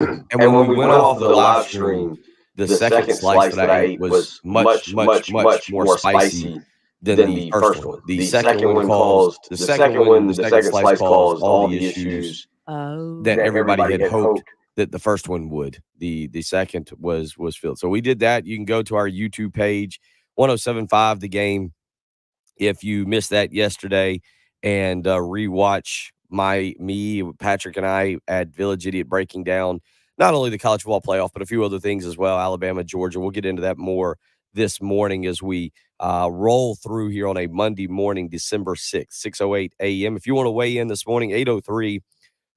And when And we when we went went off off of of the the live live stream, stream, the the second second slice slice that I that I ate ate was was much, much, much, much, much much more more spicy spicy than than the the first first one. one. The The second second one one caused caused the the second second one, the one, the second second slice slice caused caused all all the the issues issues that Oh. that everybody everybody had had hoped hoped. that the first one would. The second was filled. So we did that. You can go to our YouTube page, 1075 The Game, if you missed that yesterday, and rewatch me, Patrick, and I at Village Idiot breaking down not only the college football playoff, but a few other things as well. Alabama, Georgia. We'll get into that more this morning as we roll through here on a Monday morning, December 6th, 6:08 a.m. If you want to weigh in this morning, 803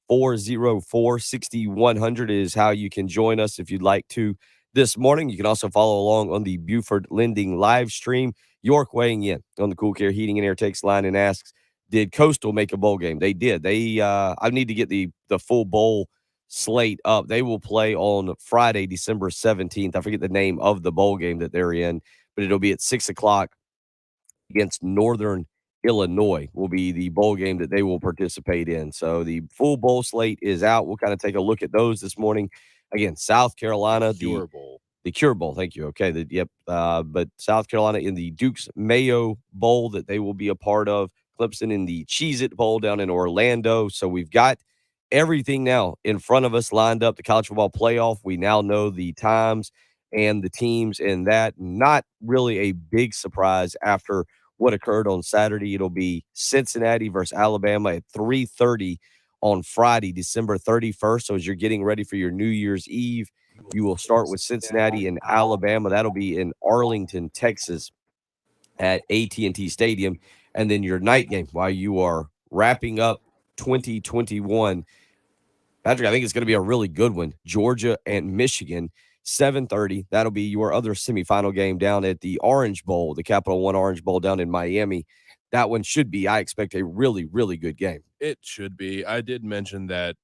404 6100 is how you can join us if you'd like to this morning. You can also follow along on the Buford Lending live stream. York weighing in on the Cool Care Heating and Air Takes line and asks, did Coastal make a bowl game? They did. I need to get the full bowl slate up. They will play on Friday, December 17th. I forget the name of the bowl game that they're in, but it'll be at 6 o'clock against Northern Illinois will be the bowl game that they will participate in. So the full bowl slate is out. We'll kind of take a look at those this morning. Again, South Carolina, Cure Bowl. the Cure Bowl. Thank you. Okay. Yep. But South Carolina in the Duke's Mayo Bowl that they will be a part of. Clemson in the Cheez-It Bowl down in Orlando. So we've got everything now in front of us lined up. The college football playoff. We now know the times and the teams in that. Not really a big surprise after what occurred on Saturday. It'll be Cincinnati versus Alabama at 3:30 on Friday, December 31st. So as you're getting ready for your New Year's Eve, you will start with Cincinnati and Alabama. That'll be in Arlington, Texas at AT&T Stadium. And then your night game while you are wrapping up 2021. Patrick, I think it's going to be a really good one. Georgia and Michigan, 7:30. That'll be your other semifinal game down at the Orange Bowl, the Capital One Orange Bowl down in Miami. That one should be, I expect, a really, really good game. It should be. I did mention that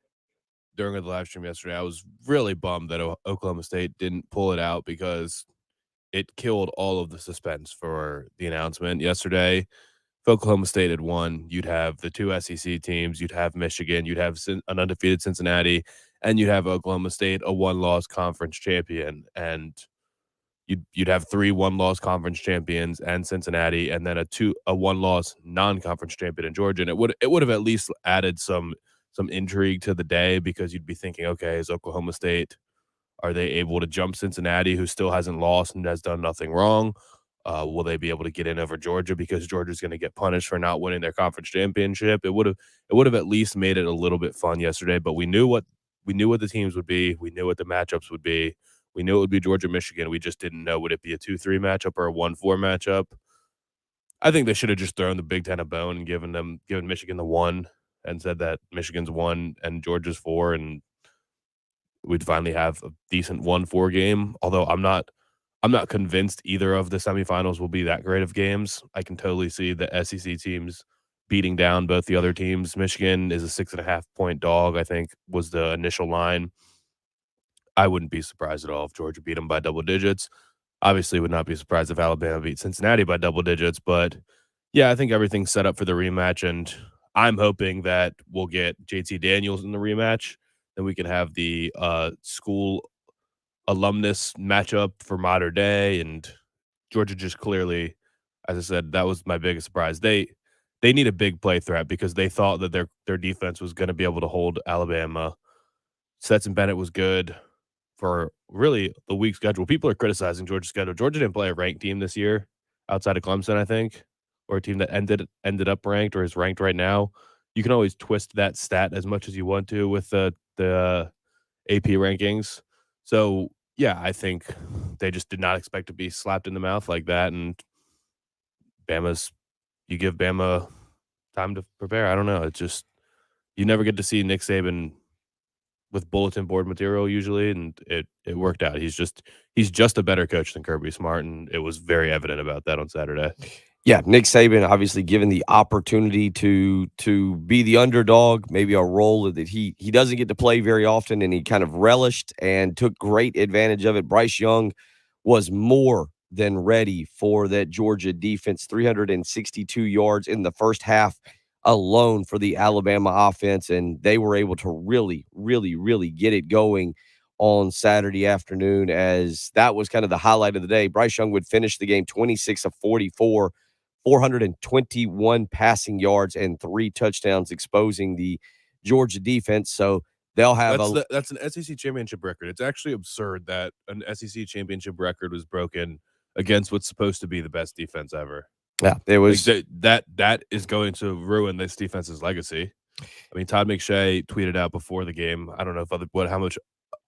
during the live stream yesterday. I was really bummed that Oklahoma State didn't pull it out because it killed all of the suspense for the announcement yesterday. If Oklahoma State had won, you'd have the two SEC teams, you'd have Michigan, you'd have an undefeated Cincinnati, and you'd have Oklahoma State, a one-loss conference champion, and you'd have three one-loss conference champions and Cincinnati, and then a one-loss non-conference champion in Georgia, and it would have at least added some intrigue to the day because you'd be thinking, okay, is Oklahoma State, are they able to jump Cincinnati, who still hasn't lost and has done nothing wrong? Will they be able to get in over Georgia because Georgia's going to get punished for not winning their conference championship? It would have at least made it a little bit fun yesterday, but we knew what the teams would be. We knew what the matchups would be. We knew it would be Georgia Michigan. We just didn't know would it be a 2-3 matchup or a 1-4 matchup. I think they should have just thrown the Big Ten a bone and given Michigan the one and said that Michigan's one and Georgia's four, and we'd finally have a decent 1-4 game. Although I'm not convinced either of the semifinals will be that great of games. I can totally see the SEC teams beating down both the other teams. Michigan is a 6.5-point dog, I think was the initial line. I wouldn't be surprised at all if Georgia beat them by double digits. Obviously, would not be surprised if Alabama beat Cincinnati by double digits. But yeah, I think everything's set up for the rematch, and I'm hoping that we'll get JT Daniels in the rematch. Then we can have the school alumnus matchup for modern day, and Georgia just clearly, as I said, that was my biggest surprise. They need a big play threat because they thought that their defense was going to be able to hold Alabama. Stetson Bennett was good for really the weak schedule. People are criticizing Georgia's schedule. Georgia didn't play a ranked team this year outside of Clemson, I think, or a team that ended up ranked or is ranked right now. You can always twist that stat as much as you want to with the AP rankings. So yeah, I think they just did not expect to be slapped in the mouth like that. And you give Bama time to prepare. I don't know. It's just, you never get to see Nick Saban with bulletin board material usually, and it worked out. He's just a better coach than Kirby Smart, and it was very evident about that on Saturday. Yeah, Nick Saban obviously given the opportunity to be the underdog, maybe a role that he doesn't get to play very often, and he kind of relished and took great advantage of it. Bryce Young was more than ready for that Georgia defense, 362 yards in the first half alone for the Alabama offense, and they were able to really, really, really get it going on Saturday afternoon, as that was kind of the highlight of the day. Bryce Young would finish the game 26 of 44, 421 passing yards and 3 touchdowns, exposing the Georgia defense. So they'll have that's an SEC championship record. It's actually absurd that an SEC championship record was broken against what's supposed to be the best defense ever. Yeah, it was like that is going to ruin this defense's legacy. I mean, Todd McShay tweeted out before the game. I don't know if how much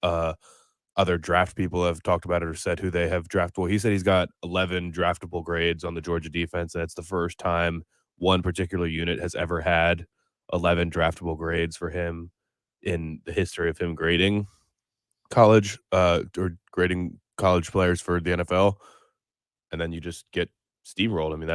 other draft people have talked about it or said who they have drafted. Well, he said he's got 11 draftable grades on the Georgia defense, and it's the first time one particular unit has ever had 11 draftable grades for him in the history of him grading college or grading college players for the NFL. And then you just get steamrolled. I mean,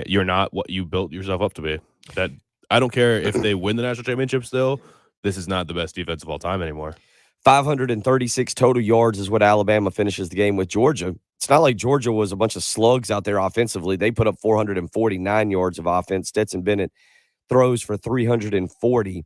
you're not what you built yourself up to be. That I don't care if they win the national championship still, this is not the best defense of all time anymore. 536 total yards is what Alabama finishes the game with Georgia. It's not like Georgia was a bunch of slugs out there offensively. They put up 449 yards of offense. Stetson Bennett throws for 340.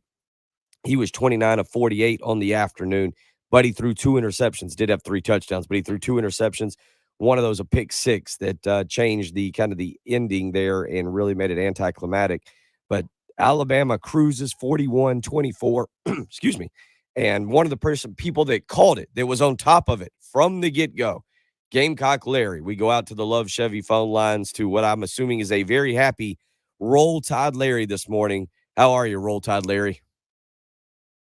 He was 29 of 48 on the afternoon, but he threw 2 interceptions, did have 3 touchdowns, but he threw 2 interceptions. One of those, a pick six that changed the kind of the ending there and really made it anticlimactic. But Alabama cruises 41-24, excuse me. And one of the people that called it, that was on top of it from the get-go, Gamecock Larry. We go out to the Love Chevy phone lines to what I'm assuming is a very happy Roll Tide Larry this morning. How are you, Roll Tide Larry?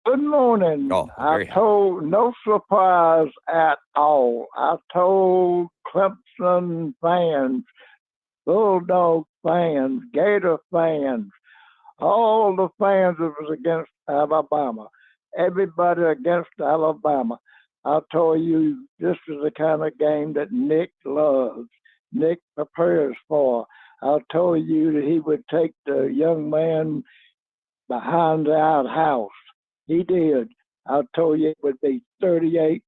Good morning. I told, no surprise at all. I told Clemson fans, Bulldog fans, Gator fans, all the fans that was against Alabama, everybody against Alabama. I told you this is the kind of game that Nick loves, Nick prepares for. I told you that he would take the young man behind the outhouse. He did. I told you it would be 38-27.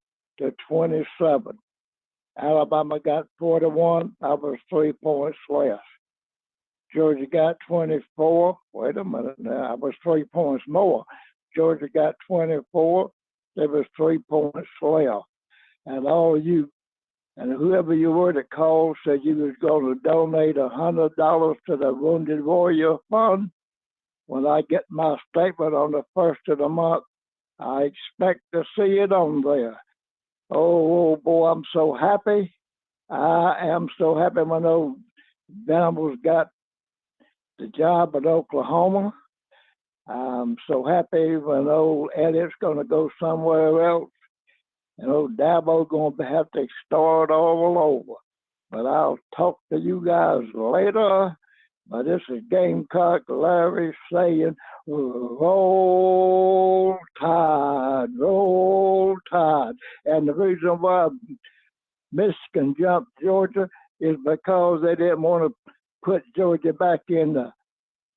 Alabama got 41. I was 3 points less. Georgia got 24. Wait a minute now. I was 3 points more. Georgia got 24. There was 3 points less. And all you, and whoever you were that called said you was going to donate $100 to the Wounded Warrior Fund. When I get my statement on the first of the month, I expect to see it on there. Oh boy, I'm so happy. I am so happy when those Venables got the job at Oklahoma. I'm so happy when old Elliott's going to go somewhere else. And old Dabo's going to have to start all over. But I'll talk to you guys later. But this is Gamecock Larry saying, roll Tide, roll Tide. And the reason why Michigan jumped Georgia is because they didn't want to put Georgia back in there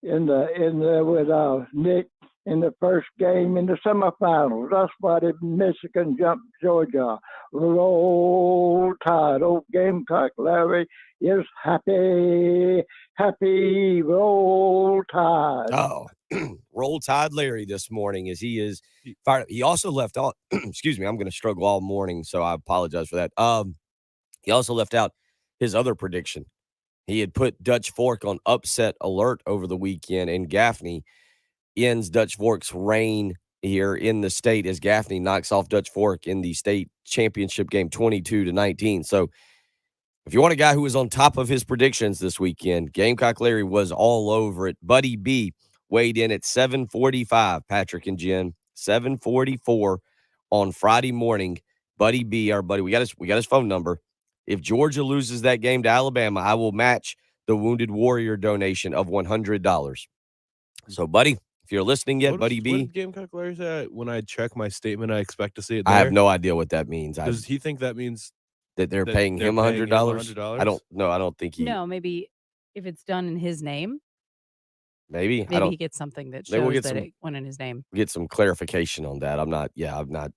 with Nick in the first game in the semifinals. That's why Michigan jumped Georgia. Roll Tide. Old Gamecock Larry is happy. Happy Roll Tide. Oh, Roll Tide Larry this morning as he is fired. He also left out, excuse me, I'm going to struggle all morning, so I apologize for that. He also left out his other prediction. He had put Dutch Fork on upset alert over the weekend, and Gaffney ends Dutch Fork's reign here in the state as Gaffney knocks off Dutch Fork in the state championship game 22-19. So if you want a guy who was on top of his predictions this weekend, Gamecock Larry was all over it. Buddy B weighed in at 7:45, Patrick and Jen, 7:44 on Friday morning. Buddy B, our buddy, we got his phone number. If Georgia loses that game to Alabama, I will match the Wounded Warrior donation of $100. So, buddy, if you're listening yet, Buddy B. What Gamecock Larry said? When I check my statement, I expect to see it there. I have no idea what that means. Does he think that means that they're paying him $100? I don't know. I don't think he. No, maybe if it's done in his name. Maybe he gets something that shows that it went in his name. Get some clarification on that. I'm not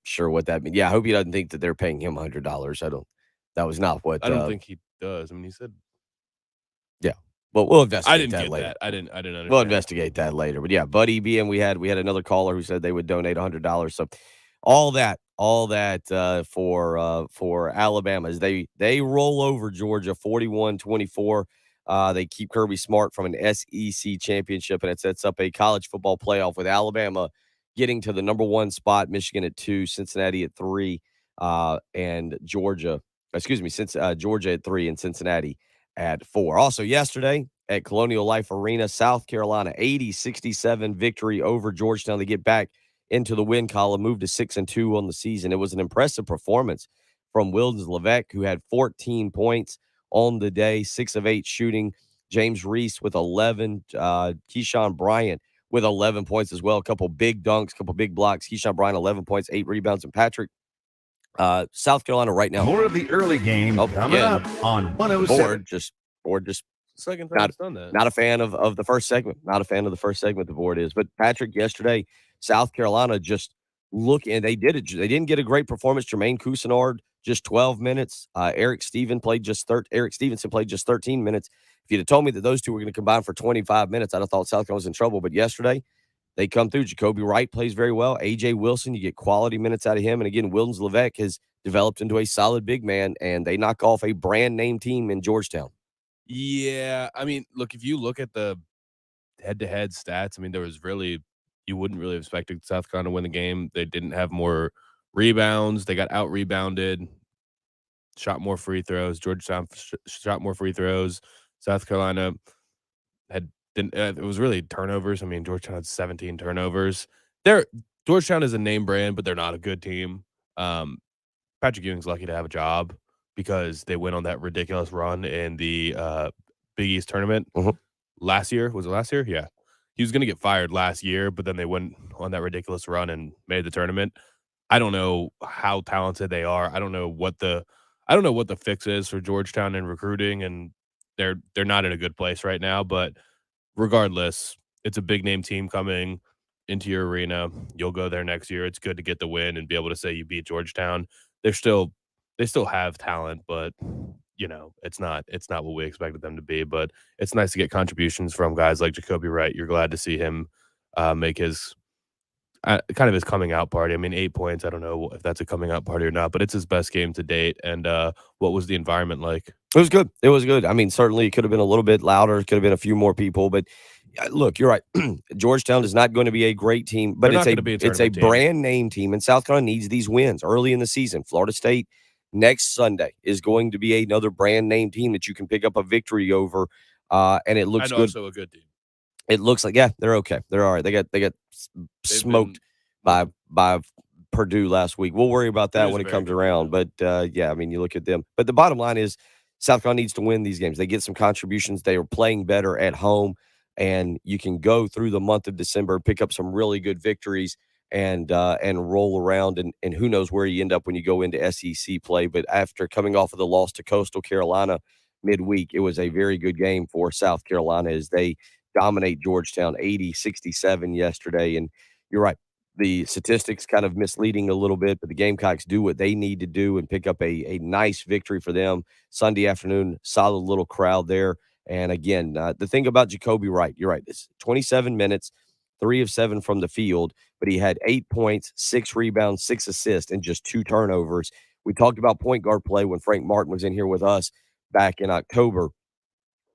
sure what that means. Yeah, I hope he doesn't think that they're paying him $100. That was not what. I don't think he does. I mean, he said. Yeah, but we'll investigate that later. That. I didn't understand. We'll investigate that later. But yeah, Buddy B, and we had another caller who said they would donate $100. So all that for Alabama as they roll over Georgia 41-24. They keep Kirby Smart from an SEC championship, and it sets up a college football playoff with Alabama getting to the number 1 spot, Michigan at 2, Cincinnati at 3, and Georgia since Georgia at 3 and Cincinnati at 4. Also yesterday at Colonial Life Arena, South Carolina 80-67 victory over Georgetown. They get back into the win column, moved to 6-2 on the season. It was an impressive performance from Wildens Levesque, who had 14 points on the day, 6 of 8 shooting. James Reese with 11. Keyshawn Bryant with 11 points as well. A couple big dunks, a couple big blocks. Keyshawn Bryant, 11 points, 8 rebounds. And Patrick, South Carolina right now. More of the early game coming up on 107. Board just Second time it's done that. not a fan of the first segment. Not a fan of the first segment the board is. But Patrick, yesterday, South Carolina just and they did it. They didn't get a great performance. Jermaine Cousinard, just 12 minutes. Eric Stevenson played just 13 minutes. If you'd have told me that those two were going to combine for 25 minutes, I'd have thought South Carolina was in trouble. But yesterday, they come through. Jacoby Wright plays very well. A.J. Wilson, you get quality minutes out of him. And again, Wildens Levesque has developed into a solid big man, and they knock off a brand name team in Georgetown. Yeah, I mean, look, if you look at the head-to-head stats, I mean, you wouldn't really have expected South Carolina to win the game. They didn't have more rebounds. They got out-rebounded, shot more free throws. Georgetown shot more free throws. South Carolina it was really turnovers. I mean, Georgetown had 17 turnovers. Georgetown is a name brand, but they're not a good team. Patrick Ewing's lucky to have a job because they went on that ridiculous run in the Big East tournament last year. Was it last year? Yeah. He was going to get fired last year, but then they went on that ridiculous run and made the tournament. I don't know how talented they are. I don't know what the fix is for Georgetown in recruiting, and they're not in a good place right now, but regardless, it's a big name team coming into your arena. You'll go there next year. It's good to get the win and be able to say you beat Georgetown. They still have talent, but it's not what we expected them to be. But it's nice to get contributions from guys like Jacoby Wright. You're glad to see him make his kind of his coming out party. I mean, 8 points. I don't know if that's a coming out party or not, but it's his best game to date. And what was the environment like? It was good. It was good. I mean, certainly it could have been a little bit louder. It could have been a few more people, but look, you're right. Georgetown is not going to be a great team, but it's a brand name team, and South Carolina needs these wins early in the season. Florida State next Sunday is going to be another brand name team that you can pick up a victory over, and it looks good. Also a good team. It looks like they're okay. They're all right. They got smoked by Purdue last week. We'll worry about that when it comes around. But I mean, you look at them. But the bottom line is South Carolina needs to win these games. They get some contributions. They are playing better at home, and you can go through the month of December, pick up some really good victories, and roll around. And who knows where you end up when you go into SEC play. But after coming off of the loss to Coastal Carolina midweek, it was a very good game for South Carolina as they dominate Georgetown 80-67 yesterday. And you're right. The statistics kind of misleading a little bit, but the Gamecocks do what they need to do and pick up a nice victory for them Sunday afternoon. Solid little crowd there. And again, the thing about Jacoby Wright, you're right. It's 27 minutes, 3 of 7 from the field, but he had 8 points, 6 rebounds, 6 assists, and just 2 turnovers. We talked about point guard play when Frank Martin was in here with us back in October,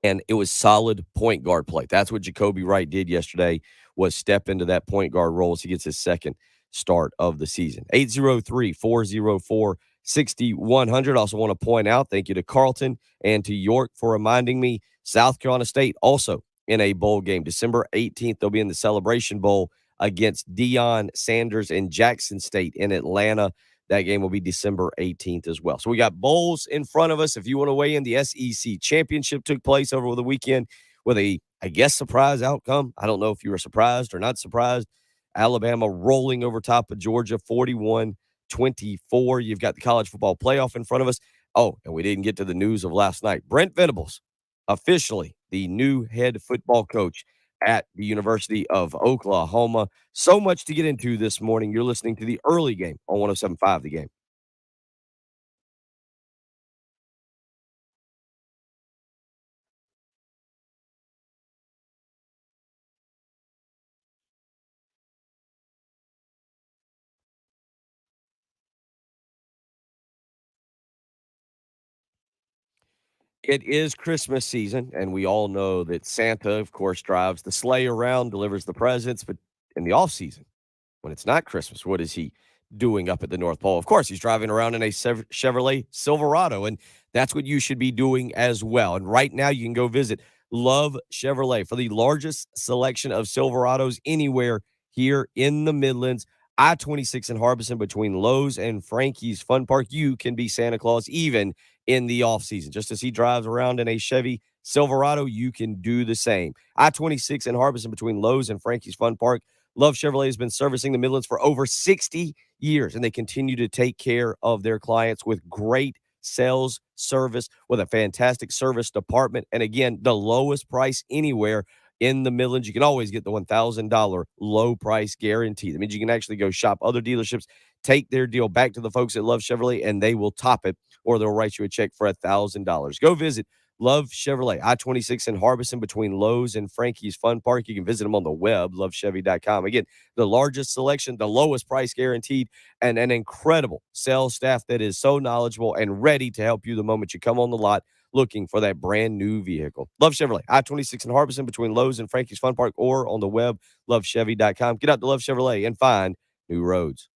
and it was solid point guard play. That's what Jacoby Wright did yesterday, was step into that point guard role as he gets his second start of the season. 803-404-6100. Also want to point out, thank you to Carlton and to York for reminding me, South Carolina State also in a bowl game. December 18th, they'll be in the Celebration Bowl against Deion Sanders and Jackson State in Atlanta. That game will be December 18th as well. So we got bowls in front of us. If you want to weigh in, the SEC Championship took place over the weekend with a, I guess, surprise outcome. I don't know if you were surprised or not surprised. Alabama rolling over top of Georgia 41-24. You've got the college football playoff in front of us. Oh, and we didn't get to the news of last night. Brent Venables, officially the new head football coach at the University of Oklahoma. So much to get into this morning. You're listening to the early game on 107.5 The Game. It is Christmas season, and we all know that Santa, of course, drives the sleigh around, delivers the presents. But in the off season, when it's not Christmas, what is he doing up at the North Pole? Of course, he's driving around in a Chevrolet Silverado, and that's what you should be doing as well. And right now, you can go visit Love Chevrolet for the largest selection of Silverados anywhere here in the Midlands. I-26 in Harbison between Lowe's and Frankie's Fun Park. You can be Santa Claus even in the off season. Just as he drives around in a Chevy Silverado, you can do the same. I-26 in Harbison between Lowe's and Frankie's Fun Park. Love Chevrolet has been servicing the Midlands for over 60 years, and they continue to take care of their clients with great sales service, with a fantastic service department. And again, the lowest price anywhere in the Midlands. You can always get the $1,000 low price guarantee. That means you can actually go shop other dealerships, take their deal back to the folks at Love Chevrolet, and they will top it, or they'll write you a check for $1,000. Go visit Love Chevrolet, I-26 in Harbison between Lowe's and Frankie's Fun Park. You can visit them on the web, lovechevy.com. Again, the largest selection, the lowest price guaranteed, and an incredible sales staff that is so knowledgeable and ready to help you the moment you come on the lot looking for that brand new vehicle. Love Chevrolet, I-26 in Harbison between Lowe's and Frankie's Fun Park, or on the web, lovechevy.com. Get out to Love Chevrolet and find new roads.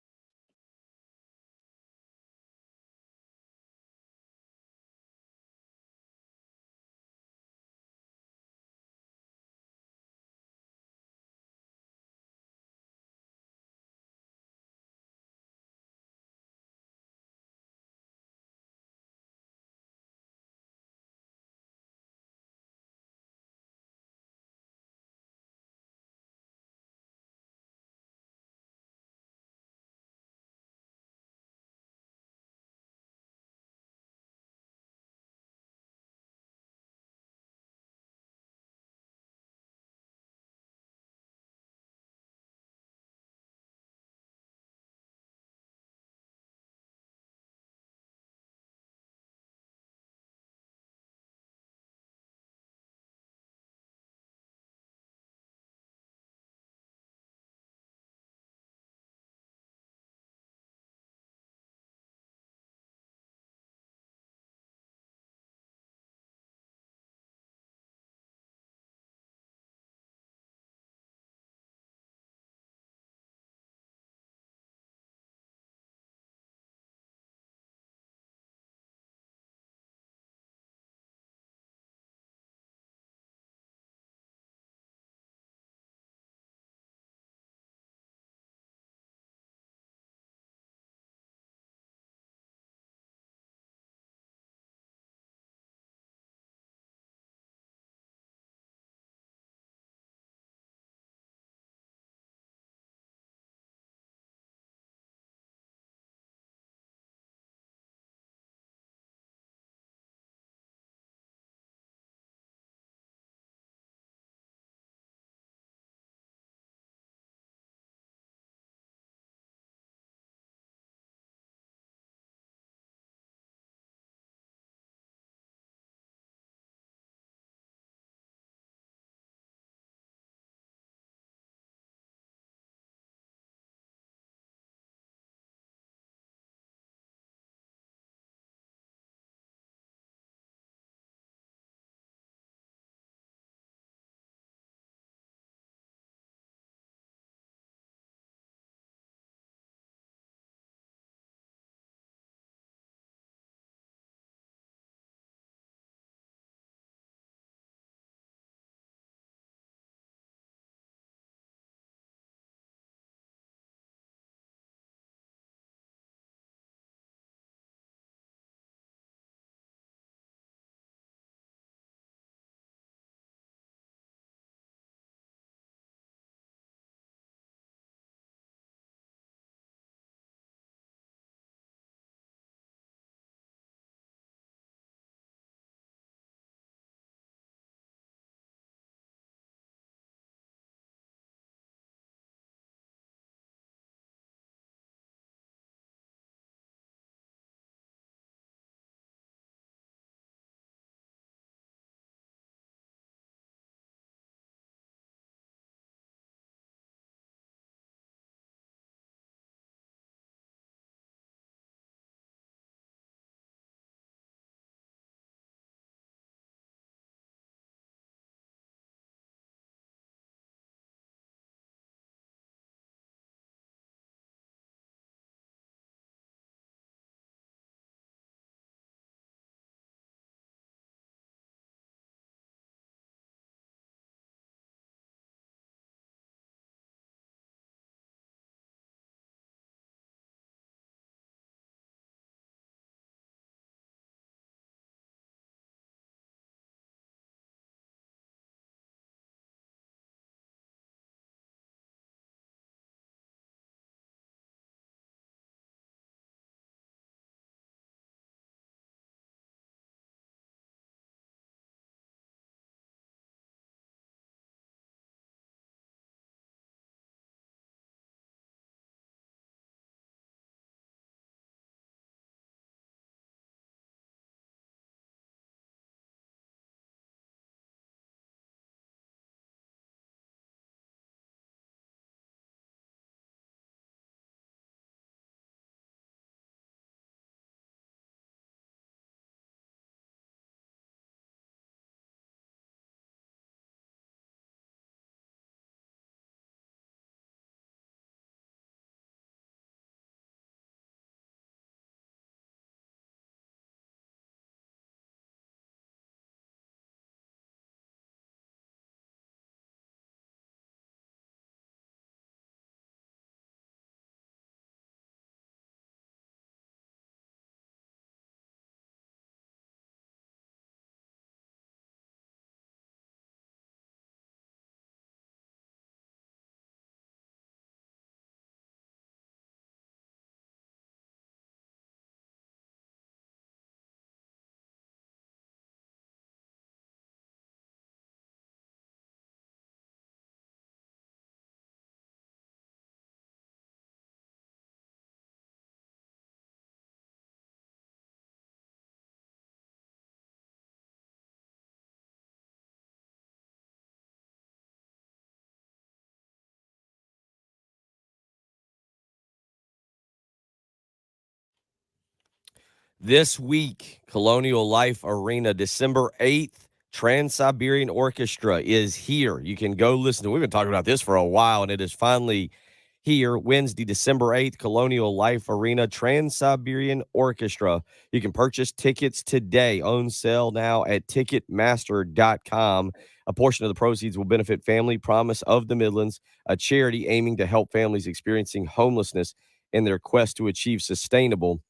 This week, Colonial Life Arena, December 8th, Trans-Siberian Orchestra is here. You can go listen to it. We've been talking about this for a while, and it is finally here. Wednesday, December 8th, Colonial Life Arena, Trans-Siberian Orchestra. You can purchase tickets today, on sale now at Ticketmaster.com. A portion of the proceeds will benefit Family Promise of the Midlands, a charity aiming to help families experiencing homelessness in their quest to achieve sustainable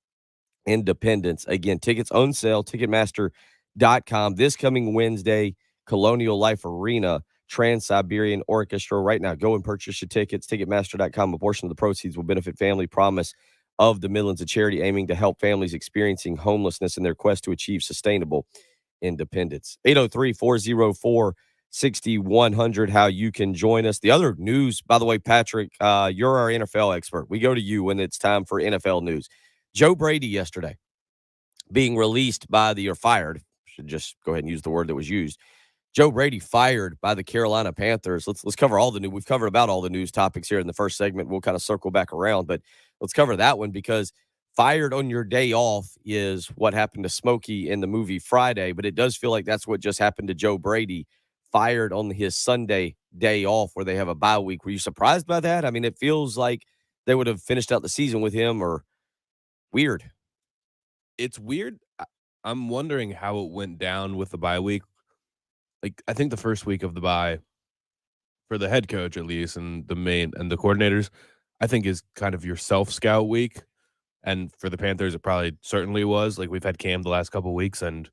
independence. Again, tickets on sale, Ticketmaster.com. This coming Wednesday, Colonial Life Arena, Trans-Siberian Orchestra. Right now, go and purchase your tickets, Ticketmaster.com. A portion of the proceeds will benefit Family Promise of the Midlands, a charity aiming to help families experiencing homelessness in their quest to achieve sustainable independence. 803-404-6100, how you can join us. The other news, by the way, Patrick, you're our NFL expert. We go to you when it's time for NFL news. Joe Brady yesterday being released or fired. Should just go ahead and use the word that was used. Joe Brady fired by the Carolina Panthers. Let's cover all the news. We've covered about all the news topics here in the first segment. We'll kind of circle back around, but let's cover that one because fired on your day off is what happened to Smokey in the movie Friday, but it does feel like that's what just happened to Joe Brady, fired on his Sunday day off where they have a bye week. Were you surprised by that? I mean, it feels like they would have finished out the season with him or weird. It's weird. I'm wondering how it went down with the bye week. Like, I think the first week of the bye, for the head coach at least, and the coordinators, I think is kind of your self-scout week. And for the Panthers, it probably certainly was. Like, we've had Cam the last couple of weeks, and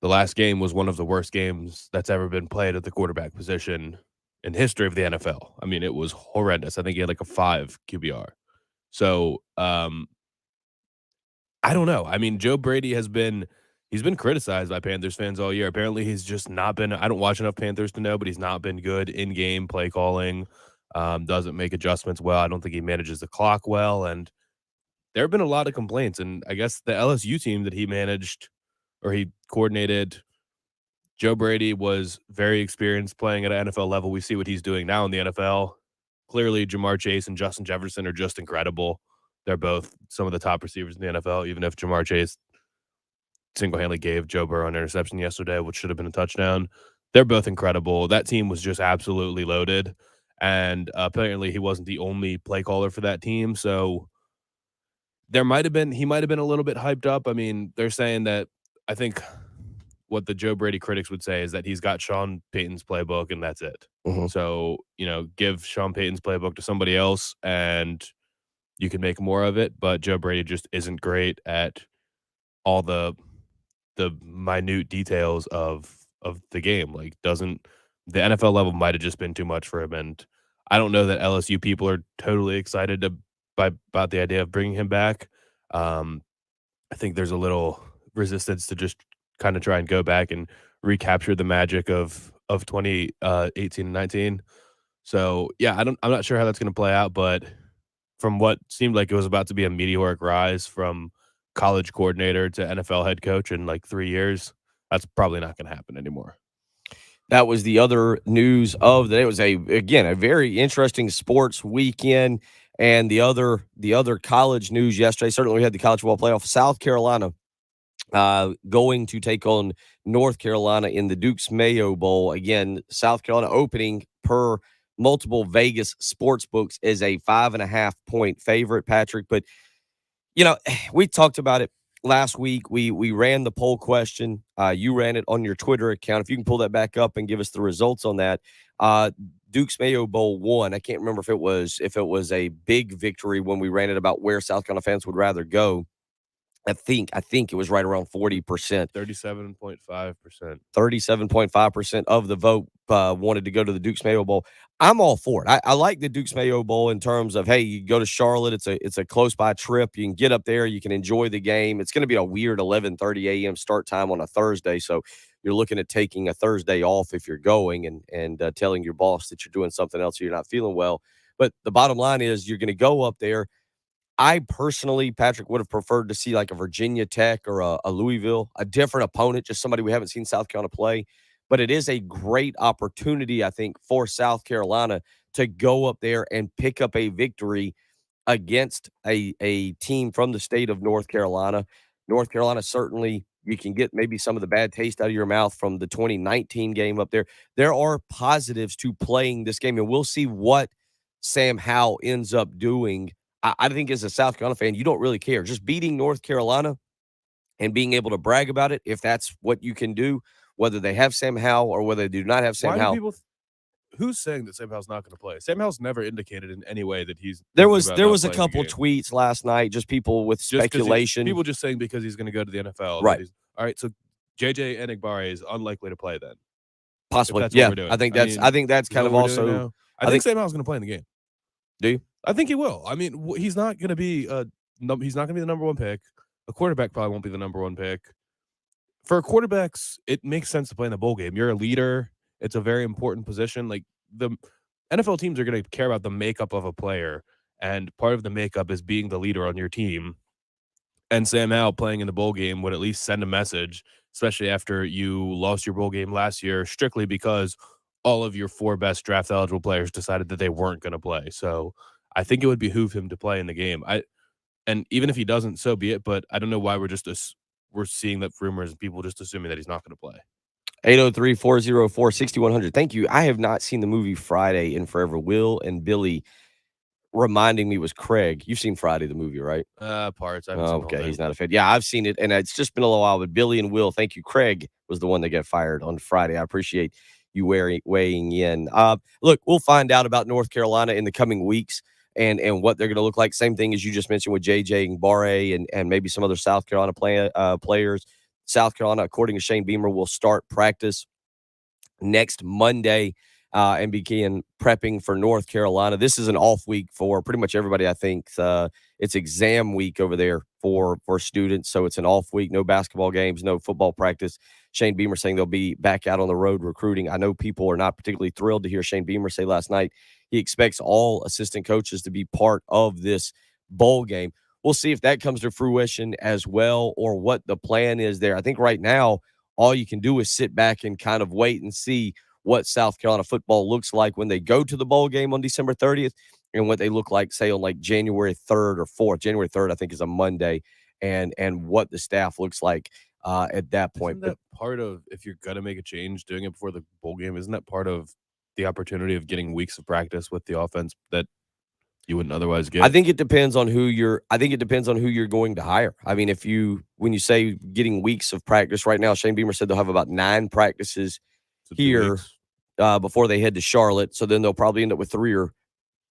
the last game was one of the worst games that's ever been played at the quarterback position in history of the NFL. I mean, it was horrendous. I think he had like a 5 QBR. So, I don't know. I mean, Joe Brady he's been criticized by Panthers fans all year. Apparently, he's just not been. I don't watch enough Panthers to know, but he's not been good in game play calling. Doesn't make adjustments well. I don't think he manages the clock well, and there have been a lot of complaints. And I guess the LSU team that he managed or he coordinated, Joe Brady was very experienced playing at an NFL level. We see what he's doing now in the NFL. Clearly, Jamar Chase and Justin Jefferson are just incredible. They're both some of the top receivers in the NFL, even if Jamar Chase single-handedly gave Joe Burrow an interception yesterday, which should have been a touchdown. They're both incredible. That team was just absolutely loaded, and apparently he wasn't the only play caller for that team, so he might have been a little bit hyped up. I mean, they're saying that I think what the Joe Brady critics would say is that he's got Sean Payton's playbook, and that's it. Mm-hmm. So, give Sean Payton's playbook to somebody else, and you can make more of it, but Joe Brady just isn't great at all the minute details of the game. Like, the NFL level might have just been too much for him, and I don't know that LSU people are totally excited about the idea of bringing him back. I think there's a little resistance to just kind of try and go back and recapture the magic of 2018 and 19. So yeah, I'm not sure how that's going to play out, but from what seemed like it was about to be a meteoric rise from college coordinator to NFL head coach in like 3 years, that's probably not going to happen anymore. That was the other news of the day. It was a very interesting sports weekend. And the other college news yesterday, certainly we had the college football playoff. South Carolina going to take on North Carolina in the Duke's Mayo Bowl. Again, South Carolina opening per multiple Vegas sports books is a 5.5 point favorite, Patrick. But, we talked about it last week. We ran the poll question. You ran it on your Twitter account. If you can pull that back up and give us the results on that. Duke's Mayo Bowl won. I can't remember if it was a big victory when we ran it about where South Carolina fans would rather go. I think it was right around 40%. 37.5%. 37.5% of the vote wanted to go to the Duke's Mayo Bowl. I'm all for it. I like the Duke's Mayo Bowl in terms of, hey, you go to Charlotte. It's a close by trip. You can get up there. You can enjoy the game. It's going to be a weird 11:30 a.m. start time on a Thursday. So you're looking at taking a Thursday off if you're going and telling your boss that you're doing something else or you're not feeling well. But the bottom line is you're going to go up there. I personally, Patrick, would have preferred to see like a Virginia Tech or a Louisville, a different opponent, just somebody we haven't seen South Carolina play. But it is a great opportunity, I think, for South Carolina to go up there and pick up a victory against a team from the state of North Carolina. North Carolina, certainly you can get maybe some of the bad taste out of your mouth from the 2019 game up there. There are positives to playing this game, and we'll see what Sam Howell ends up doing. I think as a South Carolina fan, you don't really care. Just beating North Carolina and being able to brag about it, if that's what you can do, whether they have Sam Howell or whether they do not have Sam Why do Howell. people who's saying that Sam Howell's not going to play? Sam Howell's never indicated in any way that he's There thinking about was not a playing the couple game. tweets last night, just people with Just 'cause speculation. people just saying because he's going to go to the NFL. Right. All right, so JJ Enagbare is unlikely to play then. Possibly, that's what yeah. we're doing. I think I that's mean, kind of also. I think Sam Howell's going to play in the game. Do you? I think he will. I mean, he's not going to be he's not going to be the number one pick. A quarterback probably won't be the number one pick. For quarterbacks, it makes sense to play in the bowl game. You're a leader. It's a very important position. Like the NFL teams are going to care about the makeup of a player, and part of the makeup is being the leader on your team. And Sam Howell playing in the bowl game would at least send a message, especially after you lost your bowl game last year, strictly because all of your 4 best draft eligible players decided that they weren't going to play. So I think it would behoove him to play in the game. And even if he doesn't, so be it. But I don't know why we're seeing that rumors and people just assuming that he's not going to play. 803-404-6100. Thank you. I have not seen the movie Friday in forever. Will and Billy reminding me was Craig. You've seen Friday, the movie, right? Parts. I haven't seen the whole Okay, thing. he's not a fan. Yeah, I've seen it, and it's just been a little while. But Billy and Will, thank you. Craig was the one that got fired on Friday. I appreciate you weighing in. Look, we'll find out about North Carolina in the coming weeks and what they're going to look like. Same thing as you just mentioned with JJ Enagbare and maybe some other South Carolina players. South Carolina, according to Shane Beamer, will start practice next Monday and begin prepping for North Carolina. This is an off week for pretty much everybody, I think. It's exam week over there for students, so it's an off week. No basketball games, no football practice. Shane Beamer saying they'll be back out on the road recruiting. I know people are not particularly thrilled to hear Shane Beamer say last night he expects all assistant coaches to be part of this bowl game. We'll see if that comes to fruition as well or what the plan is there. I think right now all you can do is sit back and kind of wait and see what South Carolina football looks like when they go to the bowl game on December 30th and what they look like, say, on like January 3rd or 4th. January 3rd, I think, is a Monday, and what the staff looks like at that point. Isn't that part of, if you're going to make a change, doing it before the bowl game, isn't that part of the opportunity of getting weeks of practice with the offense that you wouldn't otherwise get? I think it depends on who you're going to hire. I mean, when you say getting weeks of practice right now, Shane Beamer said they'll have about 9 practices here before they head to Charlotte. So then they'll probably end up with 3 or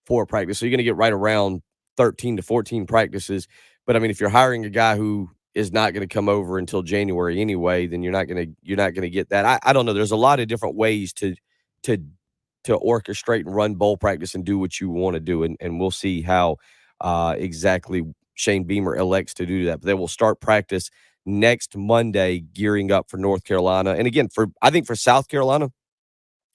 4 practices. So you're going to get right around 13 to 14 practices. But I mean, if you're hiring a guy who is not going to come over until January anyway, then you're not going to get that. I don't know. There's a lot of different ways to orchestrate and run bowl practice and do what you want to do. And we'll see how exactly Shane Beamer elects to do that. But they will start practice next Monday, gearing up for North Carolina. And again, I think for South Carolina,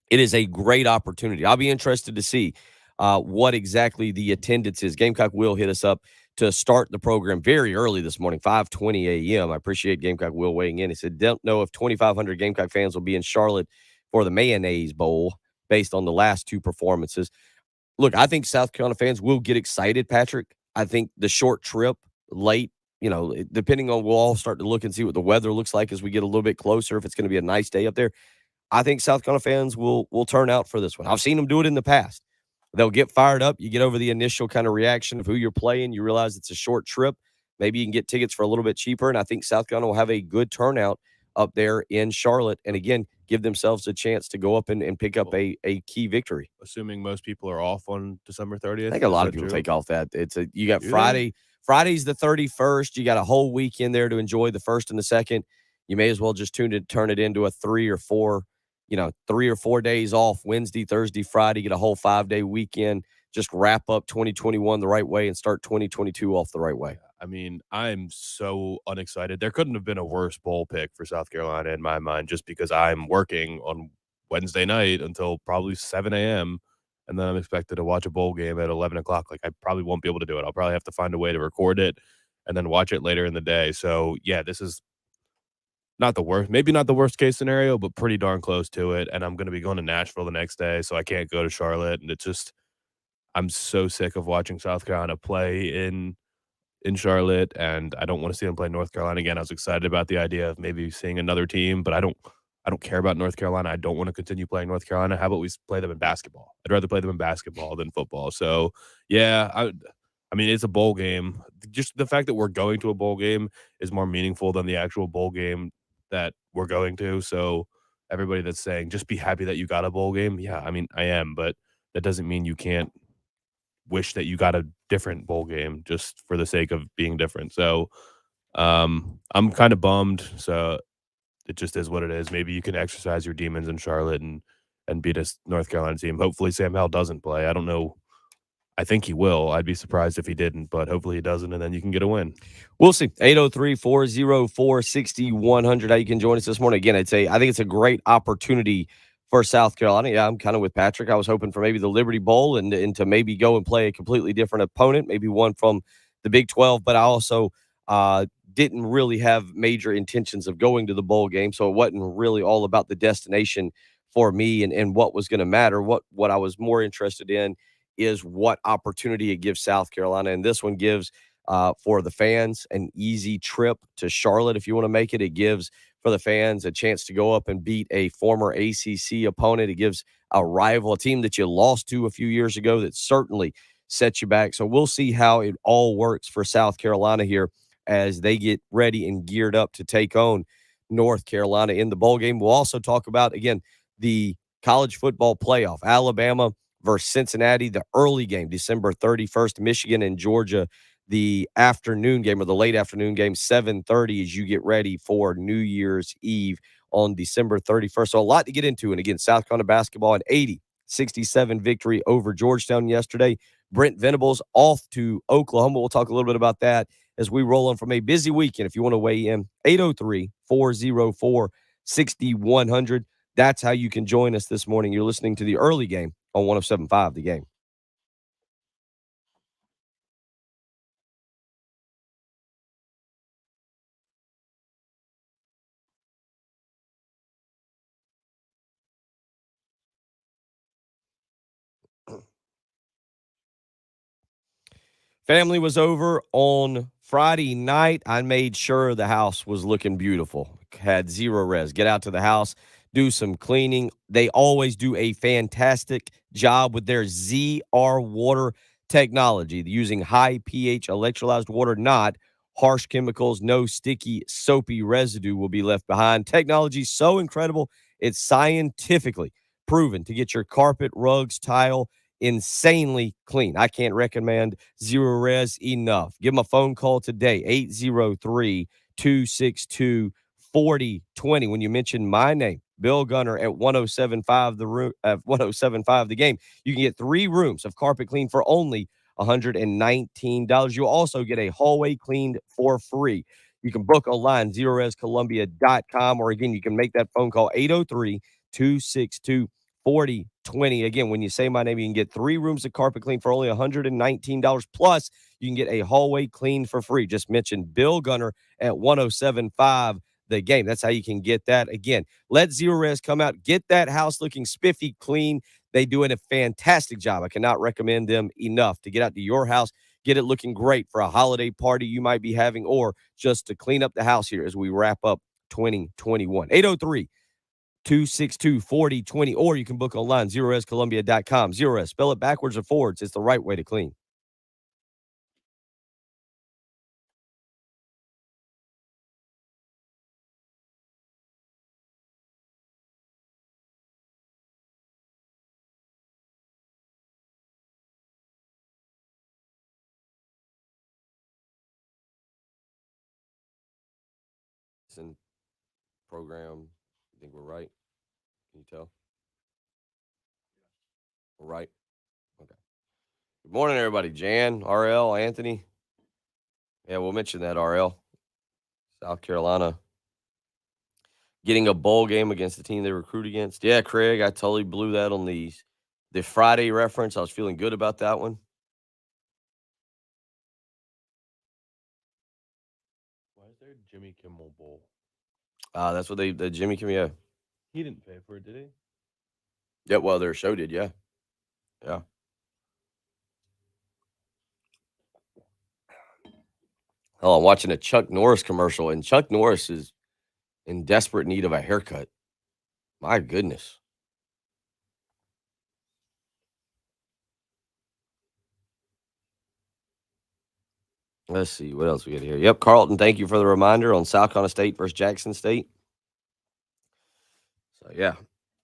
it is a great opportunity. I'll be interested to see what exactly the attendance is. Gamecock will hit us up to start the program very early this morning, 5:20 a.m. I appreciate Gamecock Will weighing in. He said, don't know if 2,500 Gamecock fans will be in Charlotte for the Mayonnaise Bowl based on the last 2 performances. Look, I think South Carolina fans will get excited, Patrick. I think the short trip late, depending on, we'll all start to look and see what the weather looks like as we get a little bit closer, if it's going to be a nice day up there. I think South Carolina fans will turn out for this one. I've seen them do it in the past. They'll get fired up. You get over the initial kind of reaction of who you're playing. You realize it's a short trip. Maybe you can get tickets for a little bit cheaper. And I think South Carolina will have a good turnout up there in Charlotte. And again, give themselves a chance to go up and pick up a key victory. Assuming most people are off on December 30th. I think a lot of people take off that. You got Friday. Friday's the 31st. You got a whole weekend there to enjoy the 1st and the 2nd. You may as well just turn it into a 3 or 4 days off, Wednesday, Thursday, Friday, get a whole 5-day weekend, just wrap up 2021 the right way and start 2022 off the right way. I mean, I'm so unexcited. There couldn't have been a worse bowl pick for South Carolina in my mind, just because I'm working on Wednesday night until probably 7 a.m. And then I'm expected to watch a bowl game at 11 o'clock. Like, I probably won't be able to do it. I'll probably have to find a way to record it and then watch it later in the day. So, yeah, this is not the worst, maybe not the worst case scenario, but pretty darn close to it. And I'm going to be going to Nashville the next day, so I can't go to Charlotte. And it's just, I'm so sick of watching South Carolina play in in Charlotte, and I don't want to see them play North Carolina again. I was excited about the idea of maybe seeing another team, but I don't care about North Carolina. I don't want to continue playing North Carolina. How about we play them in basketball? I'd rather play them in basketball than football. So, yeah, I mean, it's a bowl game. Just the fact that we're going to a bowl game is more meaningful than the actual bowl game that we're going to. So, everybody that's saying just be happy that you got a bowl game. Yeah, I mean, I am, but that doesn't mean you can't wish that you got a different bowl game just for the sake of being different. So, I'm kind of bummed. So it just is what it is. Maybe you can exercise your demons in Charlotte and beat a North Carolina team. Hopefully Sam Howell doesn't play. I don't know. I think he will. I'd be surprised if he didn't, but hopefully he doesn't, and then you can get a win. We'll see. 803-404-6100. How you can join us this morning. Again, I think it's a great opportunity for South Carolina. Yeah, I'm kind of with Patrick. I was hoping for maybe the Liberty Bowl and to maybe go and play a completely different opponent, maybe one from the Big 12, but I also didn't really have major intentions of going to the bowl game, so it wasn't really all about the destination for me and what was going to matter. What I was more interested in is what opportunity it gives South Carolina, and this one gives for the fans an easy trip to Charlotte if you want to make it. It gives for the fans a chance to go up and beat a former ACC opponent. It gives a rival, a team that you lost to a few years ago that certainly sets you back. So we'll see how it all works for South Carolina here as they get ready and geared up to take on North Carolina in the bowl game. We'll also talk about, again, the college football playoff, Alabama versus Cincinnati, the early game, December 31st, Michigan and Georgia, the afternoon game or the late afternoon game, 7:30 as you get ready for New Year's Eve on December 31st. So a lot to get into. And again, South Carolina basketball, an 80-67 victory over Georgetown yesterday. Brent Venables off to Oklahoma. We'll talk a little bit about that as we roll on from a busy weekend. If you want to weigh in, 803-404-6100. That's how you can join us this morning. You're listening to the early game on 107.5 The Game. Family was over on Friday night. I made sure the house was looking beautiful. Had zero res. Get out to the house, do some cleaning. They always do a fantastic job with their ZR water technology, using high pH electrolyzed water, not harsh chemicals. No sticky, soapy residue will be left behind. Technology so incredible, it's scientifically proven to get your carpet, rugs, tile insanely clean. I can't recommend Zero Res enough. Give them a phone call today, 803-262-4020. When you mention my name, Bill Gunner at 107.5 the room at 107.5 The Game, you can get 3 rooms of carpet clean for only $119. You'll also get a hallway cleaned for free. You can book online, ZeroResColumbia.com, or again, you can make that phone call, 803-262-4020. Again, when you say my name, you can get 3 rooms of carpet clean for only $119. Plus, you can get a hallway clean for free. Just mention Bill Gunner at 107.5 The Game. That's how you can get that. Again, let Zero Res come out, get that house looking spiffy clean. They do a fantastic job. I cannot recommend them enough to get out to your house, get it looking great for a holiday party you might be having, or just to clean up the house here as we wrap up 2021. 803-262-4020, or you can book online, ZeroResColumbia.com. Zero Res, spell it backwards or forwards. It's the right way to clean. Program, I think we're right. Can you tell? We're right. Okay. Good morning, everybody. Jan, RL, Anthony. Yeah, we'll mention that, RL. South Carolina getting a bowl game against the team they recruit against. Yeah, Craig, I totally blew that on the Friday reference. I was feeling good about that one. Why is there Jimmy Kimmel Bowl? That's what the Jimmy Kimmel, yeah. He didn't pay for it, did he? Yeah, well, their show did, yeah. Yeah. Oh, I'm watching a Chuck Norris commercial, and Chuck Norris is in desperate need of a haircut. My goodness. Let's see what else we got here. Yep, Carlton, thank you for the reminder on South Carolina State versus Jackson State. So yeah,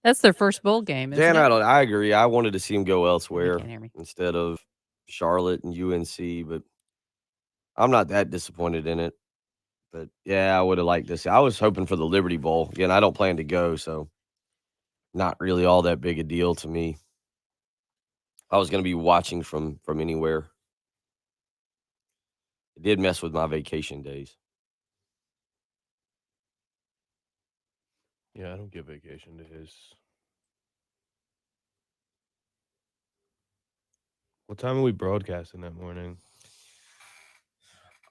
That's their first bowl game, isn't Dan, it? I agree. I wanted to see him go elsewhere can't hear me. instead of Charlotte and UNC, but I'm not that disappointed in it. But yeah, I would have liked this. I was hoping for the Liberty Bowl. Again, I don't plan to go, so not really all that big a deal to me. I was going to be watching from anywhere. It did mess with my vacation days. Yeah, I don't get vacation days. What time are we broadcasting that morning?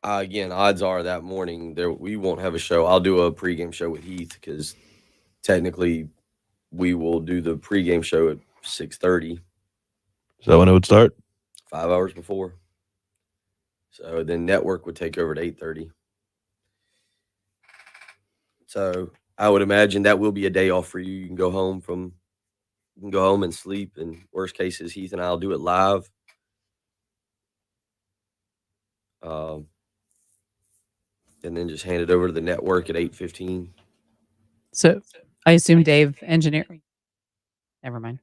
Again, odds are that morning we won't have a show. I'll do a pregame show with Heath because technically we will do the pregame show at 6:30. Is that when it would start? 5 hours before. So then network would take over at 8:30. So I would imagine that will be a day off for you. You can go home and sleep. And worst cases, Heath and I'll do it live. And then just hand it over to the network at 8:15. So I assume Dave engineering. Never mind.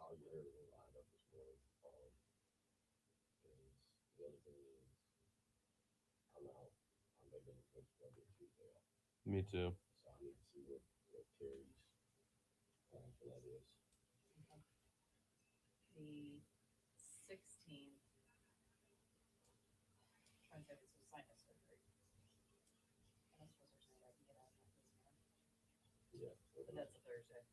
I'll get everything lined up this morning. The other thing is, I'm out. I'm making a Tuesday off. Me too. So I need to see what Terry's plan for that is. The 16th. Yeah. But that's a Thursday.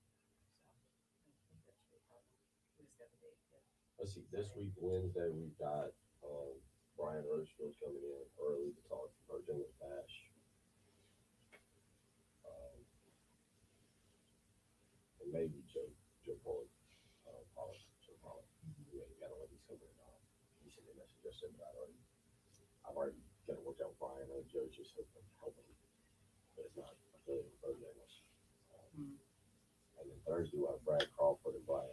Let's see. This week, Wednesday, we've got Brian Roachfield coming in early to talk Virginia Bash. And maybe Joe Pollard. Joe Pollard. Yeah, you gotta let these come in. He sent me a message yesterday, but I've already got to work out with Brian. Joe's just helping, but it's not affiliated with Thursday. And then Thursday, we'll have Brad Crawford and Brian.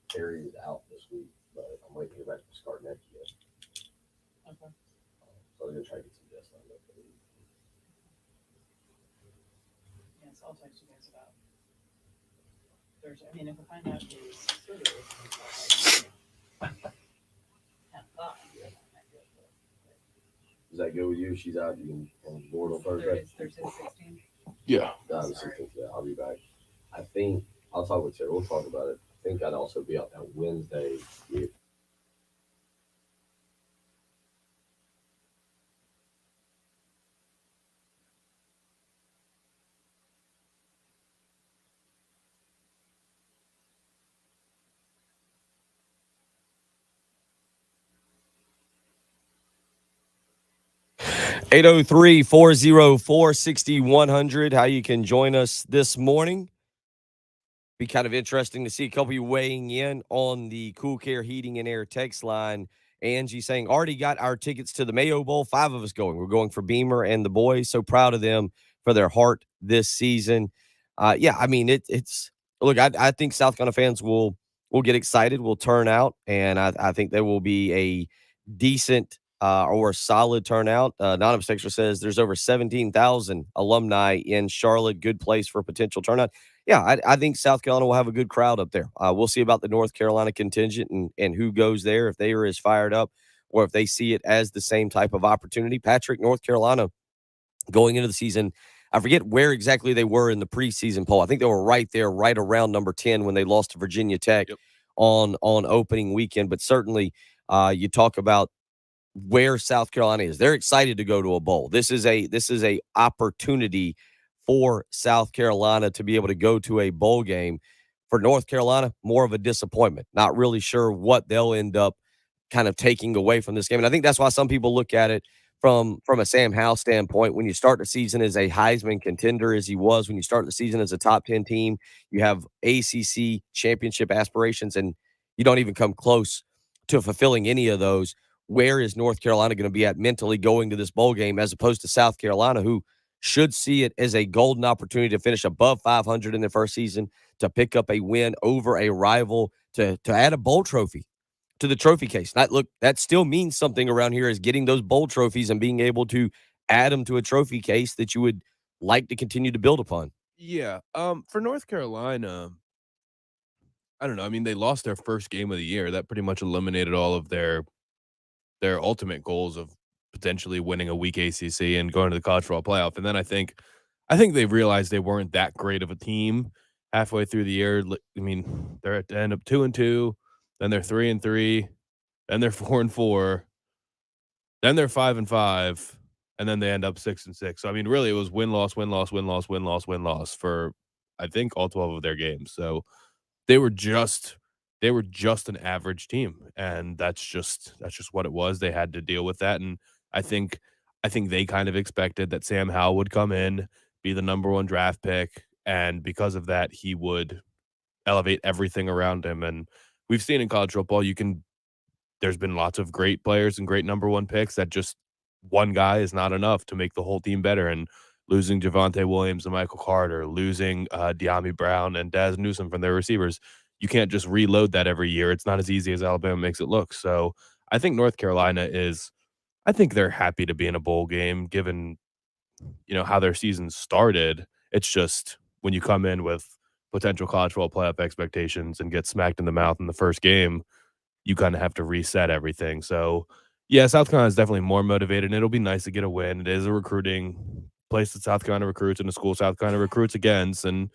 Terry is out this week, but I'm waiting to hear back from Scarnett yet. Okay. So I'm going to try to get some guests lined up for the week. Yes, I'll text you guys about Thursday. I mean, if I find out who's serious, Does that go with you? She's out. You can on the board on Thursday. Thursday 16th. Yeah. The 16th. Yeah, I'll be back. I think I'll talk with Terry. We'll talk about it. I think I'd also be out that Wednesday. If (803-404-6100). How you can join us this morning. Be kind of interesting to see a couple of you weighing in on the Cool Care Heating and Air text line. Angie saying, already got our tickets to the Mayo Bowl. 5 of us going. We're going for Beamer and the boys. So proud of them for their heart this season. Yeah, I mean, it's look, I think South Carolina fans will get excited, will turn out, and I think there will be a decent or a solid turnout. Anonymous Texture says there's over 17,000 alumni in Charlotte. Good place for a potential turnout. Yeah, I think South Carolina will have a good crowd up there. We'll see about the North Carolina contingent and who goes there, if they are as fired up or if they see it as the same type of opportunity. Patrick, North Carolina, going into the season, I forget where exactly they were in the preseason poll. I think they were right there, right around number 10 when they lost to Virginia Tech on opening weekend. But certainly you talk about where South Carolina is. They're excited to go to a bowl. This is a opportunity for South Carolina to be able to go to a bowl game. For North Carolina, more of a disappointment. Not really sure what they'll end up kind of taking away from this game. And I think that's why some people look at it from a Sam Howell standpoint. When you start the season as a Heisman contender, as he was, when you start the season as a top 10 team, you have ACC championship aspirations, and you don't even come close to fulfilling any of those. Where is North Carolina going to be at mentally going to this bowl game, as opposed to South Carolina, who should see it as a golden opportunity to finish above 500 in their first season, to pick up a win over a rival, to add a bowl trophy to the trophy case. Look, that still means something around here, is getting those bowl trophies and being able to add them to a trophy case that you would like to continue to build upon. Yeah. For North Carolina, I don't know. I mean, they lost their first game of the year. That pretty much eliminated all of their ultimate goals of potentially winning a weak ACC and going to the college football playoff. And then I think they realized they weren't that great of a team halfway through the year. I mean, they're at the end up 2-2, then they're 3-3, then they're 4-4, then they're 5-5, and then they end up 6-6. So I mean, really, it was win loss, win loss, win loss, win loss, win loss for I think all 12 of their games. So they were just an average team, and that's just what it was. They had to deal with that, and I think I think they kind of expected that Sam Howell would come in, be the number 1 draft pick, and because of that, he would elevate everything around him. And we've seen in college football, there's been lots of great players and great number 1 picks that just one guy is not enough to make the whole team better. And losing Javonte Williams and Michael Carter, losing De'Ami Brown and Daz Newsome from their receivers, you can't just reload that every year. It's not as easy as Alabama makes it look. So I think North Carolina I think they're happy to be in a bowl game given, how their season started. It's just when you come in with potential college football playoff expectations and get smacked in the mouth in the first game, you kind of have to reset everything. So, yeah, South Carolina is definitely more motivated, and it'll be nice to get a win. It is a recruiting place that South Carolina recruits and a school South Carolina recruits against. And,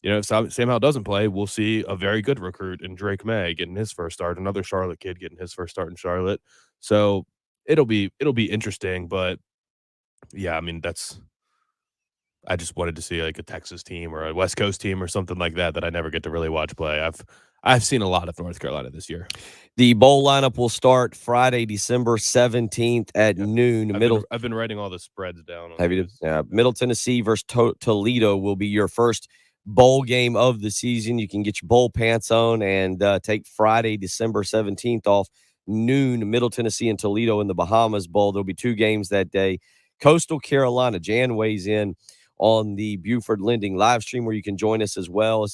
if Sam Howell doesn't play, we'll see a very good recruit in Drake May getting his first start, another Charlotte kid getting his first start in Charlotte. So it'll be interesting. But yeah, I mean, I just wanted to see like a Texas team or a West Coast team or something like that I never get to really watch play. I've seen a lot of North Carolina this year. The bowl lineup will start Friday, December 17th at noon. I've been writing all the spreads down. Have you? Yeah, Middle Tennessee versus Toledo will be your first bowl game of the season. You can get your bowl pants on and take Friday, December 17th off, noon. Middle Tennessee and Toledo in the Bahamas Bowl. There'll be 2 games that day. Coastal Carolina. Jan weighs in on the Buford Lending live stream, where you can join us as well.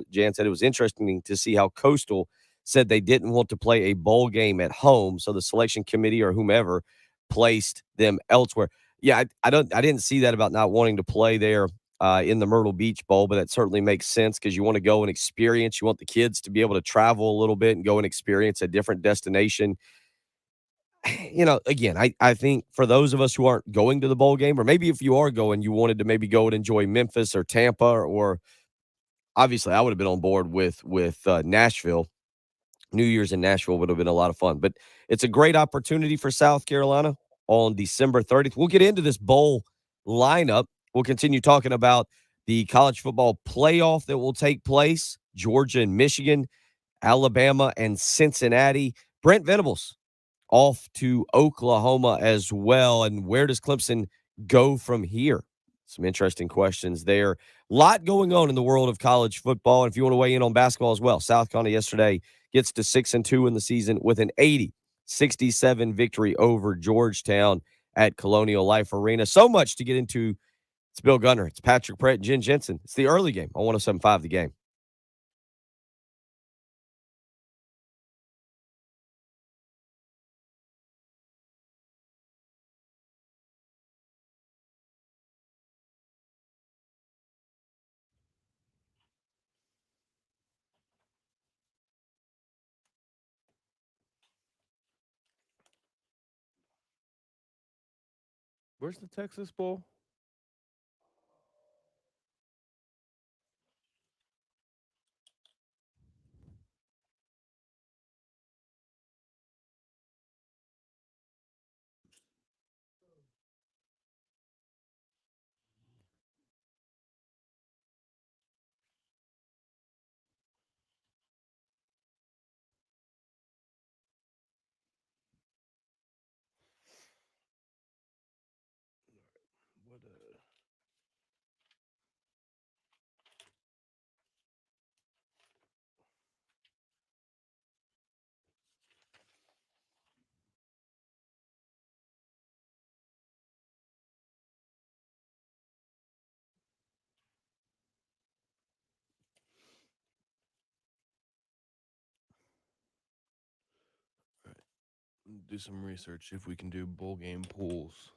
Jan said it was interesting to see how Coastal said they didn't want to play a bowl game at home, so the selection committee or whomever placed them elsewhere. Yeah, I didn't see that about not wanting to play there in the Myrtle Beach Bowl, but that certainly makes sense because you want to go and experience. You want the kids to be able to travel a little bit and go and experience a different destination. Again, I think for those of us who aren't going to the bowl game, or maybe if you are going, you wanted to maybe go and enjoy Memphis or Tampa, or obviously I would have been on board with Nashville. New Year's in Nashville would have been a lot of fun. But it's a great opportunity for South Carolina on December 30th. We'll get into this bowl lineup. We'll continue talking about the college football playoff that will take place, Georgia and Michigan, Alabama and Cincinnati. Brent Venables off to Oklahoma as well. And where does Clemson go from here? Some interesting questions there. A lot going on in the world of college football. And if you want to weigh in on basketball as well, South Carolina yesterday gets to 6-2 in the season with an 80-67 victory over Georgetown at Colonial Life Arena. So much to get into. It's Bill Gunner. It's Patrick Pratt and Jen Jensen. It's the early game on 107.5 The Game. Where's the Texas Bowl? do some research if we can do bowl game pools.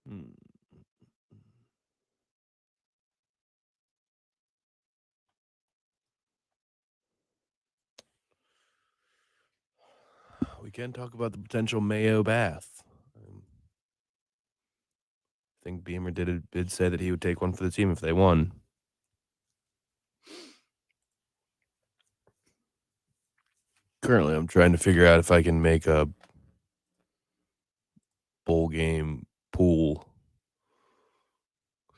Hmm. We can talk about the potential Mayo bath. I think Beamer did say that he would take one for the team if they won. Currently, I'm trying to figure out if I can make a bowl game pool.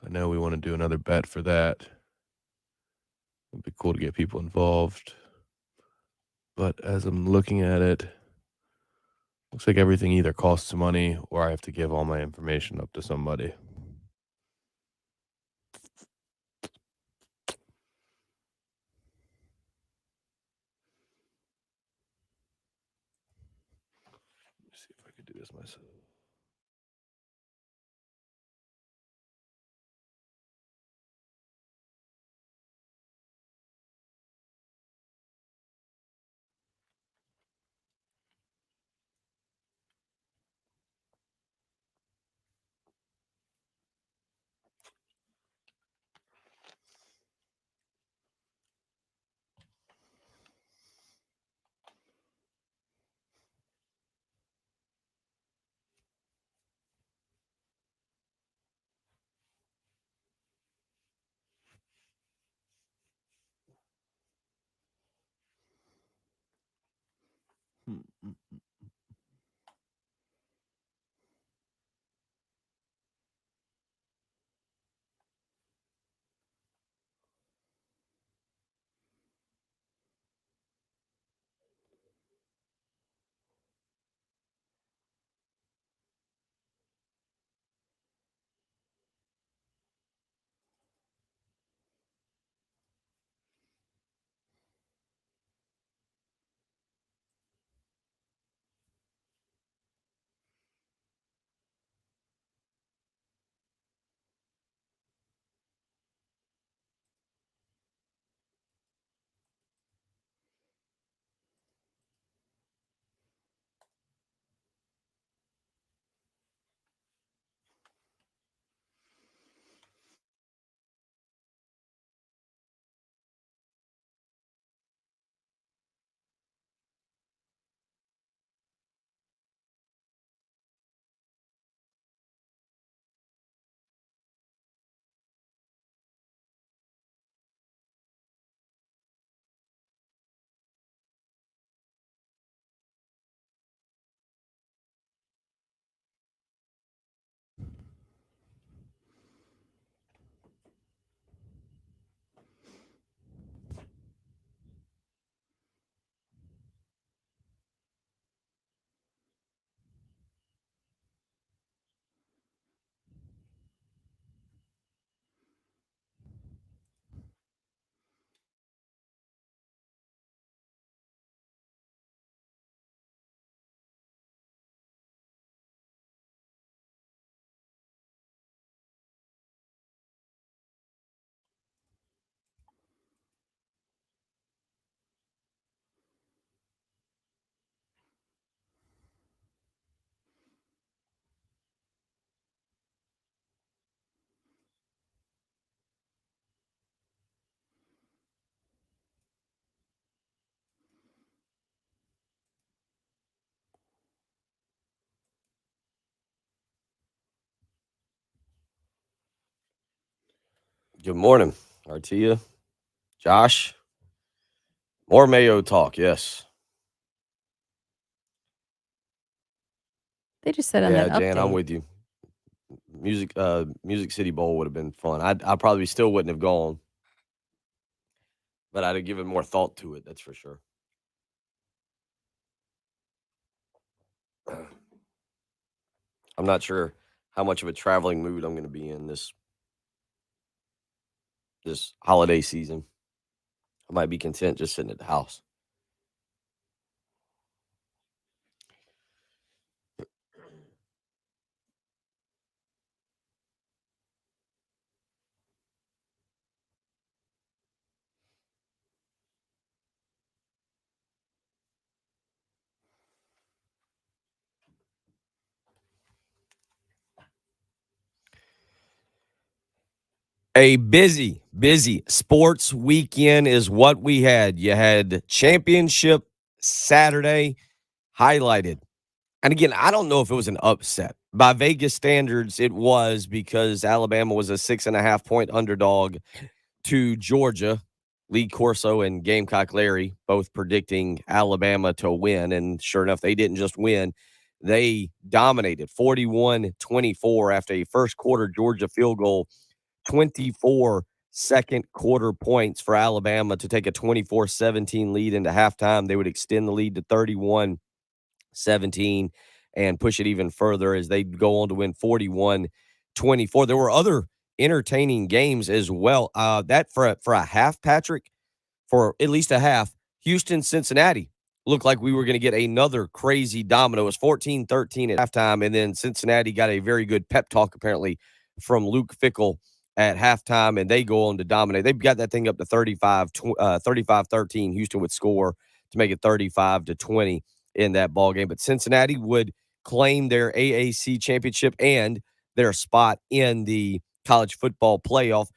I know we want to do another bet for that. It'd be cool to get people involved. But as I'm looking at it, looks like everything either costs money or I have to give all my information up to somebody. Let me see if I could do this myself. Good morning, Artia, Josh. More Mayo talk, yes. They just said on Yeah, that Jan, I'm update. with you. Music City Bowl would have been fun. I probably still wouldn't have gone, but I'd have given more thought to it. That's for sure. I'm not sure how much of a traveling mood I'm going to be in this holiday season. I might be content just sitting at the house. A busy sports weekend is what we had. You had championship Saturday highlighted. And again, I don't know if it was an upset. By Vegas standards, it was because Alabama was a 6.5-point underdog to Georgia. Lee Corso and Gamecock Larry both predicting Alabama to win. And sure enough, they didn't just win. They dominated 41-24 after a first quarter Georgia field goal, 24 second quarter points for Alabama to take a 24-17 lead into halftime. They would extend the lead to 31-17 and push it even further as they go on to win 41-24. There were other entertaining games as well. That for a half, Patrick, for at least a half, Houston, Cincinnati looked like we were going to get another crazy domino. It was 14-13 at halftime, and then Cincinnati got a very good pep talk apparently from Luke Fickell at halftime, and they go on to dominate. They've got that thing up to 35-13. Houston would score to make it 35-20 in that ball game. But Cincinnati would claim their AAC championship and their spot in the college football playoff.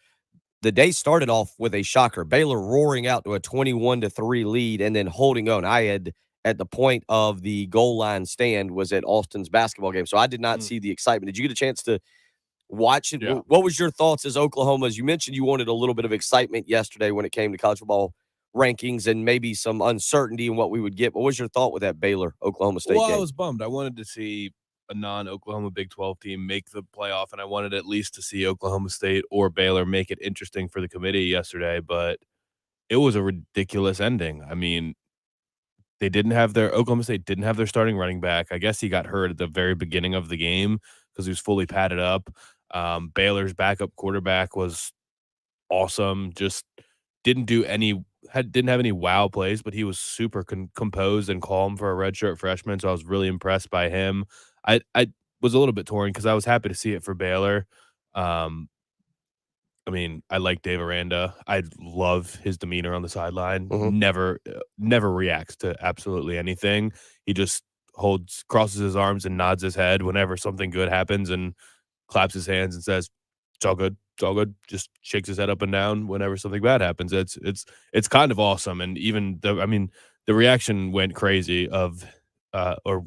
The day started off with a shocker. Baylor roaring out to a 21-3 lead and then holding on. I had at the point of the goal line stand was at Austin's basketball game, so I did not see the excitement. Did you get a chance to watch it? Yeah. What was your thoughts as Oklahoma? As you mentioned, you wanted a little bit of excitement yesterday when it came to college football rankings and maybe some uncertainty in what we would get. What was your thought with that Baylor Oklahoma State Well, game? I was bummed. I wanted to see a non-Oklahoma Big 12 team make the playoff, and I wanted at least to see Oklahoma State or Baylor make it interesting for the committee yesterday, but it was a ridiculous ending. I mean, Oklahoma State didn't have their starting running back. I guess he got hurt at the very beginning of the game because he was fully padded up. Baylor's backup quarterback was awesome. Just didn't have any wow plays, but he was super composed and calm for a redshirt freshman. So I was really impressed by him. I was a little bit torn because I was happy to see it for Baylor. I mean, I like Dave Aranda. I love his demeanor on the sideline. Mhm. Never reacts to absolutely anything. He just crosses his arms and nods his head whenever something good happens and claps his hands and says, "It's all good. It's all good." Just shakes his head up and down whenever something bad happens. It's kind of awesome. And even the reaction went crazy or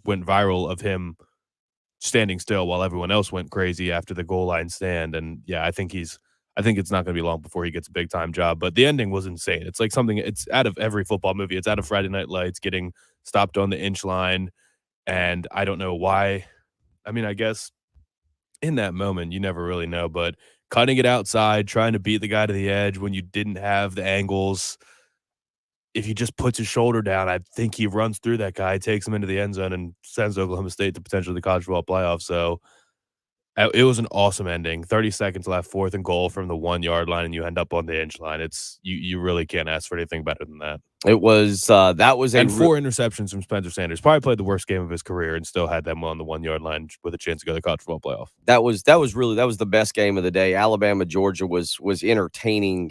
went viral of him standing still while everyone else went crazy after the goal line stand. And yeah, I think it's not going to be long before he gets a big time job, but the ending was insane. It's like it's out of every football movie. It's out of Friday Night Lights, getting stopped on the inch line. And I don't know why. I mean, I guess in that moment, you never really know, but cutting it outside, trying to beat the guy to the edge when you didn't have the angles. If he just puts his shoulder down, I think he runs through that guy, takes him into the end zone, and sends Oklahoma State to potentially the college football playoff. So it was an awesome ending. 30 seconds left, 4th and goal from the 1-yard line, and you end up on the inch line. It's you really can't ask for anything better than that. It was that was and 4 interceptions from Spencer Sanders. Probably played the worst game of his career and still had them on the 1-yard line with a chance to go to the college football playoff. That was the best game of the day. Alabama Georgia was entertaining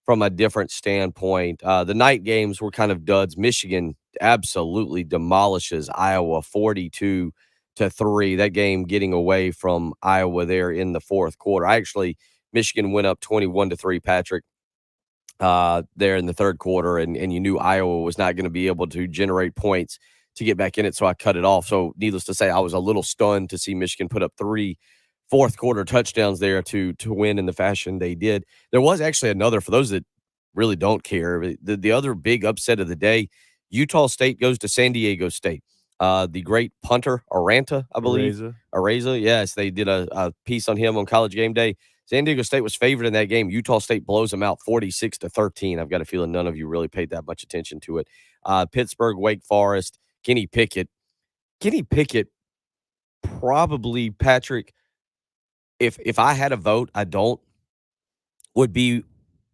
from a different standpoint. The night games were kind of duds. Michigan absolutely demolishes Iowa 42-3. That game getting away from Iowa there in the fourth quarter. Michigan went up 21-3, Patrick, there in the third quarter, and you knew Iowa was not going to be able to generate points to get back in it, so I cut it off. So needless to say, I was a little stunned to see Michigan put up 3 fourth quarter touchdowns there to win in the fashion they did. There was actually another, for those that really don't care, the other big upset of the day, Utah State goes to San Diego State. The great punter, Aranta, I believe. Areza, yes, they did a piece on him on College Game Day. San Diego State was favored in that game. Utah State blows them out 46-13. I've got a feeling none of you really paid that much attention to it. Pittsburgh, Wake Forest, Kenny Pickett. Kenny Pickett, probably, Patrick, if I had a vote, I don't, would be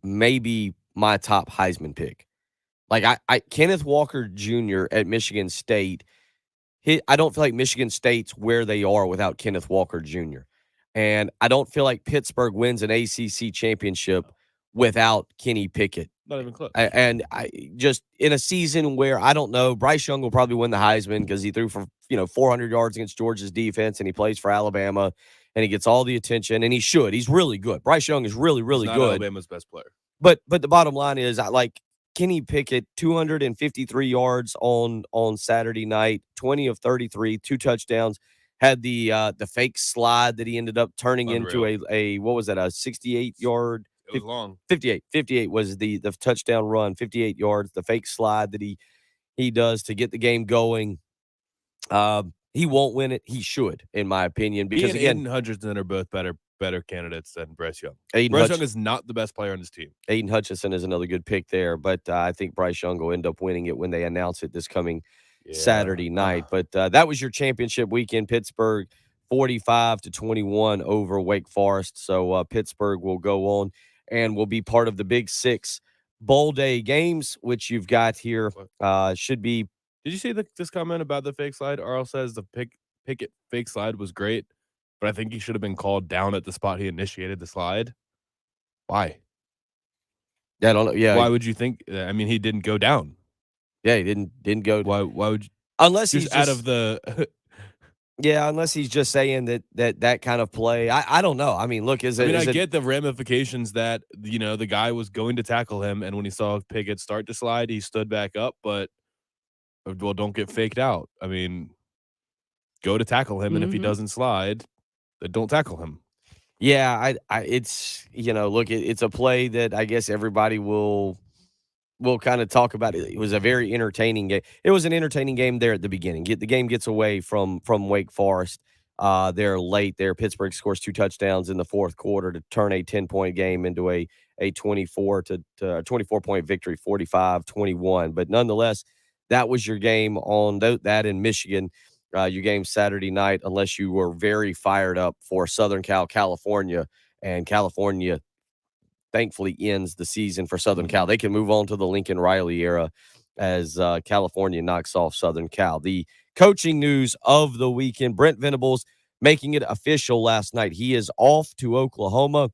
maybe my top Heisman pick. Like I Kenneth Walker Jr. at Michigan State, I don't feel like Michigan State's where they are without Kenneth Walker Jr. And I don't feel like Pittsburgh wins an ACC championship without Kenny Pickett. Not even close. And I just, in a season where, I don't know, Bryce Young will probably win the Heisman because he threw for 400 yards against Georgia's defense, and he plays for Alabama, and he gets all the attention, and he should. He's really good. Bryce Young is really, really He's not good. Alabama's best player. But the bottom line is, I like Kenny Pickett, 253 yards on Saturday night, 20 of 33, 2 touchdowns. Had the fake slide that he ended up turning into a what was that, a 68-yard? It was long. 58 was the touchdown run, 58 yards, the fake slide that he does to get the game going. He won't win it. He should, in my opinion, because He and Aiden Hutchinson are both better candidates than Bryce Young. Bryce Young is not the best player on his team. Aiden Hutchinson is another good pick there, but I think Bryce Young will end up winning it when they announce it this coming Saturday night. But that was your championship weekend. Pittsburgh 45-21 over Wake Forest. So Pittsburgh will go on and will be part of the Big Six Bowl Day games, which you've got here. Should be. Did you see this comment about the fake slide? Arl says the Pickett fake slide was great, but I think he should have been called down at the spot he initiated the slide. Why? Yeah, I don't know. Yeah. Why would you think? I mean, he didn't go down. Yeah, he didn't go. Why would you? Unless he's out of the. Yeah, unless he's just saying that kind of play. I don't know. I mean, look, I get the ramifications that, the guy was going to tackle him, and when he saw Pickett start to slide, he stood back up, but, well, don't get faked out. I mean, go to tackle him, and if he doesn't slide, then don't tackle him. Yeah, it's, look, it's a play that I guess everybody will kind of talk about. It was a very entertaining game. It was an entertaining game there at the beginning. The game gets away from Wake Forest. They're late there. Pittsburgh scores 2 touchdowns in the fourth quarter to turn a 10-point game into a 24-point victory, 45-21. But nonetheless, that was your game on that in Michigan. Your game Saturday night, unless you were very fired up for Southern California, and California thankfully ends the season for Southern Cal. They can move on to the Lincoln Riley era as California knocks off Southern Cal. The coaching news of the weekend, Brent Venables making it official last night. He is off to Oklahoma.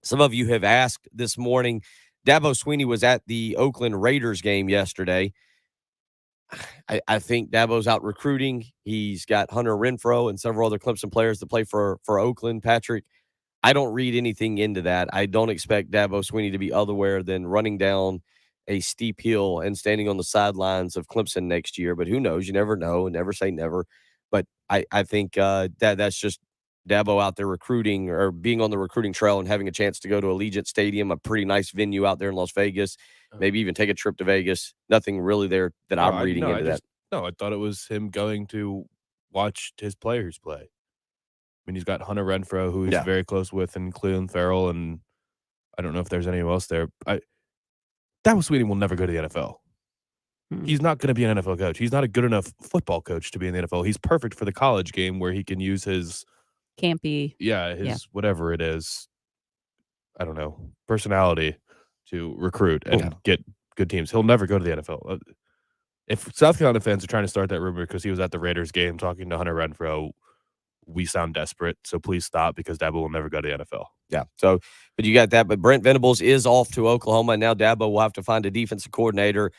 Some of you have asked this morning. Dabo Swinney was at the Oakland Raiders game yesterday. I think Dabo's out recruiting. He's got Hunter Renfrow and several other Clemson players that play for Oakland. Patrick, I don't read anything into that. I don't expect Dabo Swinney to be otherwhere than running down a steep hill and standing on the sidelines of Clemson next year. But who knows? You never know. Never say never. But I think that's just Dabo out there recruiting, or being on the recruiting trail and having a chance to go to Allegiant Stadium, a pretty nice venue out there in Las Vegas. Maybe even take a trip to Vegas. Nothing really there that I'm reading into that. No, I thought it was him going to watch his players play. I mean, he's got Hunter Renfrow, who he's very close with, and Clelin Ferrell, and I don't know if there's anyone else there. Dabo Swinney will never go to the NFL. He's not going to be an NFL coach. He's not a good enough football coach to be in the NFL. He's perfect for the college game where he can use his campy, whatever it is, I don't know, personality to recruit and get good teams. He'll never go to the NFL. If South Carolina fans are trying to start that rumor because he was at the Raiders game talking to Hunter Renfrow, we sound desperate. So please stop, because Dabo will never go to the NFL. Yeah. So, but you got that. But Brent Venables is off to Oklahoma. And now Dabo will have to find a defensive coordinator.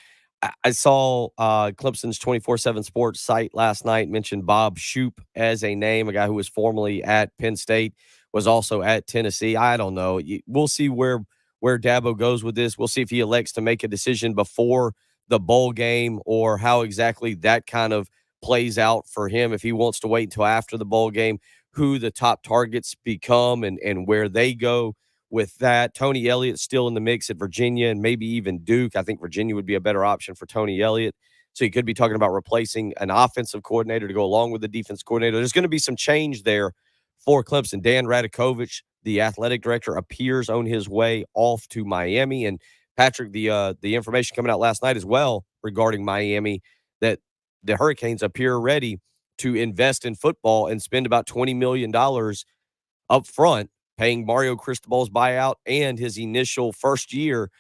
I saw Clemson's 24/7 Sports site last night mentioned Bob Shoop as a name, a guy who was formerly at Penn State, was also at Tennessee. I don't know. We'll see where Dabo goes with this. We'll see if he elects to make a decision before the bowl game, or how exactly that kind of plays out for him. If he wants to wait until after the bowl game, who the top targets become and where they go with that. Tony Elliott's still in the mix at Virginia and maybe even Duke. I think Virginia would be a better option for Tony Elliott. So you could be talking about replacing an offensive coordinator to go along with the defense coordinator. There's going to be some change there for Clemson. Dan Radakovich, the athletic director, appears on his way off to Miami. And Patrick, the information coming out last night as well regarding Miami, that the Hurricanes appear ready to invest in football and spend about $20 million up front, paying Mario Cristobal's buyout and his initial first year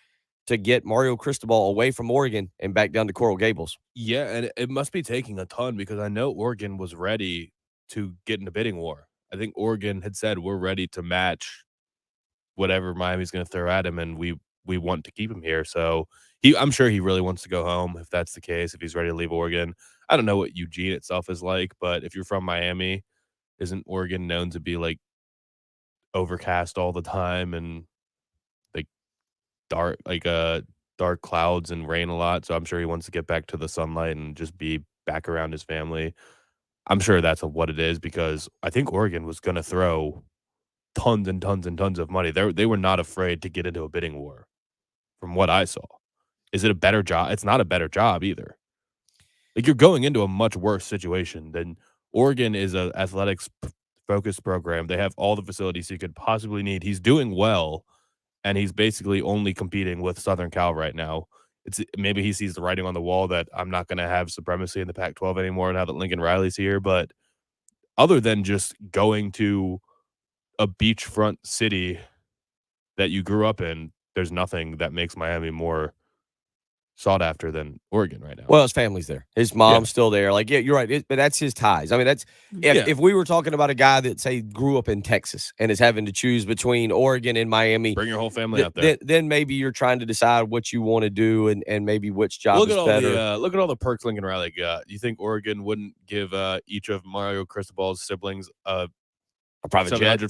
to get Mario Cristobal away from Oregon and back down to Coral Gables. Yeah, and it must be taking a ton because I know Oregon was ready to get in a bidding war. I think Oregon had said we're ready to match whatever Miami's going to throw at him, and we want to keep him here. So I'm sure he really wants to go home if that's the case, if he's ready to leave Oregon. I don't know what Eugene itself is like, but if you're from Miami, isn't Oregon known to be like overcast all the time and like dark clouds and rain a lot? So I'm sure he wants to get back to the sunlight and just be back around his family. I'm sure that's what it is because I think Oregon was going to throw tons and tons and tons of money. They were not afraid to get into a bidding war from what I saw. Is it a better job? It's not a better job either. Like, you're going into a much worse situation than Oregon is a athletics focused program. They have all the facilities he could possibly need. He's doing well, and he's basically only competing with Southern Cal right now. Maybe he sees the writing on the wall that I'm not going to have supremacy in the Pac-12 anymore now that Lincoln Riley's here. But other than just going to a beachfront city that you grew up in, there's nothing that makes Miami more sought after than Oregon right now. Well, his family's there. His mom's still there. Like, yeah, you're right. But that's his ties. I mean, that's if we were talking about a guy that, say, grew up in Texas and is having to choose between Oregon and Miami. Bring your whole family up there. Then maybe you're trying to decide what you want to do and maybe which job is better. Look at all the perks Lincoln Riley got. You think Oregon wouldn't give each of Mario Cristobal's siblings a private jet? Buy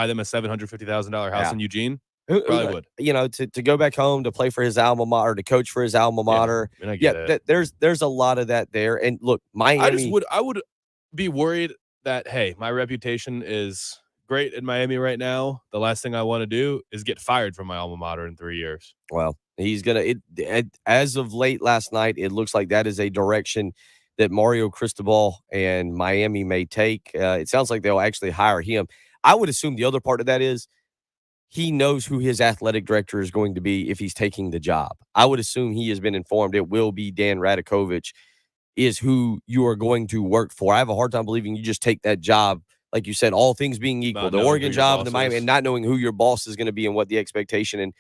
them a $750,000 house in Eugene? Probably would. You know, to go back home to play for his alma mater, to coach for his alma mater. I mean, I get it. There's a lot of that there. And look, Miami. I would be worried that, hey, my reputation is great in Miami right now. The last thing I want to do is get fired from my alma mater in 3 years. Well, he's gonna. As of late last night, it looks like that is a direction that Mario Cristobal and Miami may take. It sounds like they'll actually hire him. I would assume the other part of that is he knows who his athletic director is going to be if he's taking the job. I would assume he has been informed it will be Dan Radakovich is who you are going to work for. I have a hard time believing you just take that job, like you said, all things being equal, the Oregon job and the Miami, and not knowing who your boss is going to be and what the expectation and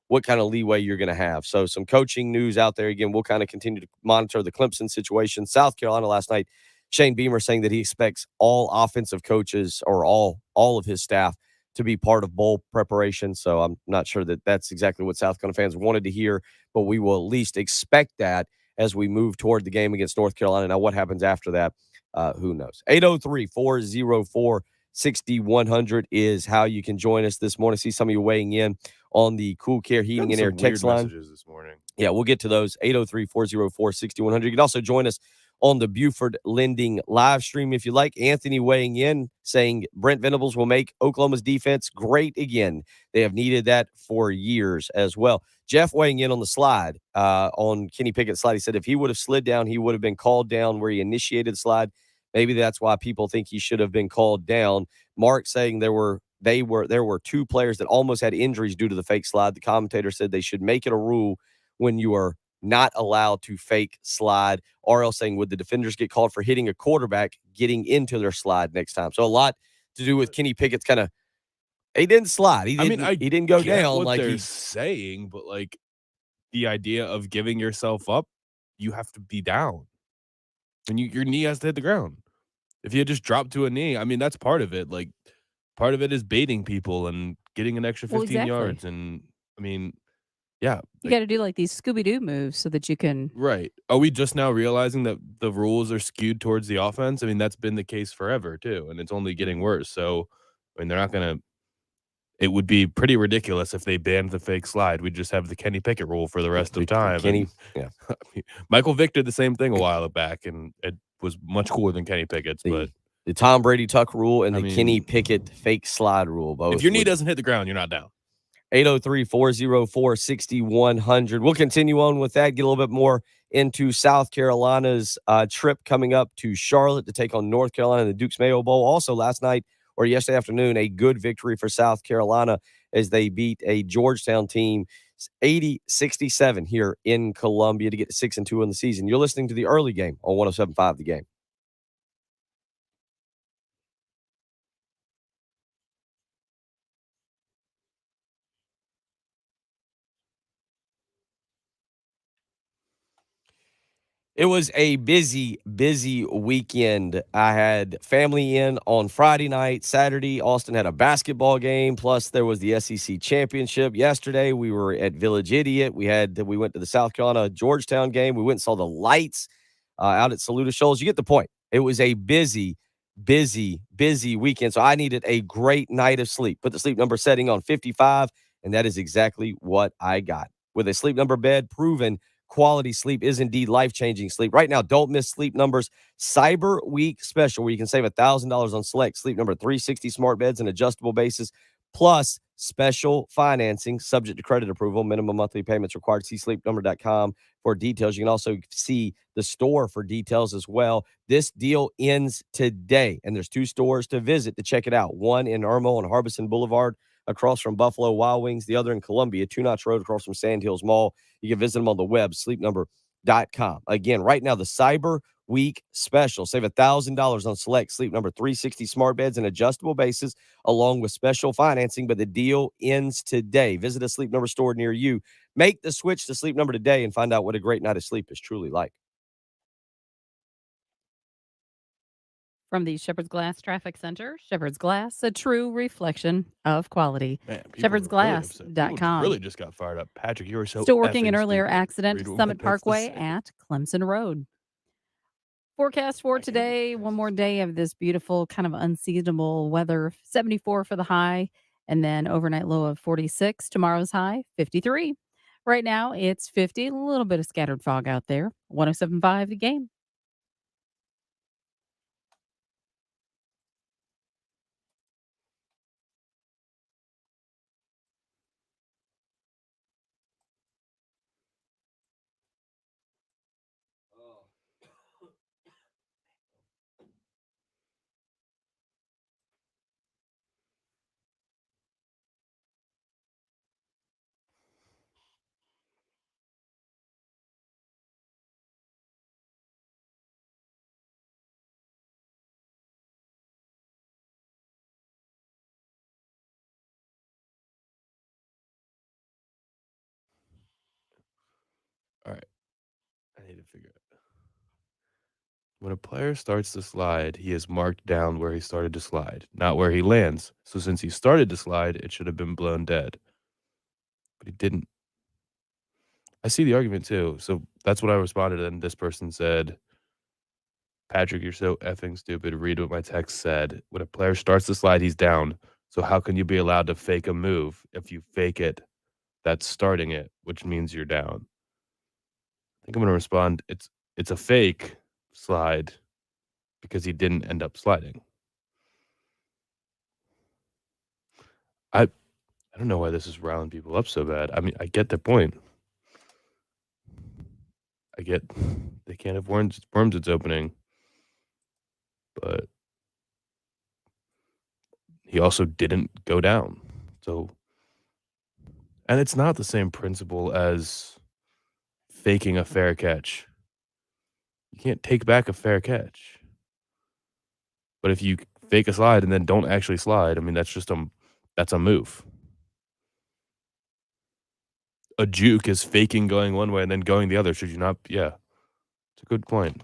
what kind of leeway you're going to have. So some coaching news out there. Again, we'll kind of continue to monitor the Clemson situation. South Carolina last night, Shane Beamer saying that he expects all offensive coaches or all of his staff to be part of bowl preparation. So I'm not sure that that's exactly what South Carolina fans wanted to hear, but we will at least expect that as we move toward the game against North Carolina. Now, what happens after that, who knows? 803-404-6100 is how you can join us this morning. See some of you weighing in on the Cool Care Heating and Air text line. This morning. Yeah, we'll get to those. 803-404-6100. You can also join us on the Buford Lending live stream if you like. Anthony weighing in saying Brent Venables will make Oklahoma's defense great again. They have needed that for years as well. Jeff weighing in on the slide, on Kenny Pickett's slide. He said if he would have slid down, he would have been called down where he initiated the slide. Maybe that's why people think he should have been called down. Mark saying there were two players that almost had injuries due to the fake slide. The commentator said they should make it a rule when you are not allowed to fake slide. RL saying, would the defenders get called for hitting a quarterback getting into their slide next time? So a lot to do with Kenny Pickett's kind of, he didn't slide. He didn't go down what like they're he's saying, but like the idea of giving yourself up, you have to be down. And your knee has to hit the ground. If you just drop to a knee, I mean, that's part of it. Like, part of it is baiting people and getting an extra 15 yards. And, I mean, yeah. You got to do like these Scooby-Doo moves so that you can. Right. Are we just now realizing that the rules are skewed towards the offense? I mean, that's been the case forever, too. And it's only getting worse. So, I mean, they're not going to. It would be pretty ridiculous if they banned the fake slide. We'd just have the Kenny Pickett rule for the rest of time. Michael Vick did the same thing a while back, and it was much cooler than Kenny Pickett's. But The Tom Brady tuck rule and I the Kenny mean, Pickett fake slide rule. Both. If your knee would- doesn't hit the ground, you're not down. 803-404-6100. We'll continue on with that, get a little bit more into South Carolina's trip coming up to Charlotte to take on North Carolina in the Dukes Mayo Bowl. Also, last night or yesterday afternoon, a good victory for South Carolina as they beat a Georgetown team 80-67 here in Columbia to get to 6-2 in the season. You're listening to the early game on 107.5 The Game. It was a busy, busy weekend. I had family in on Friday night. Saturday, Austin had a basketball game. Plus, there was the SEC championship. Yesterday, we were at Village Idiot. We went to the South Carolina Georgetown game. We went and saw the lights out at Saluda Shoals. You get the point. It was a busy, busy, busy weekend. So I needed a great night of sleep. Put the sleep number setting on 55, and that is exactly what I got. With a sleep number bed, proven quality sleep is indeed life-changing sleep. Right now, don't miss Sleep Number's Cyber Week special where you can save $1,000 on select Sleep Number 360 smart beds and adjustable bases, plus special financing subject to credit approval. Minimum monthly payments required. See sleepnumber.com for details. You can also see the store for details as well. This deal ends today, and there's 2 stores to visit to check it out. One in Irmo on Harbison Boulevard across from Buffalo Wild Wings. The other in Columbia, 2 Notch Road across from Sand Hills Mall. You can visit them on the web, sleepnumber.com. Again, right now, the Cyber Week special. Save $1,000 on select Sleep Number 360 smart beds and adjustable bases, along with special financing, but the deal ends today. Visit a Sleep Number store near you. Make the switch to Sleep Number today and find out what a great night of sleep is truly like. From the Shepherd's Glass Traffic Center, Shepherd's Glass, a true reflection of quality. Man, people were really upset. People ShepherdsGlass.com. really just got fired up. Patrick, you were so Still working an effing earlier stupid. accident, Read what Summit my text to Parkway say. at Clemson Road. Forecast for today, one more day of this beautiful, kind of unseasonable weather. 74 for the high, and then overnight low of 46. Tomorrow's high, 53. Right now, it's 50. A little bit of scattered fog out there. 107.5 The Game. All right. I need to figure it. When a player starts to slide, he is marked down where he started to slide, not where he lands. So since he started to slide, it should have been blown dead. But he didn't. I see the argument too. So that's what I responded. And this person said, Patrick, you're so effing stupid. Read what my text said. When a player starts to slide, he's down. So how can you be allowed to fake a move? If you fake it, that's starting it, which means you're down. I think I'm going to respond, it's a fake slide because he didn't end up sliding. I don't know why this is riling people up so bad. I mean, I get their point. I get they can't have worms its opening, but he also didn't go down. So, and it's not the same principle as faking a fair catch. You can't take back a fair catch. But if you fake a slide and then don't actually slide, I mean, that's a move. A juke is faking going one way and then going the other. Should you not? Yeah, it's a good point.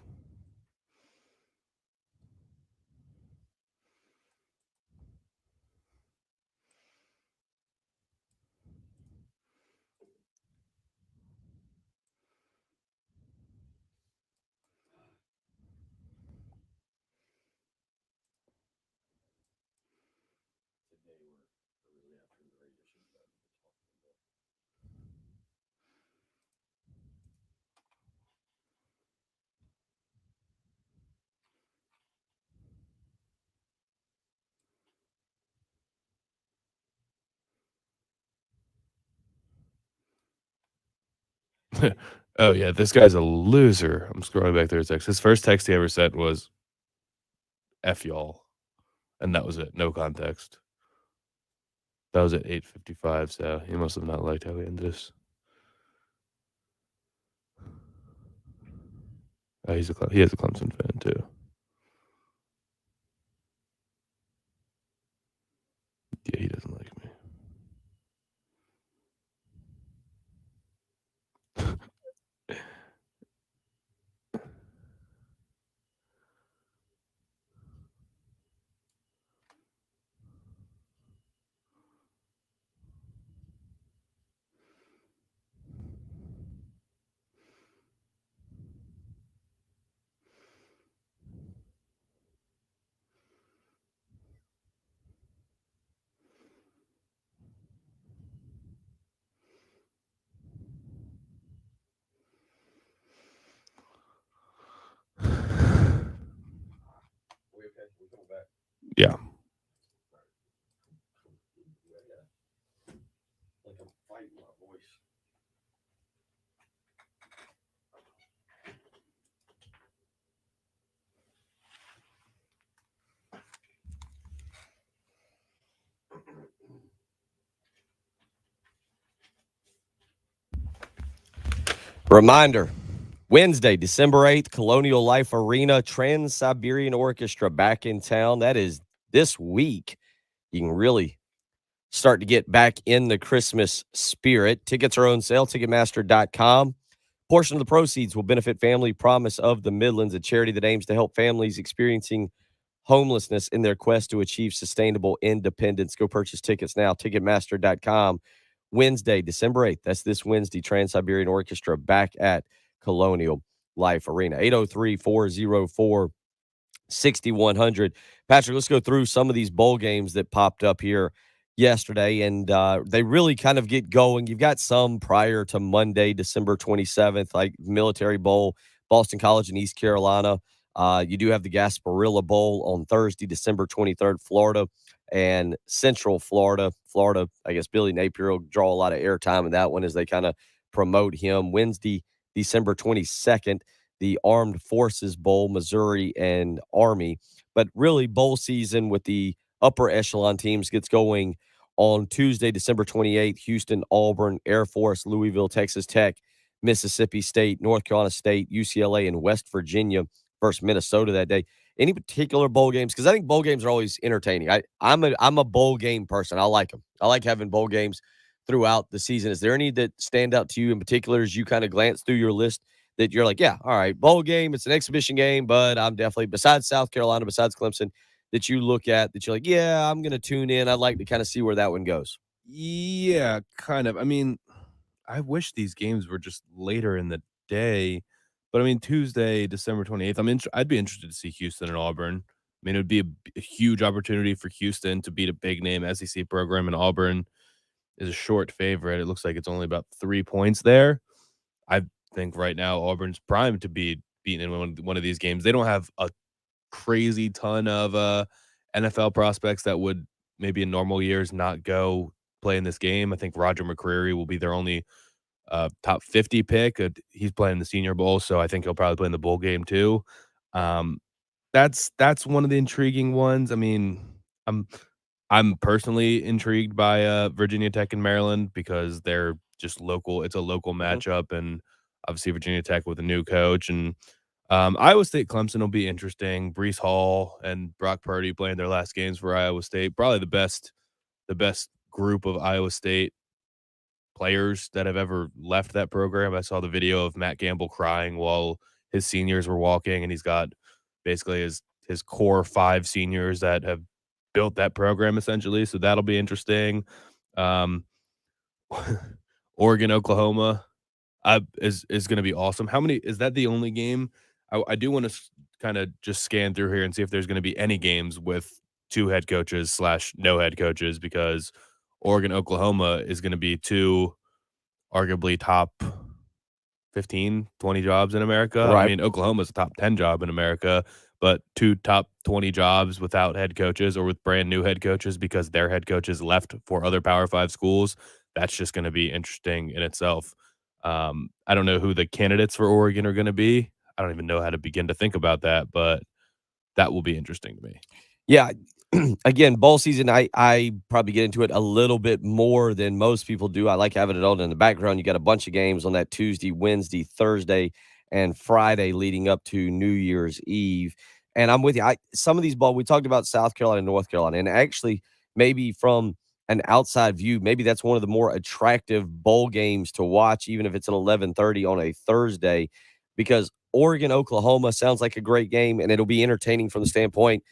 Oh, yeah, this guy's a loser. I'm scrolling back through his text. His first text he ever sent was, "F y'all," and that was it, no context. That was at 8:55, so he must have not liked how we ended this. Oh, he is a Clemson fan, too. Yeah, he doesn't like me. Yeah. Reminder, Wednesday, December 8th, Colonial Life Arena, Trans-Siberian Orchestra back in town. That is this week. You can really start to get back in the Christmas spirit. Tickets are on sale, Ticketmaster.com. Portion of the proceeds will benefit Family Promise of the Midlands, a charity that aims to help families experiencing homelessness in their quest to achieve sustainable independence. Go purchase tickets now, Ticketmaster.com. Wednesday, December 8th. That's this Wednesday, Trans-Siberian Orchestra back at Colonial Life Arena. 803-404-6100. Patrick, let's go through some of these bowl games that popped up here yesterday, and they really kind of get going. You've got some prior to Monday, December 27th, like Military Bowl, Boston College and East Carolina. You do have the Gasparilla Bowl on Thursday, December 23rd, Florida and Central Florida. Florida, I guess Billy Napier will draw a lot of airtime in that one as they kind of promote him. Wednesday, December 22nd, the Armed Forces Bowl, Missouri and Army. But really, bowl season with the upper echelon teams gets going on Tuesday, December 28th. Houston, Auburn, Air Force, Louisville, Texas Tech, Mississippi State, North Carolina State, UCLA, and West Virginia versus Minnesota that day. Any particular bowl games? Because I think bowl games are always entertaining. I'm a bowl game person. I like them. I like having bowl games throughout the season. Is there any that stand out to you in particular as you kind of glance through your list that you're like, yeah, all right, bowl game, it's an exhibition game, but I'm definitely, besides South Carolina, besides Clemson, that you look at that you're like, yeah, I'm going to tune in. I'd like to kind of see where that one goes. Yeah, kind of. I mean, I wish these games were just later in the day, but I mean, Tuesday, December 28th, I'd be interested to see Houston and Auburn. I mean, it would be a huge opportunity for Houston to beat a big name SEC program, and Auburn is a short favorite. It looks like it's only about 3 points there. I think right now Auburn's primed to be beaten in one of these games. They don't have a crazy ton of NFL prospects that would maybe in normal years not go play in this game. I think Roger McCreary will be their only top 50 pick. He's playing the Senior Bowl, so I think he'll probably play in the bowl game too. That's one of the intriguing ones. I mean, I'm personally intrigued by Virginia Tech and Maryland because they're just local. It's a local matchup, and obviously Virginia Tech with a new coach. And Iowa State Clemson will be interesting. Brees Hall and Brock Purdy playing their last games for Iowa State. Probably the best group of Iowa State players that have ever left that program. I saw the video of Matt Gamble crying while his seniors were walking, and he's got basically his core 5 seniors that have built that program essentially. So that'll be interesting. Oregon, Oklahoma is going to be awesome. How many is that the only game? I do want to kind of just scan through here and see if there's going to be any games with 2 head coaches / no head coaches, because Oregon, Oklahoma is going to be 2 arguably top 15, 20 jobs in America. Right. I mean, Oklahoma's a top 10 job in America, but 2 top 20 jobs without head coaches or with brand new head coaches because their head coaches left for other Power 5 schools. That's just going to be interesting in itself. I don't know who the candidates for Oregon are going to be. I don't even know how to begin to think about that, but that will be interesting to me. Yeah. Again, bowl season, I probably get into it a little bit more than most people do. I like having it on in the background. You got a bunch of games on that Tuesday, Wednesday, Thursday, and Friday leading up to New Year's Eve. And I'm with you. Some of these we talked about South Carolina and North Carolina, and actually maybe from an outside view, maybe that's one of the more attractive bowl games to watch, even if it's at 11:30 on a Thursday, because Oregon, Oklahoma sounds like a great game, and it'll be entertaining from the standpoint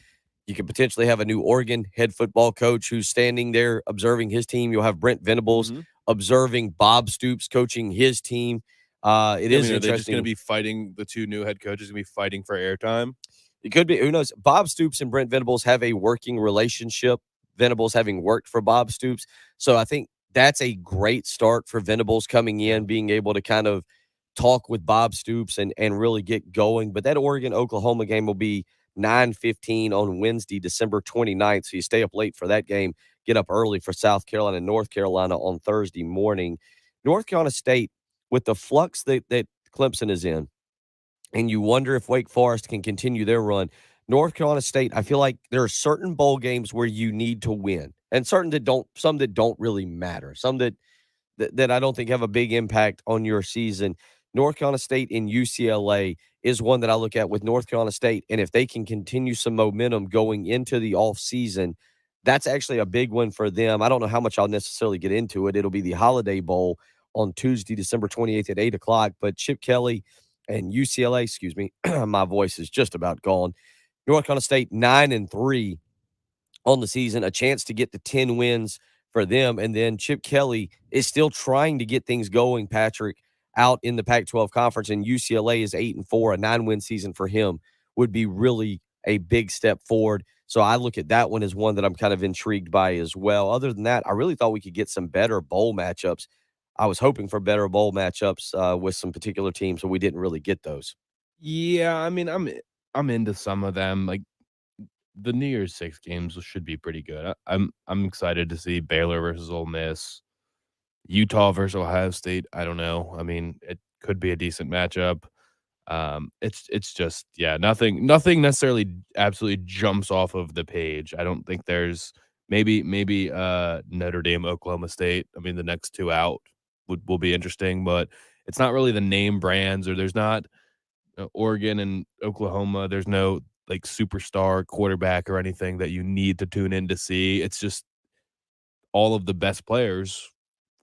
you could potentially have a new Oregon head football coach who's standing there observing his team. You'll have Brent Venables observing Bob Stoops coaching his team. It is Are they just going interesting. to be fighting the two new head coaches? Going to be fighting for airtime? It could be. Who knows? Bob Stoops and Brent Venables have a working relationship. Venables having worked for Bob Stoops, so I think that's a great start for Venables coming in, being able to kind of talk with Bob Stoops and really get going. But that Oregon Oklahoma game will be 9:15 on Wednesday, December 29th. So you stay up late for that game, get up early for South Carolina and North Carolina on Thursday morning. North Carolina State, with the flux that Clemson is in, and you wonder if Wake Forest can continue their run. North Carolina State, I feel like there are certain bowl games where you need to win, and some that don't really matter, some that I don't think have a big impact on your season. North Carolina State and UCLA is one that I look at with North Carolina State, and if they can continue some momentum going into the offseason, that's actually a big one for them. I don't know how much I'll necessarily get into it. It'll be the Holiday Bowl on Tuesday, December 28th at 8 o'clock, but Chip Kelly and UCLA, excuse me, my voice is just about gone. North Carolina State 9-3 on the season, a chance to get to 10 wins for them. And then Chip Kelly is still trying to get things going, Patrick, out in the Pac-12 conference, and UCLA is 8-4. A 9-win season for him would be really a big step forward. So I look at that one as one that I'm kind of intrigued by as well. Other than that, I really thought we could get some better bowl matchups. I was hoping for better bowl matchups with some particular teams, but we didn't really get those. Yeah, I mean, I'm into some of them. Like the New Year's Six games should be pretty good. I'm excited to see Baylor versus Ole Miss, Utah versus Ohio State. I don't know. I mean, it could be a decent matchup. It's just nothing necessarily absolutely jumps off of the page. I don't think there's maybe Notre Dame, Oklahoma State. I mean, the next two out will be interesting, but it's not really the name brands, or there's not Oregon and Oklahoma. There's no like superstar quarterback or anything that you need to tune in to see. It's just all of the best players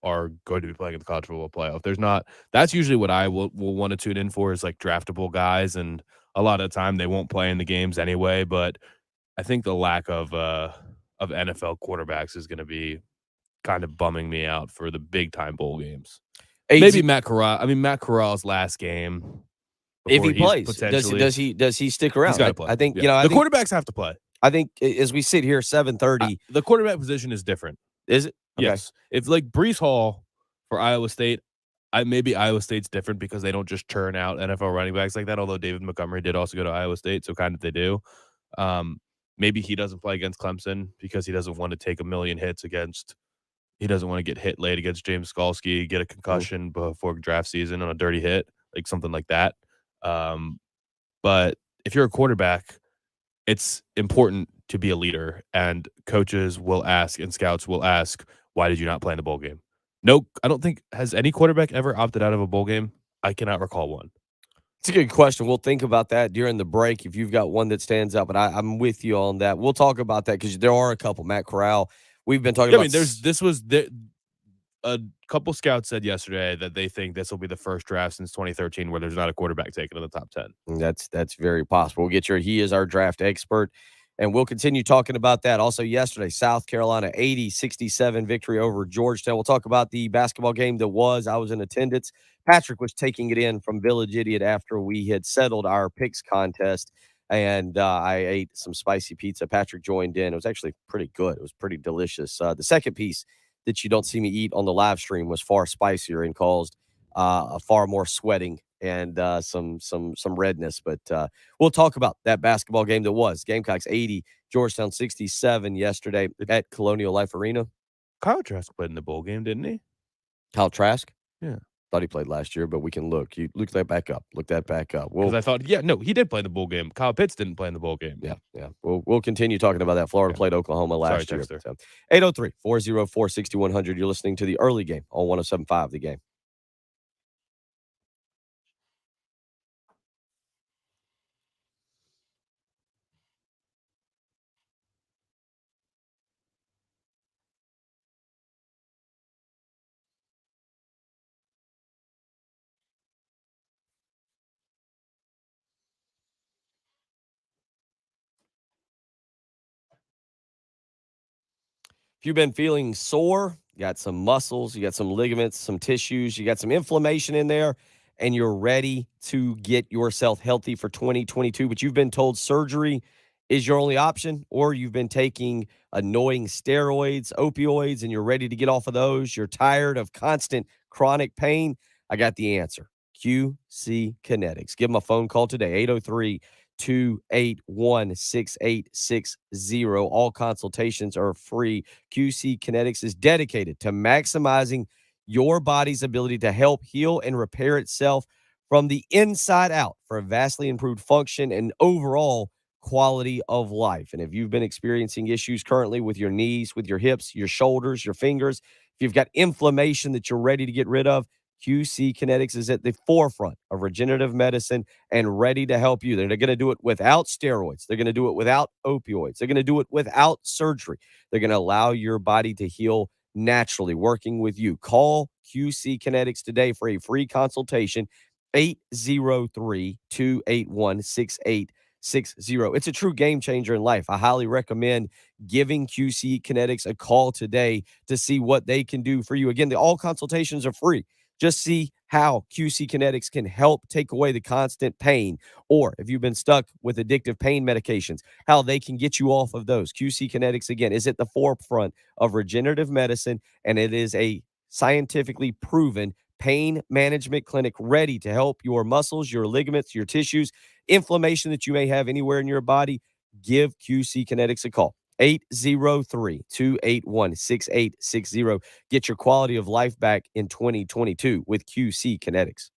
are going to be playing in the college football playoff. There's not. That's usually what I will want to tune in for, is like draftable guys, and a lot of the time they won't play in the games anyway. But I think the lack of NFL quarterbacks is going to be kind of bumming me out for the big time bowl games. Maybe Matt Corral. I mean, Matt Corral's last game, if he plays, potentially does he stick around? He's got to play. I think the I think, quarterbacks have to play. I think as we sit here 7:30, the quarterback position is different. Is it? Okay. Yes. If like Breece Hall for Iowa State, maybe Iowa State's different because they don't just churn out NFL running backs like that. Although David Montgomery did also go to Iowa State, so kind of they do. Maybe he doesn't play against Clemson because he doesn't want to take a million hits against. He doesn't want to get hit late against James Skalski, get a concussion before draft season on a dirty hit, like something like that. But if you're a quarterback, it's important to be a leader, and coaches will ask and scouts will ask, why did you not play in the bowl game? No, I don't think, has any quarterback ever opted out of a bowl game? I cannot recall one. It's a good question. We'll think about that during the break if you've got one that stands out, but I'm with you on that. We'll talk about that because there are a couple. Matt Corral, we've been talking about. I mean, a couple scouts said yesterday that they think this will be the first draft since 2013 where there's not a quarterback taken in the top 10. That's very possible. He is our draft expert, and we'll continue talking about that. Also yesterday, South Carolina 80-67 victory over Georgetown. We'll talk about the basketball game I was in attendance. Patrick was taking it in from Village Idiot after we had settled our picks contest, and I ate some spicy pizza. Patrick joined in. It was actually pretty good. It was pretty delicious. The second piece that you don't see me eat on the live stream was far spicier and caused a far more sweating and some redness. But we'll talk about that basketball game that was. Gamecocks 80, Georgetown 67 yesterday at Colonial Life Arena. Kyle Trask played in the bowl game, didn't he? Kyle Trask? Yeah. Thought he played last year, but we can look. You look that back up. Look that back up. Because I thought, no, he did play in the bowl game. Kyle Pitts didn't play in the bowl game. Yeah. We'll continue talking about that. Florida played Oklahoma last year. Texter. So, 803-404-6100. You're listening to the early game on 107.5 The Game. If you've been feeling sore, you got some muscles, you got some ligaments, some tissues, you got some inflammation in there, and you're ready to get yourself healthy for 2022, but you've been told surgery is your only option, or you've been taking annoying steroids, opioids, and you're ready to get off of those, you're tired of constant chronic pain, I got the answer. QC Kinetics. Give them a phone call today, 803-281-6860. All consultations are free. QC Kinetics is dedicated to maximizing your body's ability to help heal and repair itself from the inside out for a vastly improved function and overall quality of life. And if you've been experiencing issues currently with your knees, with your hips, your shoulders, your fingers, if you've got inflammation that you're ready to get rid of, QC Kinetics is at the forefront of regenerative medicine and ready to help you. They're going to do it without steroids. They're going to do it without opioids. They're going to do it without surgery. They're going to allow your body to heal naturally, working with you. Call QC Kinetics today for a free consultation, 803-281-6860. It's a true game changer in life. I highly recommend giving QC Kinetics a call today to see what they can do for you. Again, all consultations are free. Just see how QC Kinetics can help take away the constant pain, or if you've been stuck with addictive pain medications, how they can get you off of those. QC Kinetics, again, is at the forefront of regenerative medicine, and it is a scientifically proven pain management clinic ready to help your muscles, your ligaments, your tissues, inflammation that you may have anywhere in your body. Give QC Kinetics a call. 803-281-6860. Get your quality of life back in 2022 with QC Kinetics.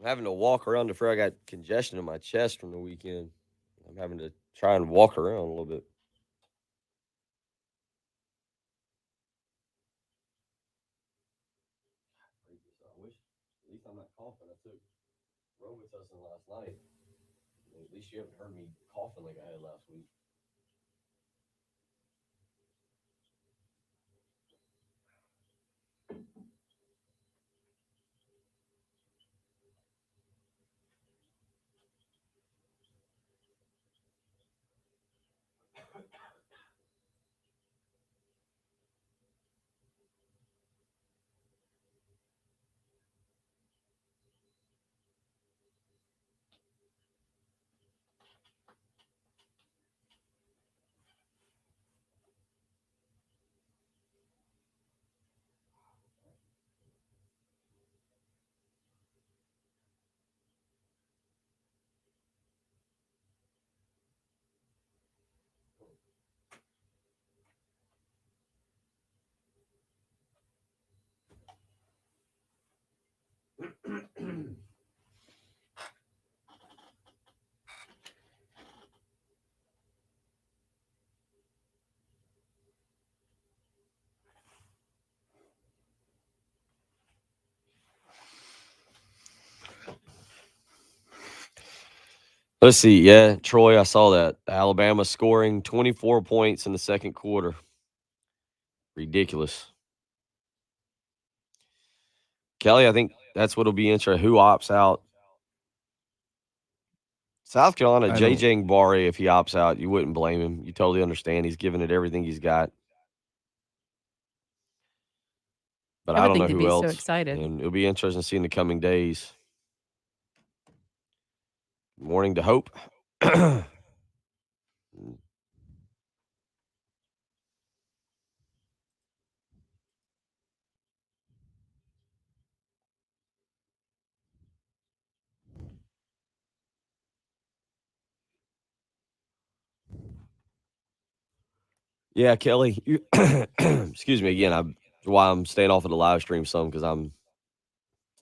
I'm having to walk around to fear I got congestion in my chest from the weekend. I'm having to try and walk around a little bit. I wish, at least I'm not coughing. I took Robitussin last night. At least you haven't heard me coughing like I had last week. Let's see. Yeah, Troy, I saw that. Alabama scoring 24 points in the second quarter. Ridiculous. Kelly, I think that's what'll be interesting. Who opts out? South Carolina, I don't- JJ Ngbari, if he opts out, you wouldn't blame him. You totally understand. He's giving it everything he's got. But I I would don't know think they'd who be so else. excited. And it'll be interesting to see in the coming days. Morning to Hope. Yeah, Kelly. Excuse me again. Why I'm staying off of the live stream some because I'm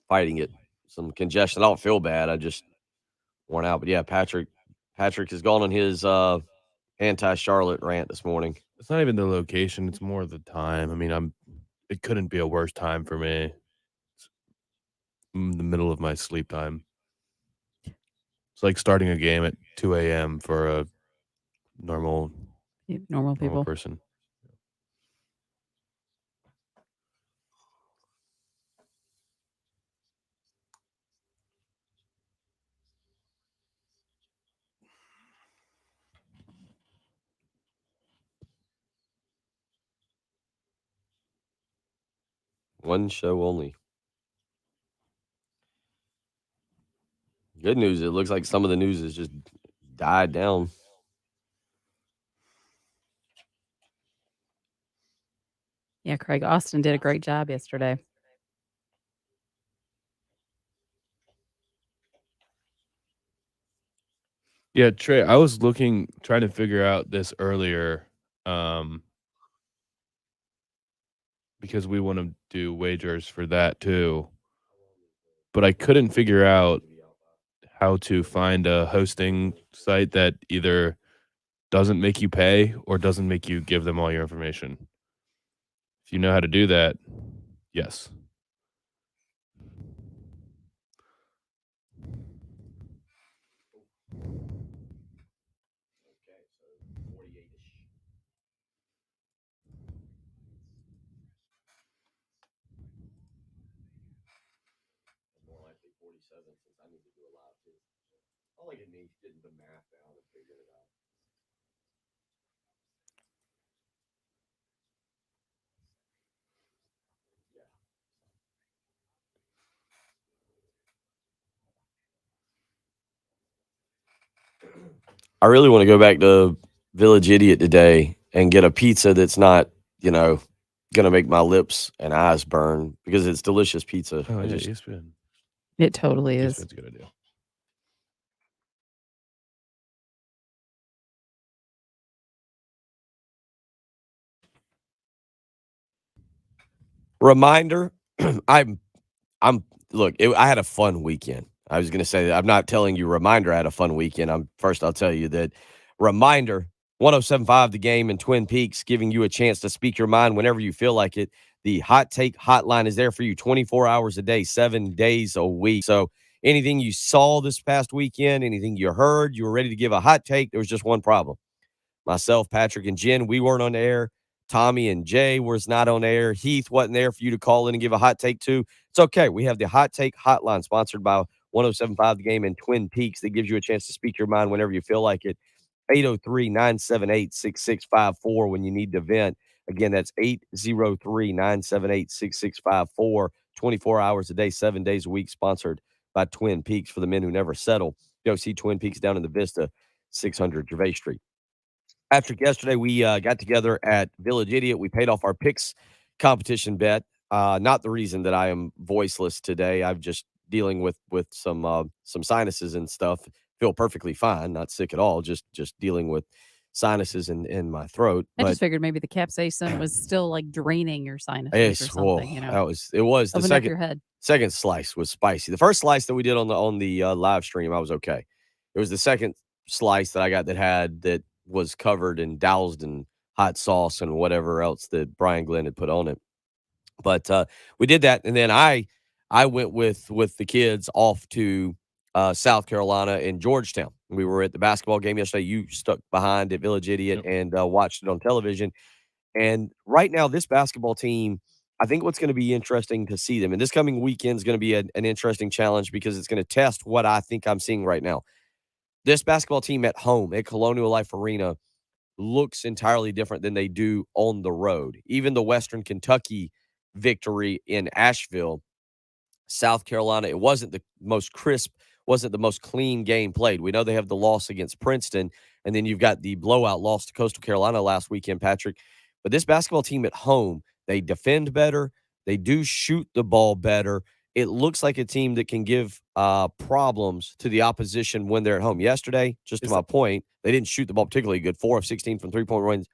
fighting it. Some congestion. I don't feel bad. I just worn out. But yeah, Patrick has gone on his anti-Charlotte rant this morning. It's not even the location; it's more the time. I mean, it couldn't be a worse time for me. It's in the middle of my sleep time. It's like starting a game at 2 a.m. for a normal Normal people. person. One show only. Good news. It looks like some of the news has just died down. Yeah, Craig Austin did a great job yesterday. Yeah, Trey, I was trying to figure out this earlier, because we want to do wagers for that too. But I couldn't figure out how to find a hosting site that either doesn't make you pay or doesn't make you give them all your information. If you know how to do that, yes. I really want to go back to Village Idiot today and get a pizza that's not, going to make my lips and eyes burn because it's delicious pizza. Oh, I yeah, just ESPN. It totally is. ESPN's a good idea. reminder. I'm look. I had a fun weekend. I was going to say that I'm not telling you reminder. I had a fun weekend. I'll tell you that reminder. 107.5 The Game in Twin Peaks, giving you a chance to speak your mind whenever you feel like it. The Hot Take Hotline is there for you 24 hours a day, 7 days a week. So anything you saw this past weekend, anything you heard, you were ready to give a hot take. There was just one problem. Myself, Patrick, and Jen, we weren't on the air. Tommy and Jay was not on air. Heath wasn't there for you to call in and give a hot take to. It's okay. We have the Hot Take Hotline sponsored by 107.5 The Game in Twin Peaks that gives you a chance to speak your mind whenever you feel like it. 803-978-6654 when you need to vent. Again, that's 803-978-6654. 24 hours a day, 7 days a week, sponsored by Twin Peaks for the men who never settle. Go see Twin Peaks down in the Vista, 600 Gervais Street. Patrick, yesterday we got together at Village Idiot. We paid off our picks competition bet. Not the reason that I am voiceless today. I'm just dealing with some sinuses and stuff. Feel perfectly fine, not sick at all. Just dealing with sinuses in my throat. I But just figured maybe the capsaicin was still like draining your sinuses or something. it was the Open up your head. second slice was spicy. The first slice that we did on the live stream, I was okay. It was the second slice that I got that was covered and doused in hot sauce and whatever else that Brian Glenn had put on it. But we did that, and then I went with the kids off to South Carolina and Georgetown. We were at the basketball game yesterday. You stuck behind at Village Idiot and watched it on television. And right now, this basketball team, I think what's going to be interesting to see them, and this coming weekend is going to be an interesting challenge because it's going to test what I think I'm seeing right now. This basketball team at home at Colonial Life Arena looks entirely different than they do on the road. Even the Western Kentucky victory in Asheville, South Carolina, it wasn't the most crisp, wasn't the most clean game played. We know they have the loss against Princeton, and then you've got the blowout loss to Coastal Carolina last weekend, Patrick. But this basketball team at home, they defend better. They do shoot the ball better. It looks like a team that can give problems to the opposition when they're at home. Yesterday, just to my point, they didn't shoot the ball particularly good. 4 of 16 from three-point range.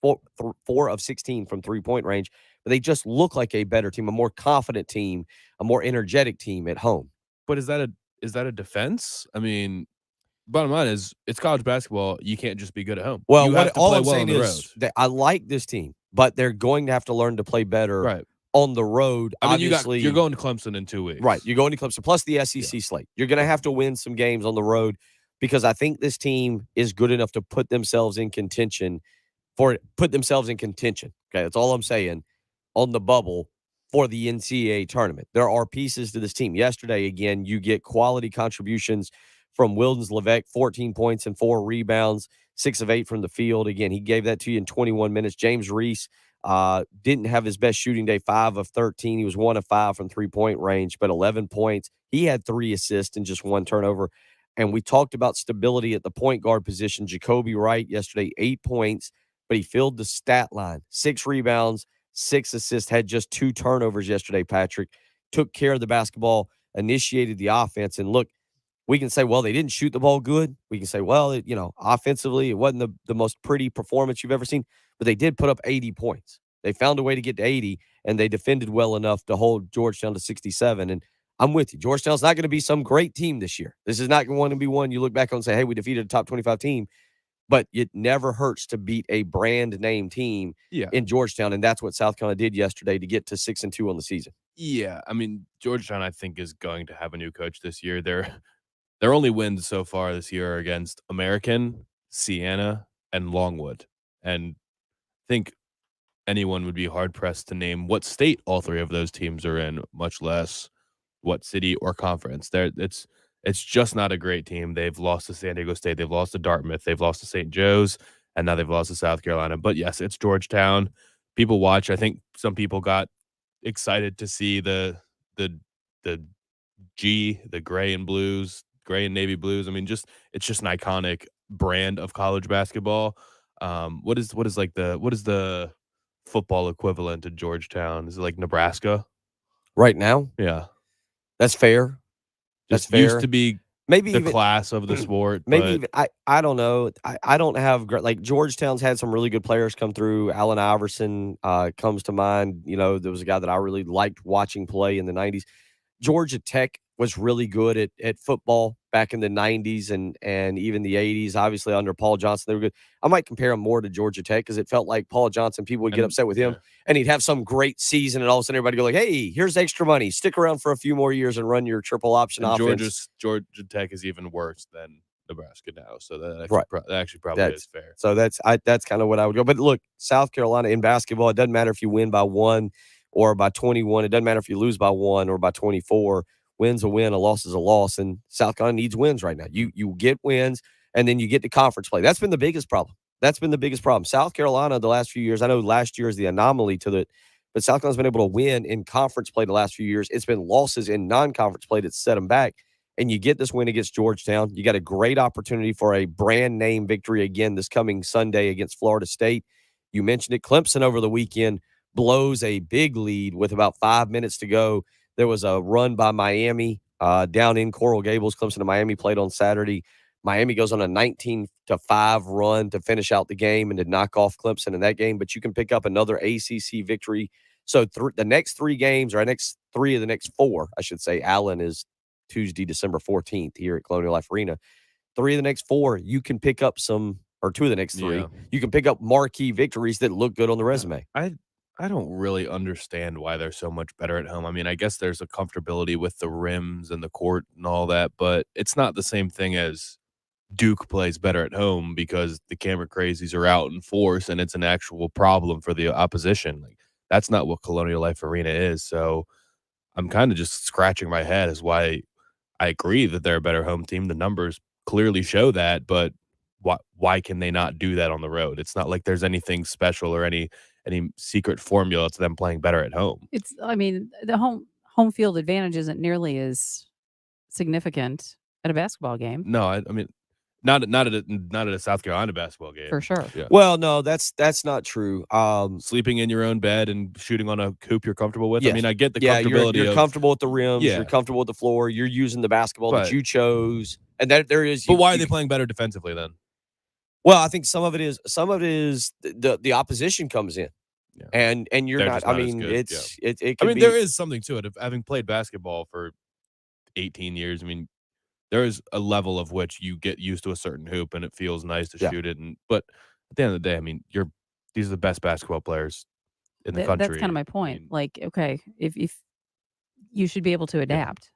4 of 16 from three-point range. But they just look like a better team, a more confident team, a more energetic team at home. But is that a defense? I mean, bottom line is it's college basketball. You can't just be good at home. Well, you have to all play I'm well saying on the is road. that I like this team, but they're going to have to learn to play better Right. on the road. I mean, Obviously, you're going to Clemson in 2 weeks. right. You're going to Clemson, plus the SEC slate. You're going to have to win some games on the road because I think this team is good enough to put themselves in contention. Okay, that's all I'm saying on the bubble for the NCAA tournament. There are pieces to this team. Yesterday, again, you get quality contributions from Wildens Levesque, 14 points and 4 rebounds, 6 of 8 from the field. Again, he gave that to you in 21 minutes. James Reese didn't have his best shooting day, 5 of 13. He was 1 of 5 from three-point range, but 11 points. He had 3 assists and just 1 turnover. And we talked about stability at the point guard position. Jacoby Wright yesterday, 8 points, but he filled the stat line, 6 rebounds, 6 assists, had just 2 turnovers yesterday, Patrick. Took care of the basketball, initiated the offense. And look, we can say, well, they didn't shoot the ball good. We can say, well, offensively, it wasn't the most pretty performance you've ever seen, but they did put up 80 points. They found a way to get to 80, and they defended well enough to hold Georgetown to 67. And I'm with you. Georgetown's not going to be some great team this year. This is not going to be one you look back on and say, hey, we defeated a top 25 team. But it never hurts to beat a brand name team in Georgetown, and that's what South Carolina did yesterday to get to 6-2 on the season. Yeah, I mean, Georgetown, I think, is going to have a new coach this year. Their only wins so far this year are against American, Siena, and Longwood. And I think anyone would be hard-pressed to name what state all 3 of those teams are in, much less what city or conference. It's just not a great team. They've lost to San Diego State. They've lost to Dartmouth. They've lost to St. Joe's, and now they've lost to South Carolina. But, yes, it's Georgetown. People watch. I think some people got excited to see the gray and navy blues. I mean, it's just an iconic brand of college basketball. What is the football equivalent to Georgetown? Is it like Nebraska? Right now? Yeah. That's fair. Just used to be maybe the even, class of the sport. Maybe even, I don't know. I don't have like Georgetown's had some really good players come through. Allen Iverson comes to mind. There was a guy that I really liked watching play in the 90s. Georgia Tech was really good at football back in the 90s and even the 80s. Obviously, under Paul Johnson, they were good. I might compare them more to Georgia Tech because it felt like Paul Johnson, people would get upset with him, and he'd have some great season, and all of a sudden everybody go like, hey, here's extra money. Stick around for a few more years and run your triple option offense. Georgia Tech is even worse than Nebraska now, so that actually probably is fair. So that's kind of what I would go. But look, South Carolina in basketball, it doesn't matter if you win by 1 or by 21. It doesn't matter if you lose by 1 or by 24. Win's a win, a loss is a loss, and South Carolina needs wins right now. You get wins, and then you get to conference play. That's been the biggest problem. South Carolina, the last few years, I know last year is the anomaly to it, but South Carolina's been able to win in conference play the last few years. It's been losses in non-conference play that's set them back, and you get this win against Georgetown. You got a great opportunity for a brand name victory again this coming Sunday against Florida State. You mentioned it. Clemson over the weekend blows a big lead with about 5 minutes to go. There was a run by Miami down in Coral Gables. Clemson and Miami played on Saturday. Miami goes on a 19-5 run to finish out the game and to knock off Clemson in that game. But you can pick up another ACC victory. So the next 3 games, or next 3 of the next 4, I should say, Allen is Tuesday, December 14th here at Colonial Life Arena. 3 of the next 4, you can pick up or 2 of the next 3. Yeah. You can pick up marquee victories that look good on the resume. I don't really understand why they're so much better at home. I mean, I guess there's a comfortability with the rims and the court and all that, but it's not the same thing as Duke plays better at home because the camera crazies are out in force and it's an actual problem for the opposition. Like, that's not what Colonial Life Arena is. So I'm kind of just scratching my head as why I agree that they're a better home team. The numbers clearly show that, but why can they not do that on the road? It's not like there's anything special or any secret formula to them playing better at home. I mean, the home field advantage isn't nearly as significant at a basketball game, No, I mean, not at a South Carolina basketball game. for sure. Yeah. Well, no, that's not true. Sleeping in your own bed and shooting on a hoop you're comfortable with. Yes. I mean, I get the Yeah, comfortability you're of comfortable with the rims. Yeah. You're comfortable with the floor. You're using the basketball that But- you chose, and that there is. But why are they playing better defensively then? Well, I think some of it is the opposition comes in, Yeah. and you're They're not. just I not as mean, good, it's it. It I can mean, be, there is something to it. Of having played basketball for 18 years, I mean, there is a level of which you get used to a certain hoop and it feels nice to Yeah. shoot it. But at the end of the day, I mean, these are the best basketball players in the country. That's kind of my point. I mean, Like, okay, if you should be able to adapt.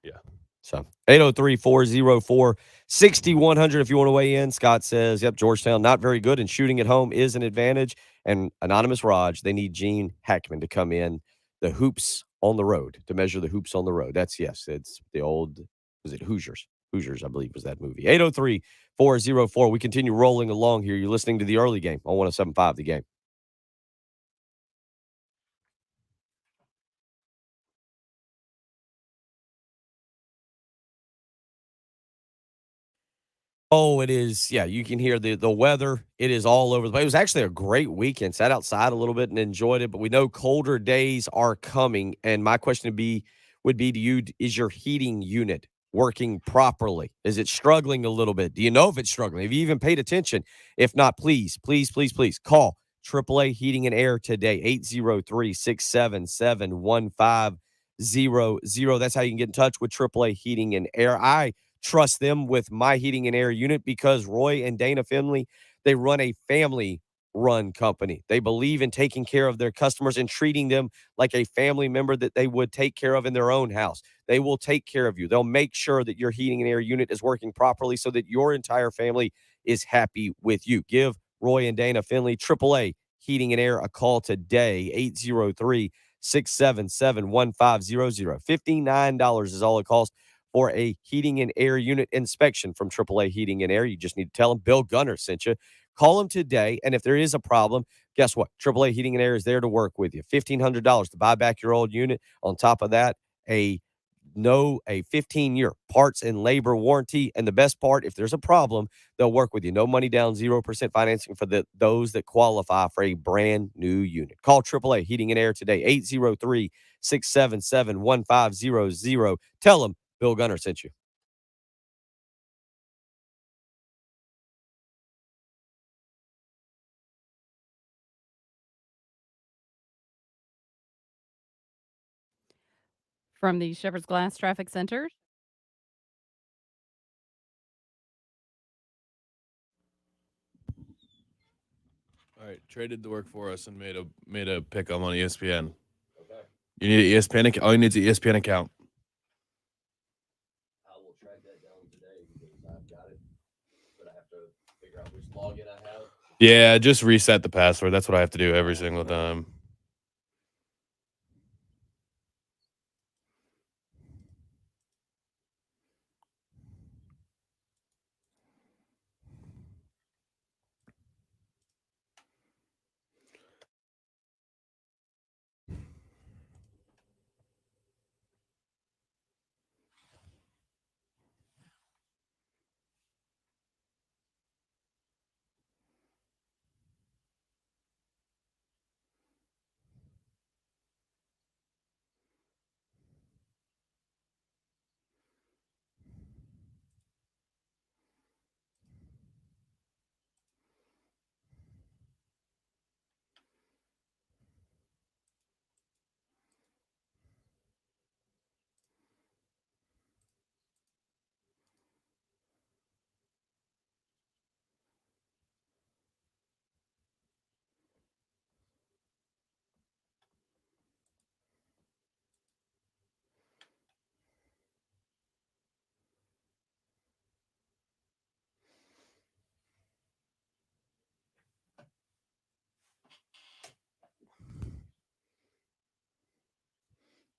So 803-404-6100 if you want to weigh in. Scott says, yep, Georgetown not very good and shooting at home is an advantage. And Anonymous Raj, they need Gene Hackman to come in the hoops on the road, to measure the hoops on the road. It's the old, was it Hoosiers? Hoosiers, I believe, was that movie. 803-404. We continue rolling along here. You're listening to the early game on 107.5 The Game. Oh, it is. Yeah, you can hear the weather. It is all over the place. It was actually a great weekend. Sat outside a little bit and enjoyed it, but we know colder days are coming. And my question would be to you, is your heating unit working properly? Is it struggling a little bit? Do you know if it's struggling? Have you even paid attention? If not, please call AAA Heating and Air today, 803-677-1500. That's how you can get in touch with AAA Heating and Air. I trust them with my heating and air unit because Roy and Dana Finley, they run a family run company. They believe in taking care of their customers and treating them like a family member that they would take care of in their own house. They will take care of you. They'll make sure that your heating and air unit is working properly so that your entire family is happy with you. Give Roy and Dana Finley, AAA Heating and Air, a call today, 803-677-1500. $59 is all it costs for a heating and air unit inspection from AAA Heating and Air. You just need to tell them Bill Gunner sent you. Call them today, and if there is a problem, guess what? AAA Heating and Air is there to work with you. $1,500 to buy back your old unit. On top of that, a 15-year parts and labor warranty. And the best part, if there's a problem, they'll work with you. No money down, 0% financing for those that qualify for a brand new unit. Call AAA Heating and Air today, 803-677-1500. Tell them Bill Gunner sent you. From the Shepherd's Glass Traffic Center, all right, Trey did the work for us and made a pick on ESPN. Okay. You need an ESPN account. All you need is an ESPN account. I will track that down today because I've got it, but I have to figure out which login I have. Yeah, just reset the password. That's what I have to do every single time.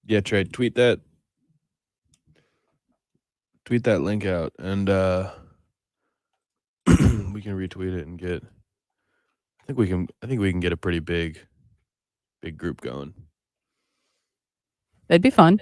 Yeah, Trey, tweet that link out and we can retweet it and get. I think we can. I think we can get a pretty big group going. It'd be fun.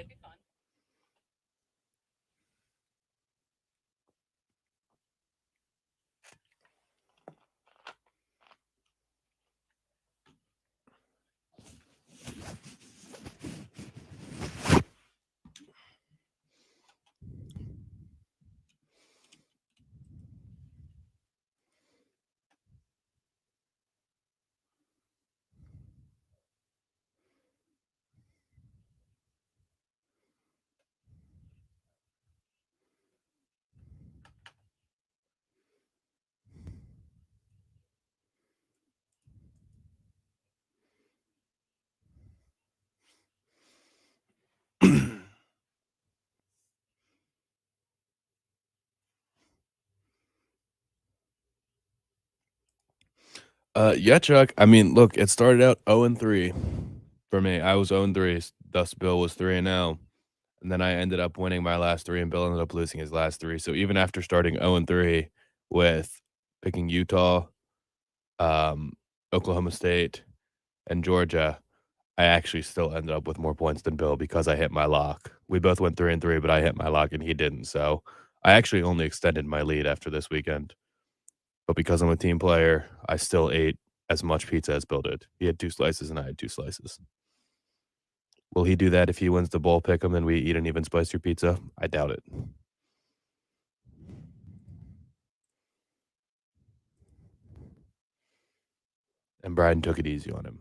Yeah, Chuck. I mean, look, it started out 0-3 for me. I was 0-3. Thus, Bill was 3-0. And then I ended up winning my last three, and Bill ended up losing his last three. So even after starting 0-3 with picking Utah, um, Oklahoma State, and Georgia, I actually still ended up with more points than Bill because I hit my lock. We both went 3-3, but I hit my lock and he didn't. So I actually only extended my lead after this weekend. But because I'm a team player, I still ate as much pizza as Bill did. He had 2 slices and I had 2 slices. Will he do that if he wins the bowl pick'em and we eat an even spicier pizza? I doubt it. And Brian took it easy on him.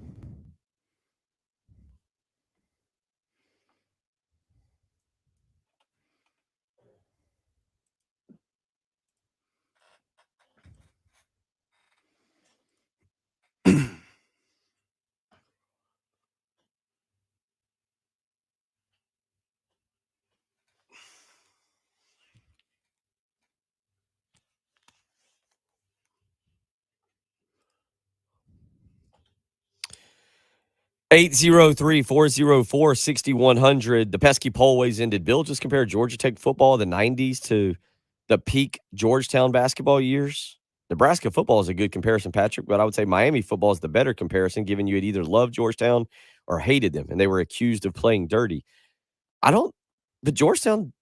Eight zero 6100 The pesky poll always ended. Bill just compared Georgia Tech football of the 90s to the peak Georgetown basketball years. Nebraska football is a good comparison, Patrick, but I would say Miami football is the better comparison, given you had either loved Georgetown or hated them, and they were accused of playing dirty. But Georgetown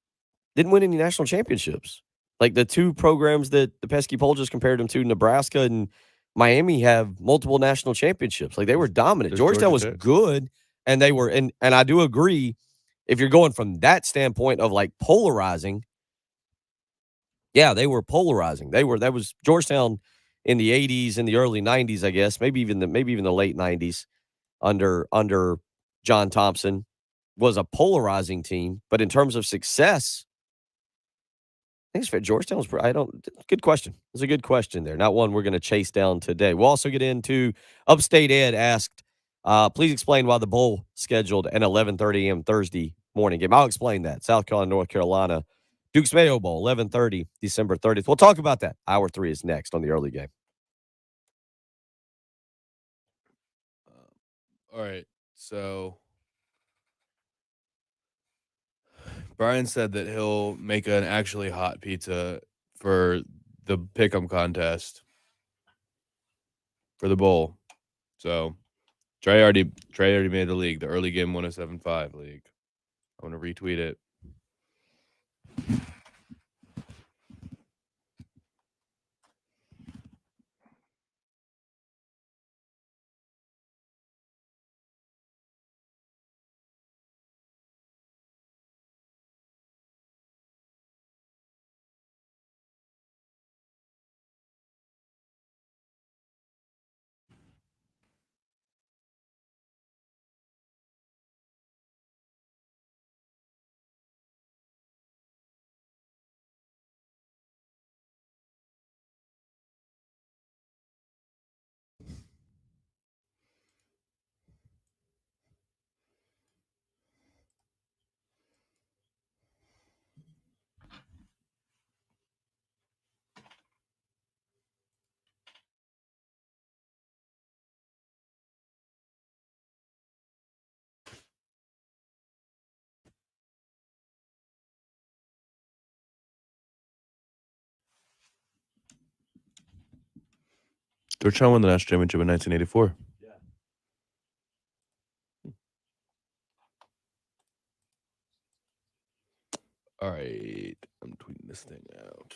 didn't win any national championships. Like the two programs that the pesky poll just compared them to, Nebraska and Miami, have multiple national championships. Like they were dominant. Does Georgetown Georgia was Tech? good, and they were, and I do agree. If you're going from that standpoint of like polarizing, yeah, they were polarizing. That was Georgetown in the 80s and the early 90s, I guess, maybe even the late 90s under John Thompson was a polarizing team. But in terms of success, I think it's fair. Georgetown was. I don't. Good question. It's a good question there. Not one we're going to chase down today. We'll also get into Upstate Ed asked, please explain why the bowl scheduled an 11:30 a.m. Thursday morning game. I'll explain that. South Carolina, North Carolina, Duke's Mayo Bowl, 11:30, December 30th. We'll talk about that. Hour 3 is next on the early game. All right. So Brian said that he'll make an actually hot pizza for the pick'em contest for the bowl. So Trey already made the league, the early game 1075 league. I want to retweet it. Georgetown won the national championship in 1984. All right, I'm tweeting this thing out.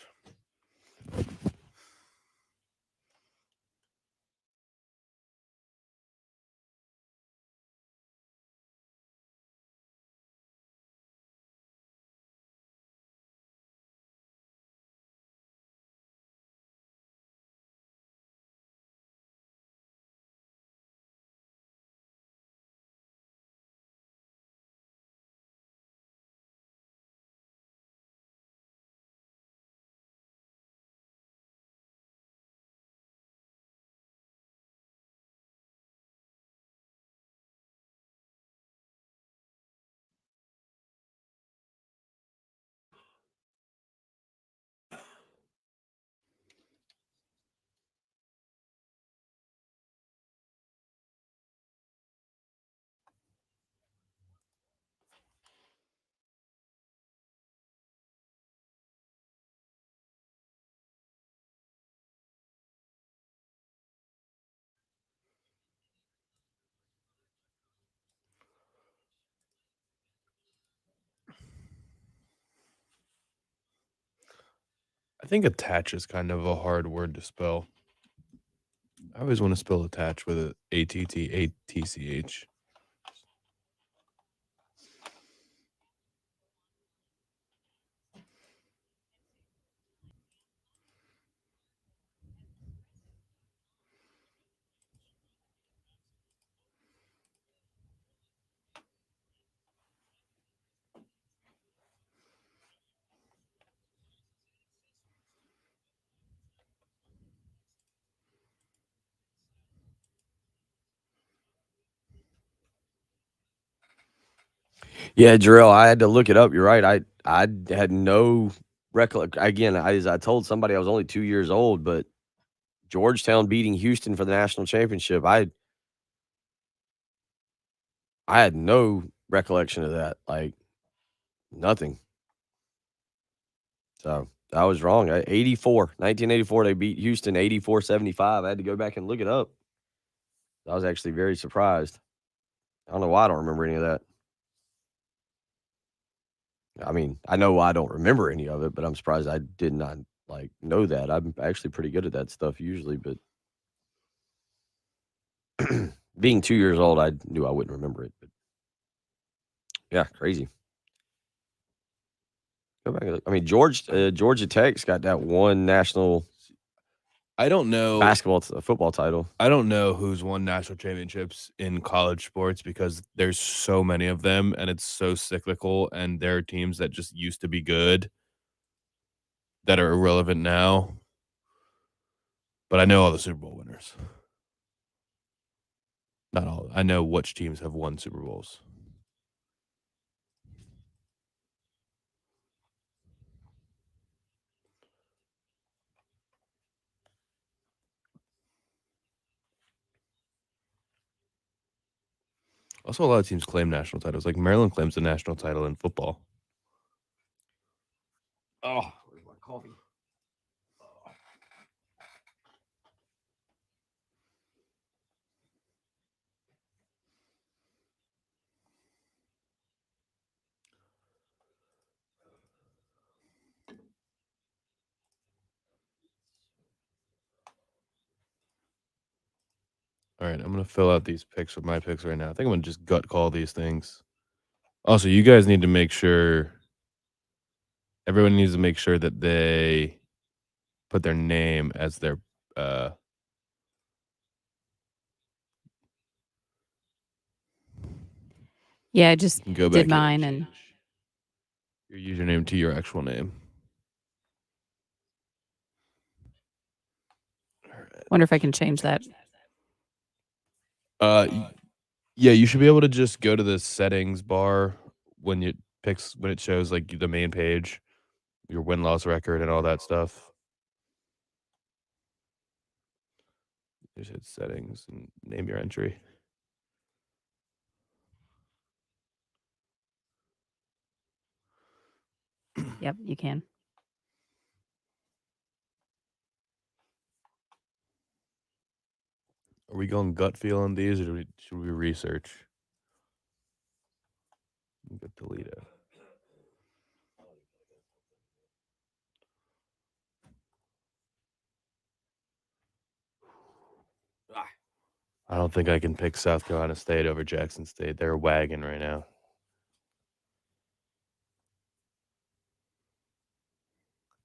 I think attach is kind of a hard word to spell. I always want to spell attach with a ATTATCH. Yeah, Jarrell, I had to look it up. You're right. I had no recollection. Again, as I told somebody, I was only 2 years old, but Georgetown beating Houston for the national championship, I had no recollection of that, like nothing. So I was wrong. 1984, they beat Houston 84-75. I had to go back and look it up. I was actually very surprised. I don't know why I don't remember any of that. I mean, I know I don't remember any of it, but I'm surprised I did not know that. I'm actually pretty good at that stuff usually, but being 2 years old, I knew I wouldn't remember it. But yeah, crazy. Go back and look. I mean, Georgia Tech's got that one national I don't know football title. I don't know who's won national championships in college sports because there's so many of them and it's so cyclical, and there are teams that just used to be good that are irrelevant now. But I know all the Super Bowl winners. Not all. I know which teams have won Super Bowls. Also, a lot of teams claim national titles. Like Maryland claims the national title in football. Oh, where's my coffee? All right, I'm going to fill out these picks with my picks right now. I think I'm going to just gut call these things. Also, you guys need to make sure, everyone needs to make sure that they put their name as their Yeah, I just you can go did back in mine and change your username to your actual name. wonder if I can change that. Yeah, you should be able to just go to the settings bar when it shows like the main page, your win-loss record and all that stuff. Just hit settings and name your entry. Yep, you can. Are we going gut feel on these, or should we research? Get Toledo. I don't think I can pick South Carolina State over Jackson State. They're a wagon right now.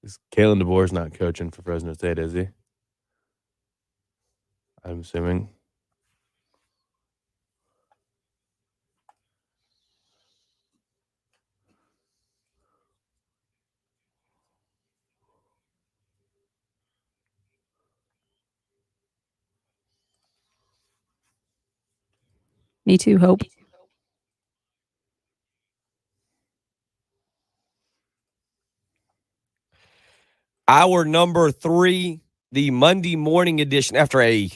Is Kalen DeBoer's not coaching for Fresno State, is he? I'm assuming. Me too, Hope. Our number 3, the Monday morning edition after a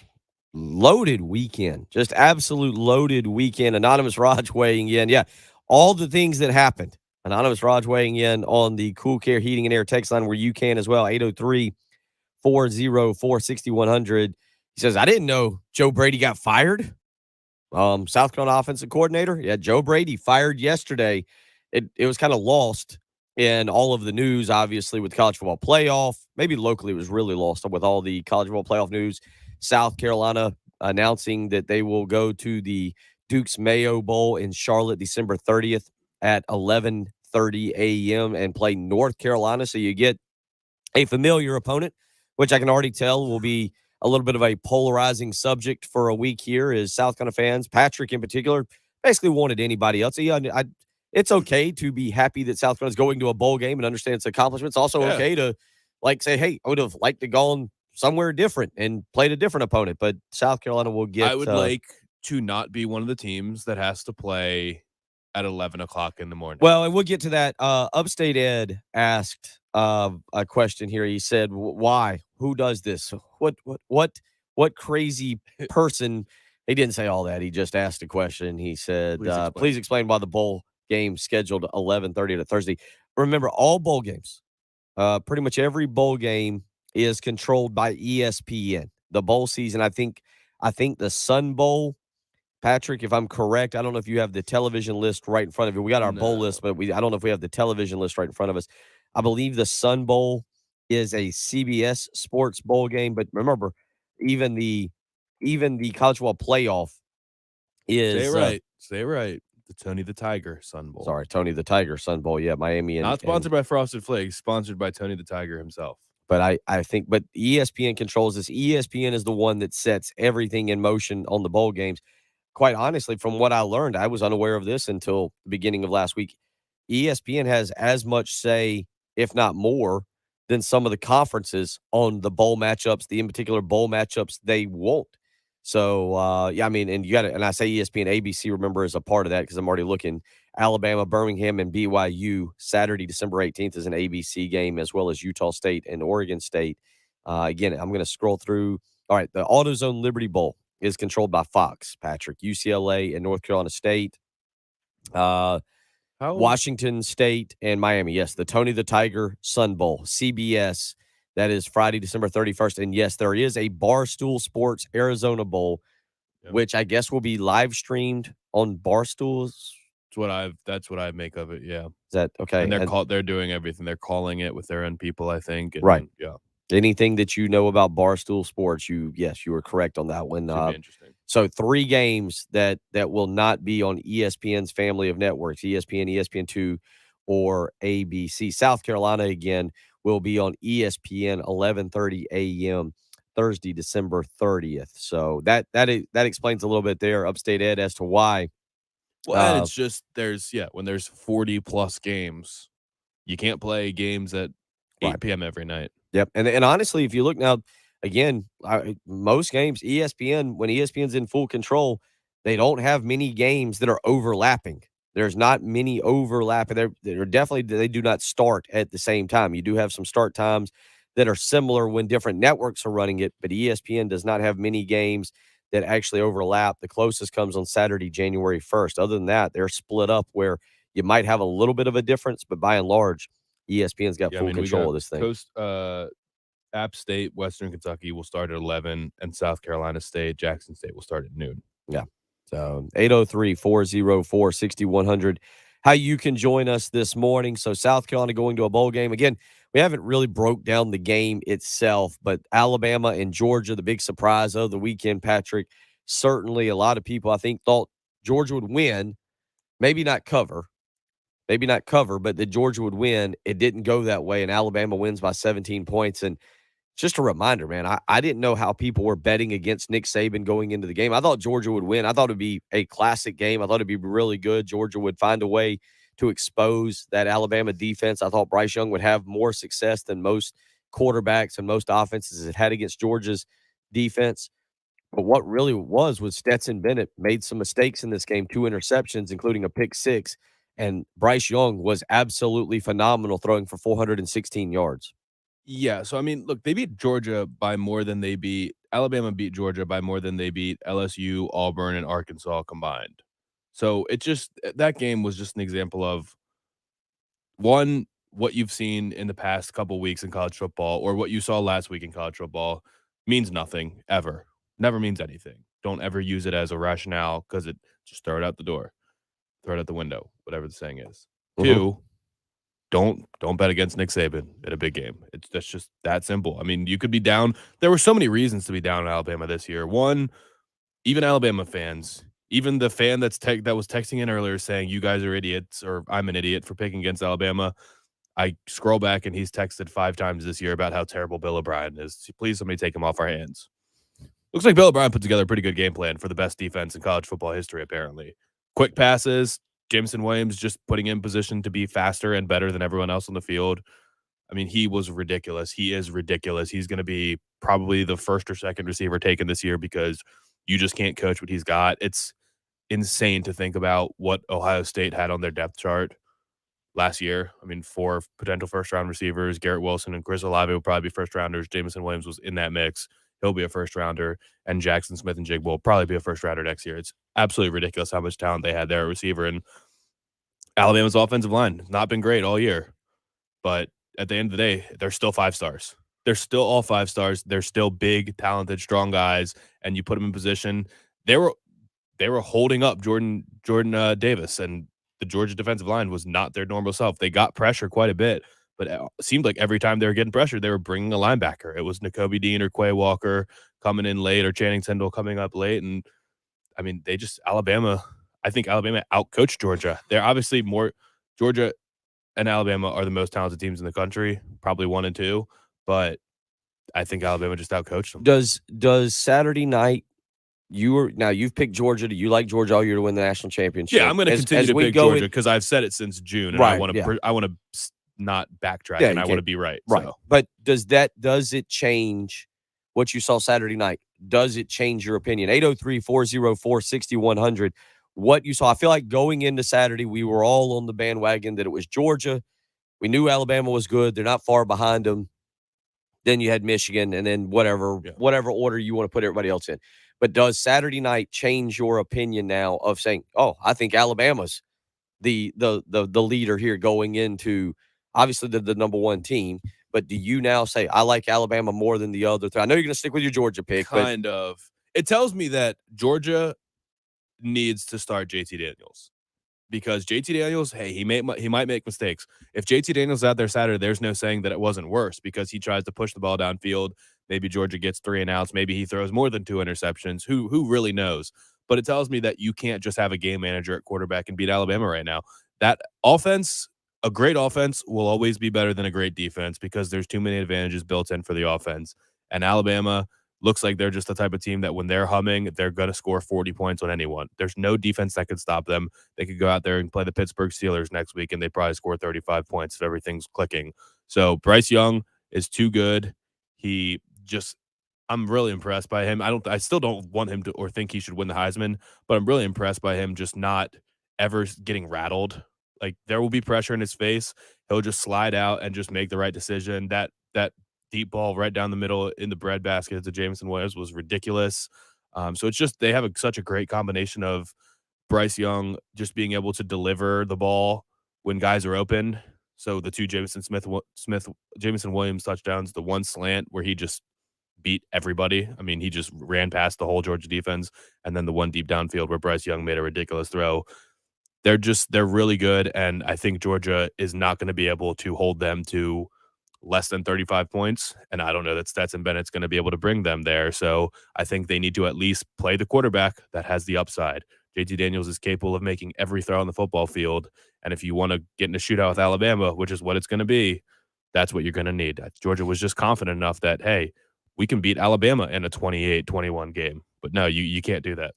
loaded weekend, just absolute loaded weekend. Anonymous Raj weighing in. Yeah, all the things that happened. Anonymous Raj weighing in on the Cool Care Heating and Air text line where you can as well. 803-404-6100. He says, I didn't know Joe Brady got fired. South Carolina offensive coordinator. Yeah, Joe Brady fired yesterday. It was kind of lost in all of the news, obviously, with the college football playoff. Maybe locally it was really lost with all the college football playoff news. South Carolina announcing that they will go to the Duke's Mayo Bowl in Charlotte December 30th at 11:30 a.m. and play North Carolina. So you get a familiar opponent, which I can already tell will be a little bit of a polarizing subject for a week here is South Carolina fans, Patrick in particular, basically wanted anybody else. Yeah, it's okay to be happy that South Carolina's going to a bowl game and understand its accomplishments. It's also okay to say, hey, I would have liked to gone somewhere different and played a different opponent, but South Carolina will get. I would like to not be one of the teams that has to play at 11 o'clock in the morning. Well, and we'll get to that. Upstate Ed asked a question here. He said, why? Who does this? What crazy person? He didn't say all that. He just asked a question. He said, please explain why the bowl game scheduled 11:30 to Thursday. Remember, all bowl games, pretty much every bowl game is controlled by ESPN. The bowl season, I think the Sun Bowl, Patrick, if I'm correct, I don't know if you have the television list right in front of you. We got our bowl list, but I don't know if we have the television list right in front of us. I believe the Sun Bowl is a CBS Sports Bowl game, but remember, even the college football playoff is Say it right. The Tony the Tiger Sun Bowl. Sorry, Tony the Tiger Sun Bowl. Yeah, Miami and not sponsored by Frosted Flakes, sponsored by Tony the Tiger himself. But I think ESPN controls this. ESPN is the one that sets everything in motion on the bowl games. Quite honestly, from what I learned, I was unaware of this until the beginning of last week. ESPN has as much say, if not more, than some of the conferences on the bowl matchups, the in particular bowl matchups they want. So, yeah, I mean, and you got to, and I say ESPN, ABC, remember, is a part of that because I'm already looking. Alabama, Birmingham, and BYU Saturday, December 18th is an ABC game, as well as Utah State and Oregon State. Again, I'm going to scroll through. All right, the AutoZone Liberty Bowl is controlled by Fox, Patrick. UCLA and North Carolina State. Washington State and Miami. Yes, the Tony the Tiger Sun Bowl. CBS. That is Friday, December 31st. And yes, there is a Barstool Sports Arizona Bowl, which I guess will be live streamed on Barstool's. That's what I make of it. Yeah. Is that okay? And they're doing everything. They're calling it with their own people, I think. And, right. Yeah. Anything that you know about Barstool Sports, you were correct on that one. Interesting. So 3 games that will not be on ESPN's family of networks, ESPN, ESPN2, or ABC. South Carolina, again, will be on ESPN 11:30 a.m. Thursday, December 30th. So that explains a little bit there, Upstate Ed, as to why. Well, and it's just when there's 40 plus games, you can't play games at 8 p.m. every night. Yep. And honestly, if you look now, again, most games, ESPN, when ESPN's in full control, they don't have many games that are overlapping. There's not many overlapping. They do not start at the same time. You do have some start times that are similar when different networks are running it, but ESPN does not have many games that actually overlap. The closest comes on Saturday, January 1st. Other than that, they're split up where you might have a little bit of a difference, but by and large, ESPN's got full control of this thing. App State, Western Kentucky will start at 11, and South Carolina State, Jackson State will start at noon. Yeah. So 803-404-6100. How you can join us this morning. So South Carolina going to a bowl game. Again, we haven't really broke down the game itself, but Alabama and Georgia, the big surprise of the weekend, Patrick. Certainly a lot of people, I think, thought Georgia would win. Maybe not cover, but that Georgia would win. It didn't go that way, and Alabama wins by 17 points. And just a reminder, man, I didn't know how people were betting against Nick Saban going into the game. I thought Georgia would win. I thought it would be a classic game. I thought it'd be really good. Georgia would find a way to expose that Alabama defense. I thought Bryce Young would have more success than most quarterbacks and most offenses it had against Georgia's defense. But what really was Stetson Bennett made some mistakes in this game, 2 interceptions, including a pick 6. And Bryce Young was absolutely phenomenal, throwing for 416 yards. Yeah, so I mean, look, they beat Georgia by more than they beat Alabama beat Georgia by more than they beat LSU, Auburn, and Arkansas combined. So it just that game was just an example of one, what you've seen in the past couple weeks in college football, or what you saw last week in college football, means nothing ever. Never means anything. Don't ever use it as a rationale because it just throw it out the door, throw it out the window, whatever the saying is. Mhm. 2, don't bet against Nick Saban in a big game. That's just that simple. I mean, you could be down. There were so many reasons to be down on Alabama this year. One, even Alabama fans, even the fan that was texting in earlier saying you guys are idiots or I'm an idiot for picking against Alabama. I scroll back and he's texted 5 times this year about how terrible Bill O'Brien is. Please, somebody take him off our hands. Looks like Bill O'Brien put together a pretty good game plan for the best defense in college football history, apparently. Quick passes, Jameson Williams just putting in position to be faster and better than everyone else on the field. I mean, he was ridiculous. He is ridiculous. He's going to be probably the first or second receiver taken this year because you just can't coach what he's got. It's insane to think about what Ohio State had on their depth chart last year. I mean, 4 potential first-round receivers, Garrett Wilson and Chris Olave will probably be first-rounders. Jameson Williams was in that mix. He'll be a first-rounder. And Jackson Smith and Jigba will probably be a first-rounder next year. It's absolutely ridiculous how much talent they had there at receiver. And Alabama's offensive line has not been great all year. But at the end of the day, they're still 5 stars. They're still all 5 stars. They're still big, talented, strong guys. And you put them in position. They were holding up Jordan Davis, and the Georgia defensive line was not their normal self. They got pressure quite a bit, but it seemed like every time they were getting pressure, they were bringing a linebacker. It was Nakobe Dean or Quay Walker coming in late or Channing Tindall coming up late. And, I mean, I think Alabama outcoached Georgia. They're obviously Georgia and Alabama are the most talented teams in the country, probably 1 and 2, but I think Alabama just outcoached them. Does Saturday night you've picked Georgia. Do you like Georgia all year to win the national championship? Yeah, I'm going to continue to pick Georgia because I've said it since June, and Right, I want to not backtrack, Yeah, and you I want to be right. Right. So. But does it change what you saw Saturday night? Does it change your opinion? 803-404-6100. What you saw. I feel like going into Saturday, we were all on the bandwagon that it was Georgia. We knew Alabama was good. They're not far behind them. Then you had Michigan, and then whatever order you want to put everybody else in. But does Saturday night change your opinion now of saying, oh, I think Alabama's the leader here going into obviously the number 1 team, but do you now say I like Alabama more than the other 3? I know you're going to stick with your Georgia pick, Kind of. It tells me that Georgia needs to start JT Daniels because JT Daniels, hey, he might make mistakes. If JT Daniels is out there Saturday, there's no saying that it wasn't worse because he tries to push the ball downfield. Maybe Georgia gets 3 and outs. Maybe he throws more than 2 interceptions. Who really knows? But it tells me that you can't just have a game manager at quarterback and beat Alabama right now. That offense, a great offense will always be better than a great defense because there's too many advantages built in for the offense. And Alabama looks like they're just the type of team that when they're humming, they're going to score 40 points on anyone. There's no defense that could stop them. They could go out there and play the Pittsburgh Steelers next week, and they probably score 35 points if everything's clicking. So Bryce Young is too good. I'm really impressed by him. I still don't want him to or think he should win the Heisman, but I'm really impressed by him just not ever getting rattled. Like there will be pressure in his face. He'll just slide out and just make the right decision. That deep ball right down the middle in the breadbasket to Jameson Williams was ridiculous. So it's just they have such a great combination of Bryce Young just being able to deliver the ball when guys are open. So the two Jameson Williams touchdowns, the one slant where he just beat everybody. I mean, he just ran past the whole Georgia defense, and then the one deep downfield where Bryce Young made a ridiculous throw. They're really good, and I think Georgia is not going to be able to hold them to less than 35 points, and I don't know that Stetson Bennett's going to be able to bring them there. So I think they need to at least play the quarterback that has the upside. JT Daniels is capable of making every throw on the football field, and if you want to get in a shootout with Alabama, which is what it's going to be, that's what you're going to need. Georgia was just confident enough that, hey, we can beat Alabama in a 28-21 game. But no, you can't do that.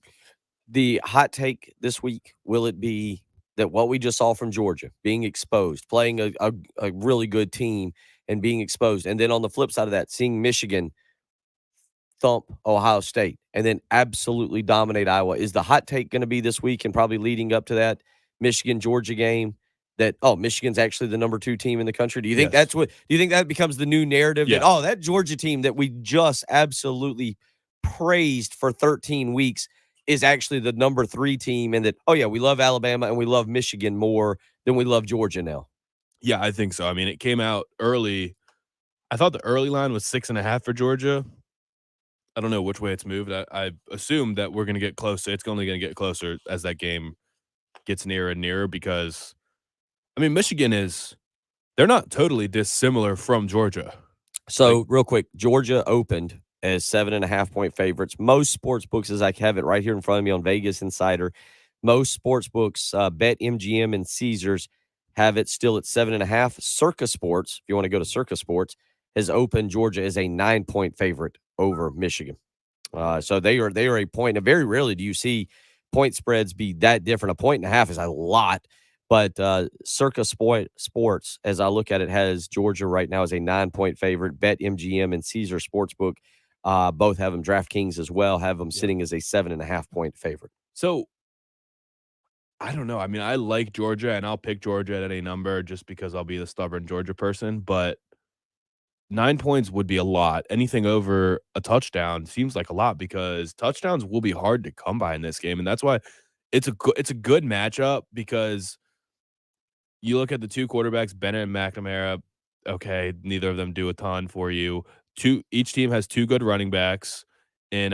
The hot take this week, will it be that what we just saw from Georgia, being exposed, playing a really good team and being exposed, and then on the flip side of that, seeing Michigan thump Ohio State and then absolutely dominate Iowa? Is the hot take going to be this week and probably leading up to that Michigan-Georgia game that, oh, Michigan's actually the number 2 team in the country? Do you think do you think that becomes the new narrative that, oh, that Georgia team that we just absolutely praised for 13 weeks is actually the number 3 team, and that, oh yeah, we love Alabama and we love Michigan more than we love Georgia now? Yeah, I think so. I mean, it came out early. I thought the early line was 6.5 for Georgia. I don't know which way it's moved. I assume that we're going to get closer. It's only going to get closer as that game gets nearer and nearer because, I mean, they're not totally dissimilar from Georgia. So real quick, Georgia opened as 7.5-point favorites. Most sports books, as I have it right here in front of me on Vegas Insider, most sports books, BetMGM and Caesars, have it still at 7.5. Circa Sports, if you want to go to Circa Sports, has opened Georgia as a 9-point favorite over Michigan. So they are a point. And very rarely do you see point spreads be that different. 1.5 is a lot. But Circa Sports, as I look at it, has Georgia right now as a 9-point favorite. BetMGM and Caesar Sportsbook both have them. DraftKings as well have them sitting as a 7.5-point favorite. So I don't know. I mean, I like Georgia, and I'll pick Georgia at any number just because I'll be the stubborn Georgia person. But 9 points would be a lot. Anything over a touchdown seems like a lot because touchdowns will be hard to come by in this game, and that's why it's a good matchup because you look at the two quarterbacks, Bennett and McNamara. Okay, neither of them do a ton for you. Each team has 2 good running backs in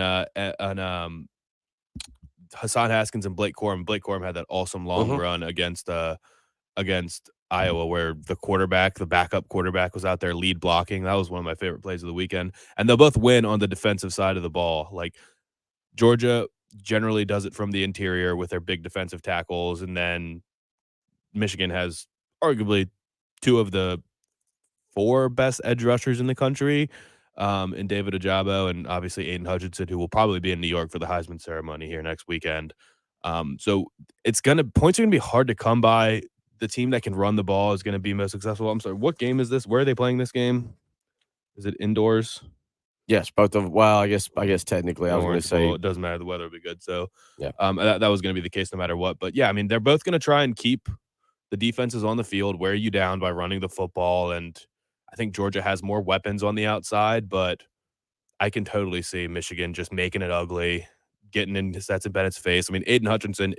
Hassan Haskins and Blake Corum. Blake Corum had that awesome long run against Iowa where the backup quarterback was out there lead blocking. That was one of my favorite plays of the weekend. And they'll both win on the defensive side of the ball. Like Georgia generally does it from the interior with their big defensive tackles. And then Michigan has arguably 2 of the 4 best edge rushers in the country. And David Ojabo and obviously Aiden Hutchinson, who will probably be in New York for the Heisman ceremony here next weekend. So points are gonna be hard to come by. The team that can run the ball is gonna be most successful. I'm sorry, what game is this? Where are they playing this game? Is it indoors? Yes, both of. Well, I guess technically, I was going to say it doesn't matter. The weather will be good. So yeah, that was going to be the case no matter what. But yeah, I mean, they're both going to try and keep the defenses on the field, wear you down by running the football, and I think Georgia has more weapons on the outside, but I can totally see Michigan just making it ugly, getting into Stetson Bennett's face. I mean, Aiden Hutchinson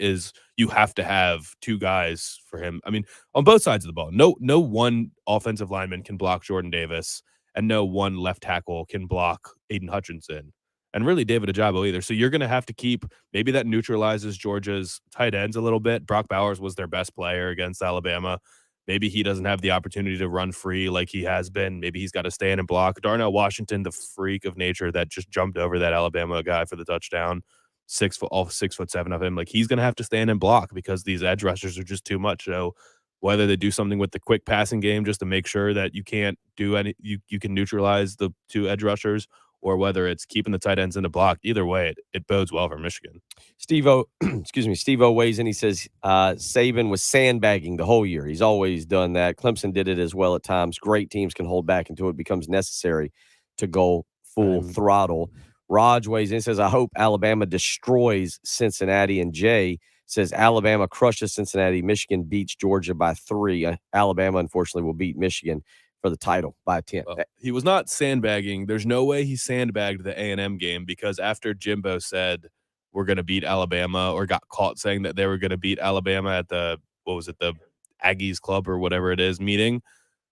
you have to have 2 guys for him. I mean, on both sides of the ball. No one offensive lineman can block Jordan Davis, and no one left tackle can block Aiden Hutchinson, and really David Ojabo either. So you're going to have to keep – maybe that neutralizes Georgia's tight ends a little bit. Brock Bowers was their best player against Alabama. Maybe he doesn't have the opportunity to run free like he has been. Maybe he's got to stay in and block. Darnell Washington, the freak of nature that just jumped over that Alabama guy for the touchdown, 6'7" of him. Like, he's going to have to stand and block because these edge rushers are just too much. So whether they do something with the quick passing game just to make sure that you can't do you can neutralize the 2 edge rushers, or whether it's keeping the tight ends in the block, either way, it bodes well for Michigan. Steve-O weighs in. He says Saban was sandbagging the whole year. He's always done that. Clemson did it as well at times. Great teams can hold back until it becomes necessary to go full throttle. Raj weighs in and says, I hope Alabama destroys Cincinnati. And Jay says Alabama crushes Cincinnati. Michigan beats Georgia by 3. Alabama, unfortunately, will beat Michigan for the title by 10. Well, he was not sandbagging. There's no way he sandbagged the A&M game, because after Jimbo said we're going to beat Alabama, or got caught saying that they were going to beat Alabama at the Aggies club or whatever it is meeting,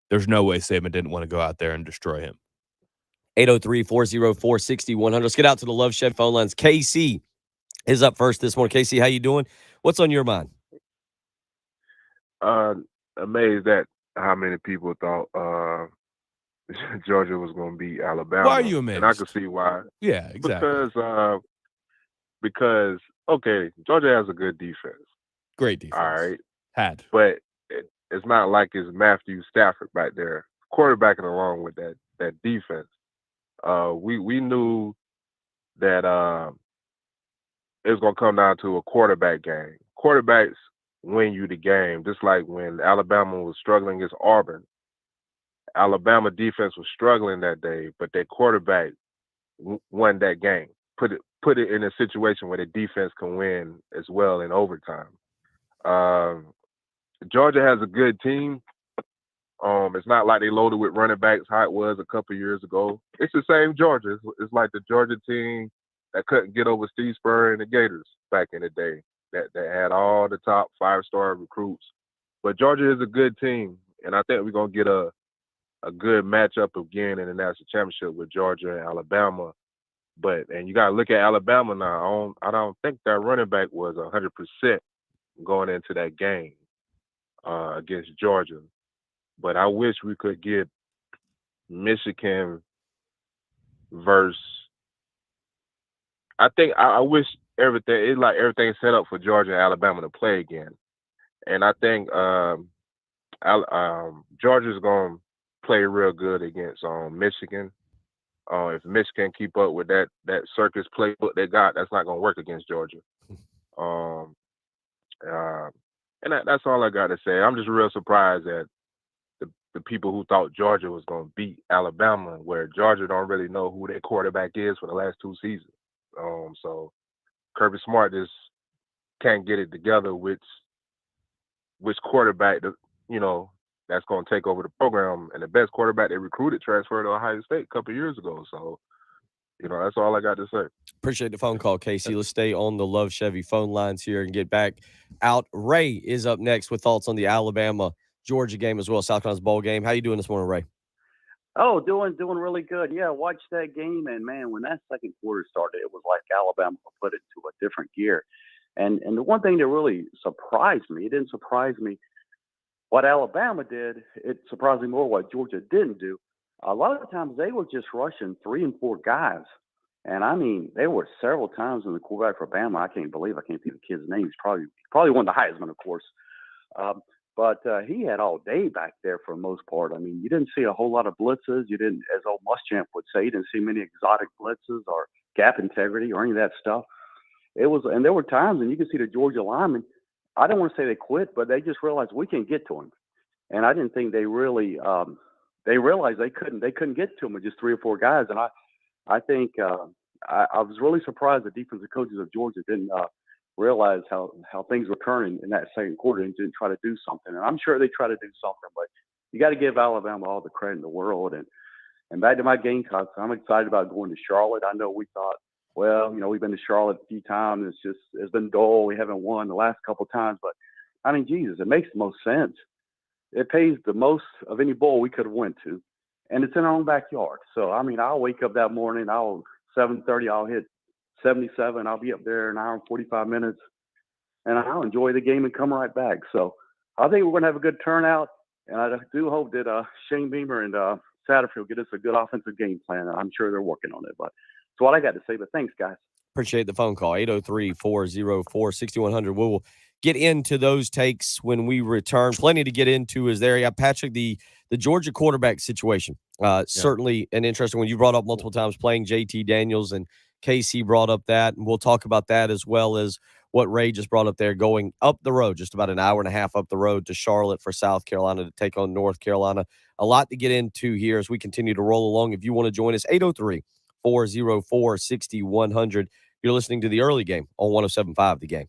there's no way Saban didn't want to go out there and destroy him. 803-404-6100. Let's get out to the Love Shed phone lines. KC is up first this morning. KC, how you doing? What's on your mind? Amazed at how many people thought Georgia was going to beat Alabama. Why are you amazed? And I can see why. Yeah, exactly. Because okay, Georgia has a good defense. Great defense. All right, Had. but it's not like it's Matthew Stafford back there quarterbacking along with that defense. We knew that it was going to come down to a quarterback game. Quarterbacks win you the game, just like when Alabama was struggling against Auburn. Alabama defense was struggling that day, but their quarterback won that game. Put it in a situation where the defense can win as well in overtime. Georgia has a good team. It's not like they loaded with running backs how it was a couple years ago. It's the same Georgia. It's like the Georgia team that couldn't get over Steve Spurrier and the Gators back in the day. That had all the top 5-star recruits. But Georgia is a good team, and I think we're gonna get a good matchup again in the national championship with Georgia and Alabama. And you gotta look at Alabama now. I don't think that running back was 100% going into that game against Georgia. But I wish we could get Michigan versus. I wish everything's set up for Georgia and Alabama to play again, and I think Georgia's gonna play real good against Michigan. If Michigan keep up with that circus playbook they got, that's not gonna work against Georgia. And that's all I got to say. I'm just real surprised at the people who thought Georgia was going to beat Alabama, where Georgia don't really know who their quarterback is for the last 2 seasons. So Kirby Smart just can't get it together which quarterback that's going to take over the program. And the best quarterback they recruited transferred to Ohio State a couple of years ago. So that's all I got to say. Appreciate the phone call, Casey. Let's stay on the Love Chevy phone lines here and get back out. Ray is up next with thoughts on the Alabama-Georgia game as well, South Carolina's bowl game. How you doing this morning, Ray? Oh, doing really good. Yeah, watched that game, and man, when that second quarter started, it was like Alabama put it into a different gear. And the one thing that really surprised me, it didn't surprise me what Alabama did. It surprised me more what Georgia didn't do. A lot of the times they were just rushing 3 and 4 guys. And I mean, there were several times in the quarterback for Bama. I can't think the kid's name. He's probably won the Heisman, of course. But he had all day back there for the most part. I mean, you didn't see a whole lot of blitzes. You didn't, as old Muschamp would say, you didn't see many exotic blitzes or gap integrity or any of that stuff. And there were times, and you can see the Georgia linemen, I don't want to say they quit, but they just realized we can't get to him. And I didn't think they really they realized they couldn't get to him with just 3 or 4 guys. And I think I was really surprised the defensive coaches of Georgia didn't realize how things were turning in that second quarter and didn't try to do something. And I'm sure they try to do something, but you got to give Alabama all the credit in the world. And back to my Gamecocks, I'm excited about going to Charlotte. I know we thought, well, we've been to Charlotte a few times. It's been dull. We haven't won the last couple of times, but I mean, Jesus, it makes the most sense. It pays the most of any bowl we could have went to, and it's in our own backyard. So, I mean, I'll wake up that morning, 7:30, I'll hit 77. I'll be up there an hour and 45 minutes, and I'll enjoy the game and come right back. So I think we're going to have a good turnout, and I do hope that Shane Beamer and Satterfield get us a good offensive game plan. I'm sure they're working on it, but that's what I got to say. But thanks, guys. Appreciate the phone call, 803-404-6100. We will get into those takes when we return. Plenty to get into is there. Yeah, Patrick, the Georgia quarterback situation, certainly an interesting one. You brought up multiple times playing JT Daniels, and Casey brought up that, and we'll talk about that as well as what Ray just brought up there, going up the road, just about an hour and a half up the road to Charlotte for South Carolina to take on North Carolina. A lot to get into here as we continue to roll along. If you want to join us, 803-404-6100. You're listening to the early game on 107.5 The Game.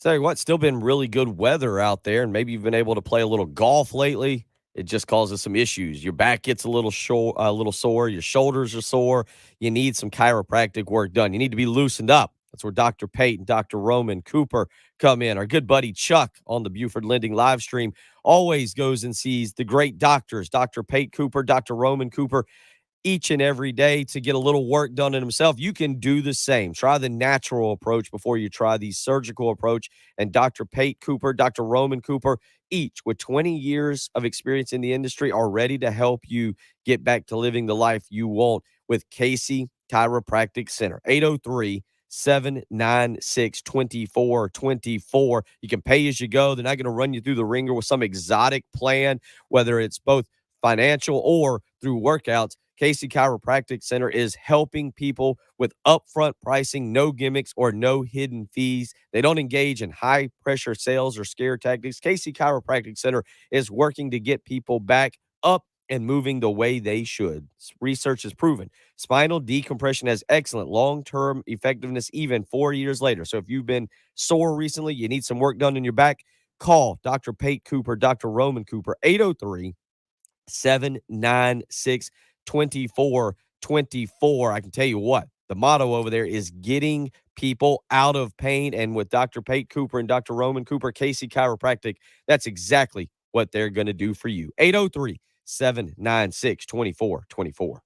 Tell you what, still been really good weather out there, and maybe you've been able to play a little golf lately. it just causes some issues. Your back gets a little sore. Your shoulders are sore. You need some chiropractic work done. You need to be loosened up. That's where Dr. Pate and Dr. Roman Cooper come in. Our good buddy Chuck on the Buford Lending live stream always goes and sees the great doctors, Dr. Pate Cooper, Dr. Roman Cooper, each and every day to get a little work done in himself. You can do the same. Try the natural approach before you try the surgical approach. And Dr. Pate Cooper, Dr. Roman Cooper, each with 20 years of experience in the industry, are ready to help you get back to living the life you want with Casey Chiropractic Center. 803 796 2424. You can pay as you go. They're not going to run you through the ringer with some exotic plan, whether it's both financial or through workouts. Casey Chiropractic Center is helping people with upfront pricing, no gimmicks or no hidden fees. They don't engage in high pressure sales or scare tactics. Casey Chiropractic Center is working to get people back up and moving the way they should. Research has proven spinal decompression has excellent long-term effectiveness even 4 years later. So if you've been sore recently, you need some work done in your back, call Dr. Pate Cooper, Dr. Roman Cooper, 803 796 2424. I can tell you what, the motto over there is getting people out of pain. And with Dr. Pate Cooper and Dr. Roman Cooper, Casey Chiropractic, that's exactly what they're going to do for you. 803 796 2424.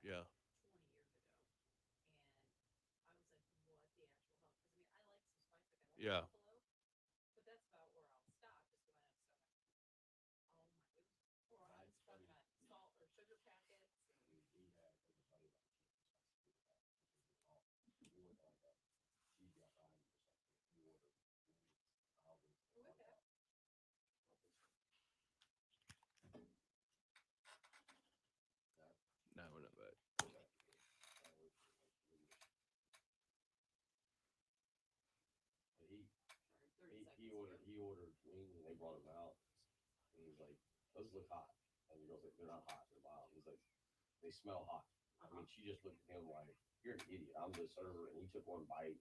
Yeah. 20 years ago. And I was like, what the actual hell? 'Cause I mean, I like some spice, like I like Yeah. buffalo, but that's about where I'll stop just because I have so much. Oh my, it was poor. I was talking about salt or sugar packets. No, we're not bad. He ordered wings and they brought them out. And he's like, those look hot. And the girl's like, they're not hot, they're mild. He's like, they smell hot. I mean, she just looked at him like, you're an idiot. I'm the server. And he took one bite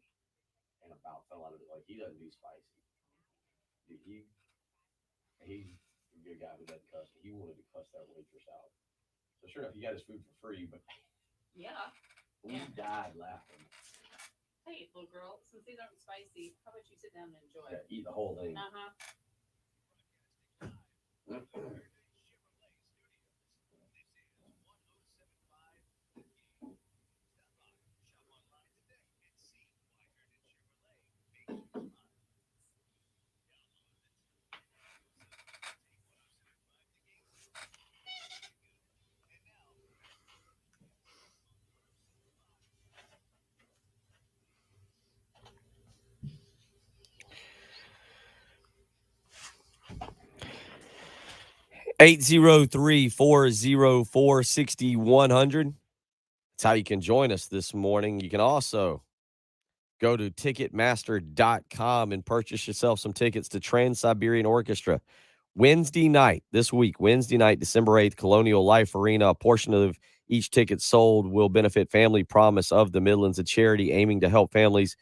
and about fell out of it. Like, he doesn't do spicy. Dude, he's a good guy who doesn't cuss. He wanted to cuss that waitress out. So sure enough, he got his food for free, but Yeah. we died laughing. Hey, little girl, since these aren't spicy, how about you sit down and enjoy Yeah, it? eat the whole thing. Uh-huh. Eight 803-404-6100. That's how you can join us this morning. You can also go to Ticketmaster.com and purchase yourself some tickets to Trans-Siberian Orchestra. Wednesday night, this week, Wednesday night, December 8th, Colonial Life Arena. A portion of each ticket sold will benefit Family Promise of the Midlands, a charity aiming to help families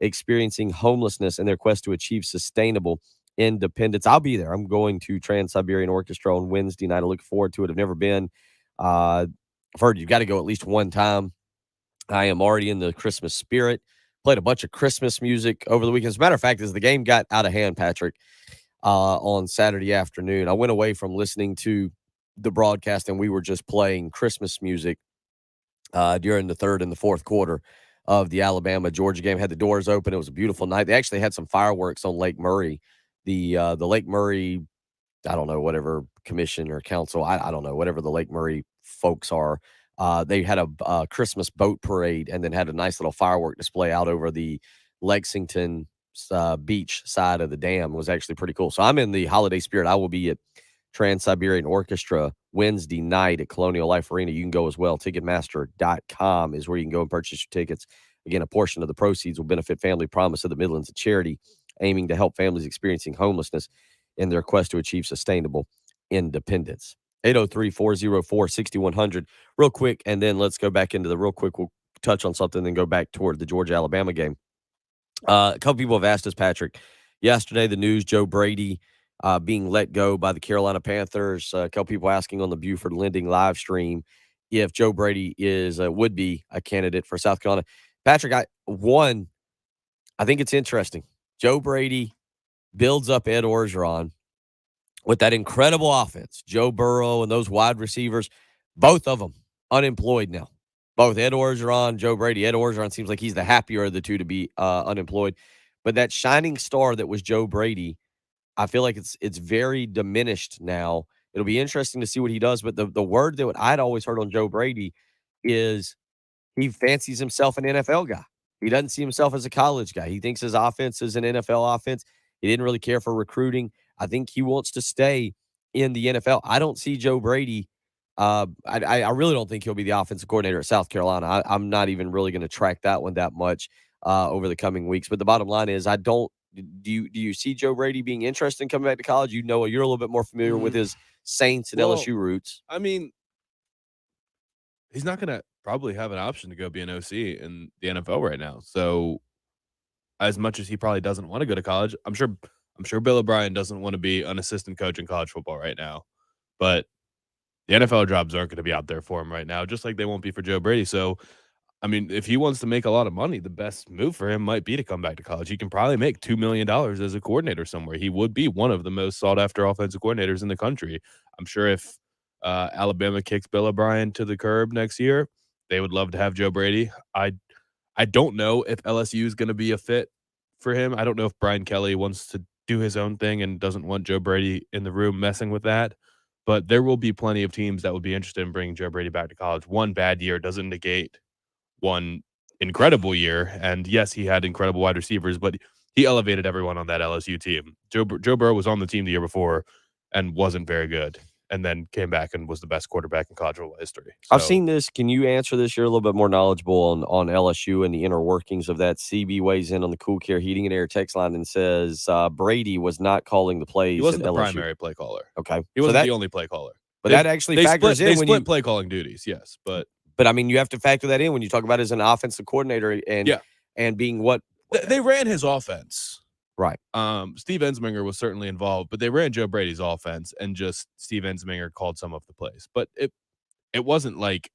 experiencing homelessness in their quest to achieve sustainable independence. I'll be there. I'm going to Trans-Siberian Orchestra on Wednesday night. I look forward to it. I've never been. I've heard you've got to go at least one time. I am already in the Christmas spirit. Played a bunch of Christmas music over the weekend. As a matter of fact, as the game got out of hand, Patrick, on Saturday afternoon, I went away from listening to the broadcast and we were just playing Christmas music during the third and the fourth quarter of the Alabama-Georgia game. Had the doors open. It was a beautiful night. They actually had some fireworks on Lake Murray. The Lake Murray, I don't know, whatever commission or council, I don't know, whatever the Lake Murray folks are. They had a Christmas boat parade and then had a nice little firework display out over the Lexington beach side of the dam. It was actually pretty cool. So I'm in the holiday spirit. I will be at Trans-Siberian Orchestra Wednesday night at Colonial Life Arena. You can go as well. Ticketmaster.com is where you can go and purchase your tickets. Again, a portion of the proceeds will benefit Family Promise of the Midlands, a charity aiming to help families experiencing homelessness in their quest to achieve sustainable independence. 803-404-6100. Real quick, and then let's go back into the real quick. We'll touch on something, then go back toward the Georgia-Alabama game. A couple people have asked us, Patrick, yesterday, the news, Joe Brady being let go by the Carolina Panthers. A couple people asking on the Buford Lending live stream if Joe Brady would be a candidate for South Carolina. Patrick, I think it's interesting. Joe Brady builds up Ed Orgeron with that incredible offense. Joe Burrow and those wide receivers, both of them unemployed now. Both Ed Orgeron, Joe Brady. Ed Orgeron seems like he's the happier of the two to be unemployed. But that shining star that was Joe Brady, I feel like it's very diminished now. It'll be interesting to see what he does. But the word that I'd always heard on Joe Brady is he fancies himself an NFL guy. He doesn't see himself as a college guy. He thinks his offense is an NFL offense. He didn't really care for recruiting. I think he wants to stay in the NFL. I don't see Joe Brady. I really don't think he'll be the offensive coordinator at South Carolina. I'm not even really going to track that one that much over the coming weeks. But the bottom line is, I don't. Do you see Joe Brady being interested in coming back to college? You're a little bit more familiar with his Saints and LSU roots. I mean, he's not going to probably have an option to go be an OC in the NFL right now. So as much as he probably doesn't want to go to college, I'm sure Bill O'Brien doesn't want to be an assistant coach in college football right now. But the NFL jobs aren't going to be out there for him right now, just like they won't be for Joe Brady. So, I mean, if he wants to make a lot of money, the best move for him might be to come back to college. He can probably make $2 million as a coordinator somewhere. He would be one of the most sought-after offensive coordinators in the country. I'm sure if Alabama kicks Bill O'Brien to the curb next year, they would love to have Joe Brady. I don't know if LSU is going to be a fit for him. I don't know if Brian Kelly wants to do his own thing and doesn't want Joe Brady in the room messing with that. But there will be plenty of teams that would be interested in bringing Joe Brady back to college. One bad year doesn't negate one incredible year. And yes, he had incredible wide receivers, but he elevated everyone on that LSU team. Joe Burrow was on the team the year before and wasn't very good, and then came back and was the best quarterback in college football history. I've So- seen this. Can you answer this? You're a little bit more knowledgeable on LSU and the inner workings of that. CB weighs in on the Cool Care Heating and Air text line and says Brady was not calling the plays. He wasn't at the LSU. primary play caller. Okay, He so wasn't that, the only play caller. but They- that actually They factors split, in when split you. play calling duties, yes. But But I mean, you have to factor that in when you talk about as an offensive coordinator and Yeah. and being what. they ran his offense. Right. Steve Ensminger was certainly involved, but they ran Joe Brady's offense, and just Steve Ensminger called some of the plays. But it wasn't like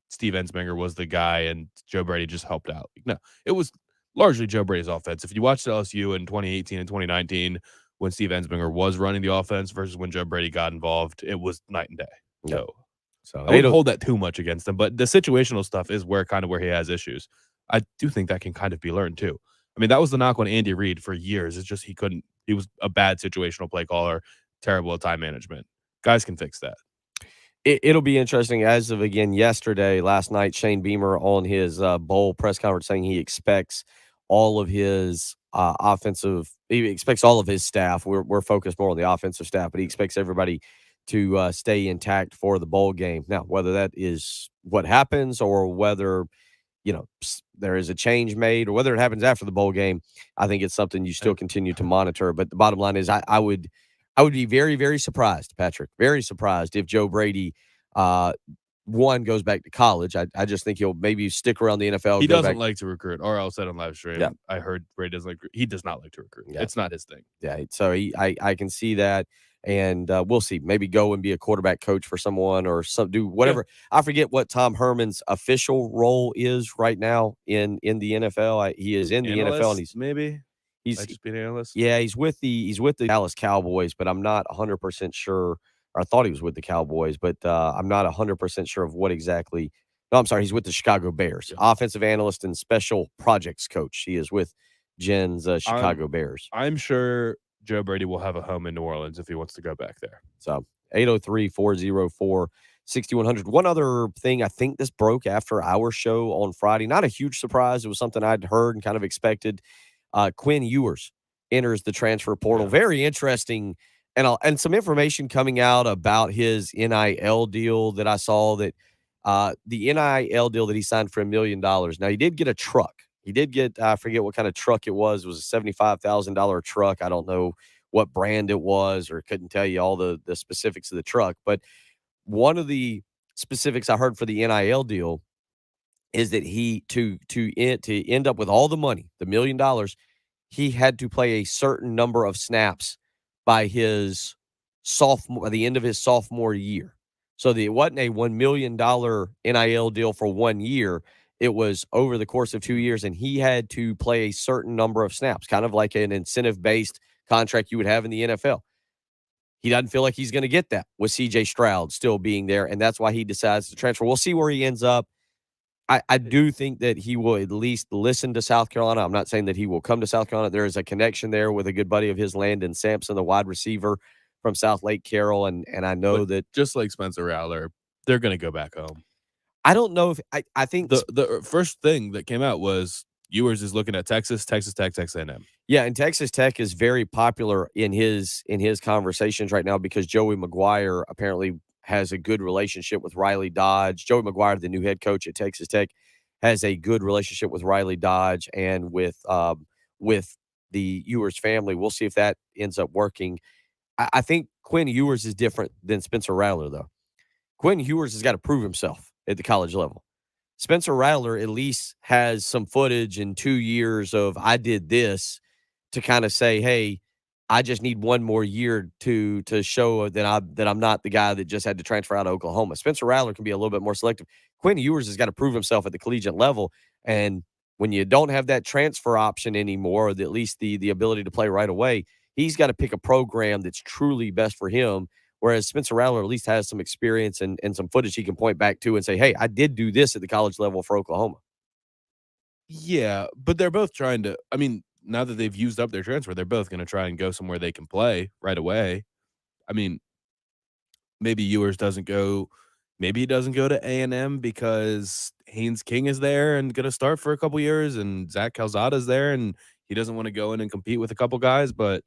Steve Ensminger was the guy and Joe Brady just helped out. No, it was largely Joe Brady's offense. If you watched LSU in 2018 and 2019 when Steve Ensminger was running the offense versus when Joe Brady got involved, it was night and day. Yep. So So I wouldn't hold that too much against him, but the situational stuff is where he has issues. I do think that can kind of be learned too. I mean, that was the knock on Andy Reid for years. It's just he was a bad situational play caller, terrible at time management. Guys can fix that. It'll be interesting. As of again last night, Shane Beamer on his bowl press conference saying he expects all of his he expects all of his staff. We're focused more on the offensive staff, but he expects everybody to stay intact for the bowl game. Now, whether that is what happens or whether there is a change made or whether it happens after the bowl game, I think it's something you still continue to monitor. But the bottom line is I would be very, very surprised, Patrick, very surprised if Joe Brady, goes back to college. I just think he'll maybe stick around the NFL. He go doesn't back. like to recruit, or else said on live stream. Yeah. I heard Brady doesn't like. He does not like to recruit. Yeah. It's not his thing. Yeah, so I can see that, and we'll see. Maybe go and be a quarterback coach for someone or do whatever. I forget what Tom Herman's official role is right now in the NFL. He is in the NFL, and he's Might just be an analyst. yeah, he's with the Dallas Cowboys, but I'm not 100% sure. Or I thought he was with the Cowboys, but I'm not 100% sure of what exactly. No, I'm sorry. He's with the Chicago Bears, offensive analyst and special projects coach. He is with Jen's Chicago Bears. I'm sure Joe Brady will have a home in New Orleans if he wants to go back there. So 803-404-6100. One other thing, I think this broke after our show on Friday. Not a huge surprise. It was something I'd heard and kind of expected. Quinn Ewers enters the transfer portal. Very interesting. And some information coming out about his NIL deal that I saw that the NIL deal that he signed for $1 million. Now, he did get a truck. He did get, I forget what kind of truck it was. It was a $75,000 truck. I don't know what brand it was or couldn't tell you all the specifics of the truck. But one of the specifics I heard for the NIL deal is that he, to end up with all the money, the $1 million, he had to play a certain number of snaps by the end of his sophomore year. So it wasn't a $1 million NIL deal for 1 year. It was over the course of 2 years, and he had to play a certain number of snaps, kind of like an incentive-based contract you would have in the NFL. He doesn't feel like he's going to get that with C.J. Stroud still being there, and that's why he decides to transfer. We'll see where he ends up. I do think that he will at least listen to South Carolina. I'm not saying that he will come to South Carolina. There is a connection there with a good buddy of his, Landon Sampson, the wide receiver from South Lake Carroll, and I know that just like Spencer Rattler, they're going to go back home. I don't know if I think the first thing that came out was Ewers is looking at Texas Tech, Texas A&M. Yeah, and Texas Tech is very popular in his conversations right now because Joey McGuire apparently has a good relationship with Riley Dodge. Joey McGuire, the new head coach at Texas Tech, has a good relationship with Riley Dodge and with the Ewers family. We'll see if that ends up working. I think Quinn Ewers is different than Spencer Rattler, though. Quinn Ewers has got to prove himself at the college level. Spencer Rattler at least has some footage in 2 years of I did this to kind of say, hey, I just need one more year to show that I'm not the guy that just had to transfer out of Oklahoma. Spencer Rattler can be a little bit more selective. Quinn Ewers has got to prove himself at the collegiate level. And when you don't have that transfer option anymore, or at least the ability to play right away, he's got to pick a program that's truly best for him, Whereas Spencer Rattler at least has some experience and some footage he can point back to and say, hey, I did do this at the college level for Oklahoma. Yeah, but they're both trying to. I mean, now that they've used up their transfer, they're both going to try and go somewhere they can play right away. I mean, maybe Ewers doesn't go. Maybe he doesn't go to A&M because Haynes King is there and going to start for a couple years, and Zach Calzada is there, and he doesn't want to go in and compete with a couple guys. But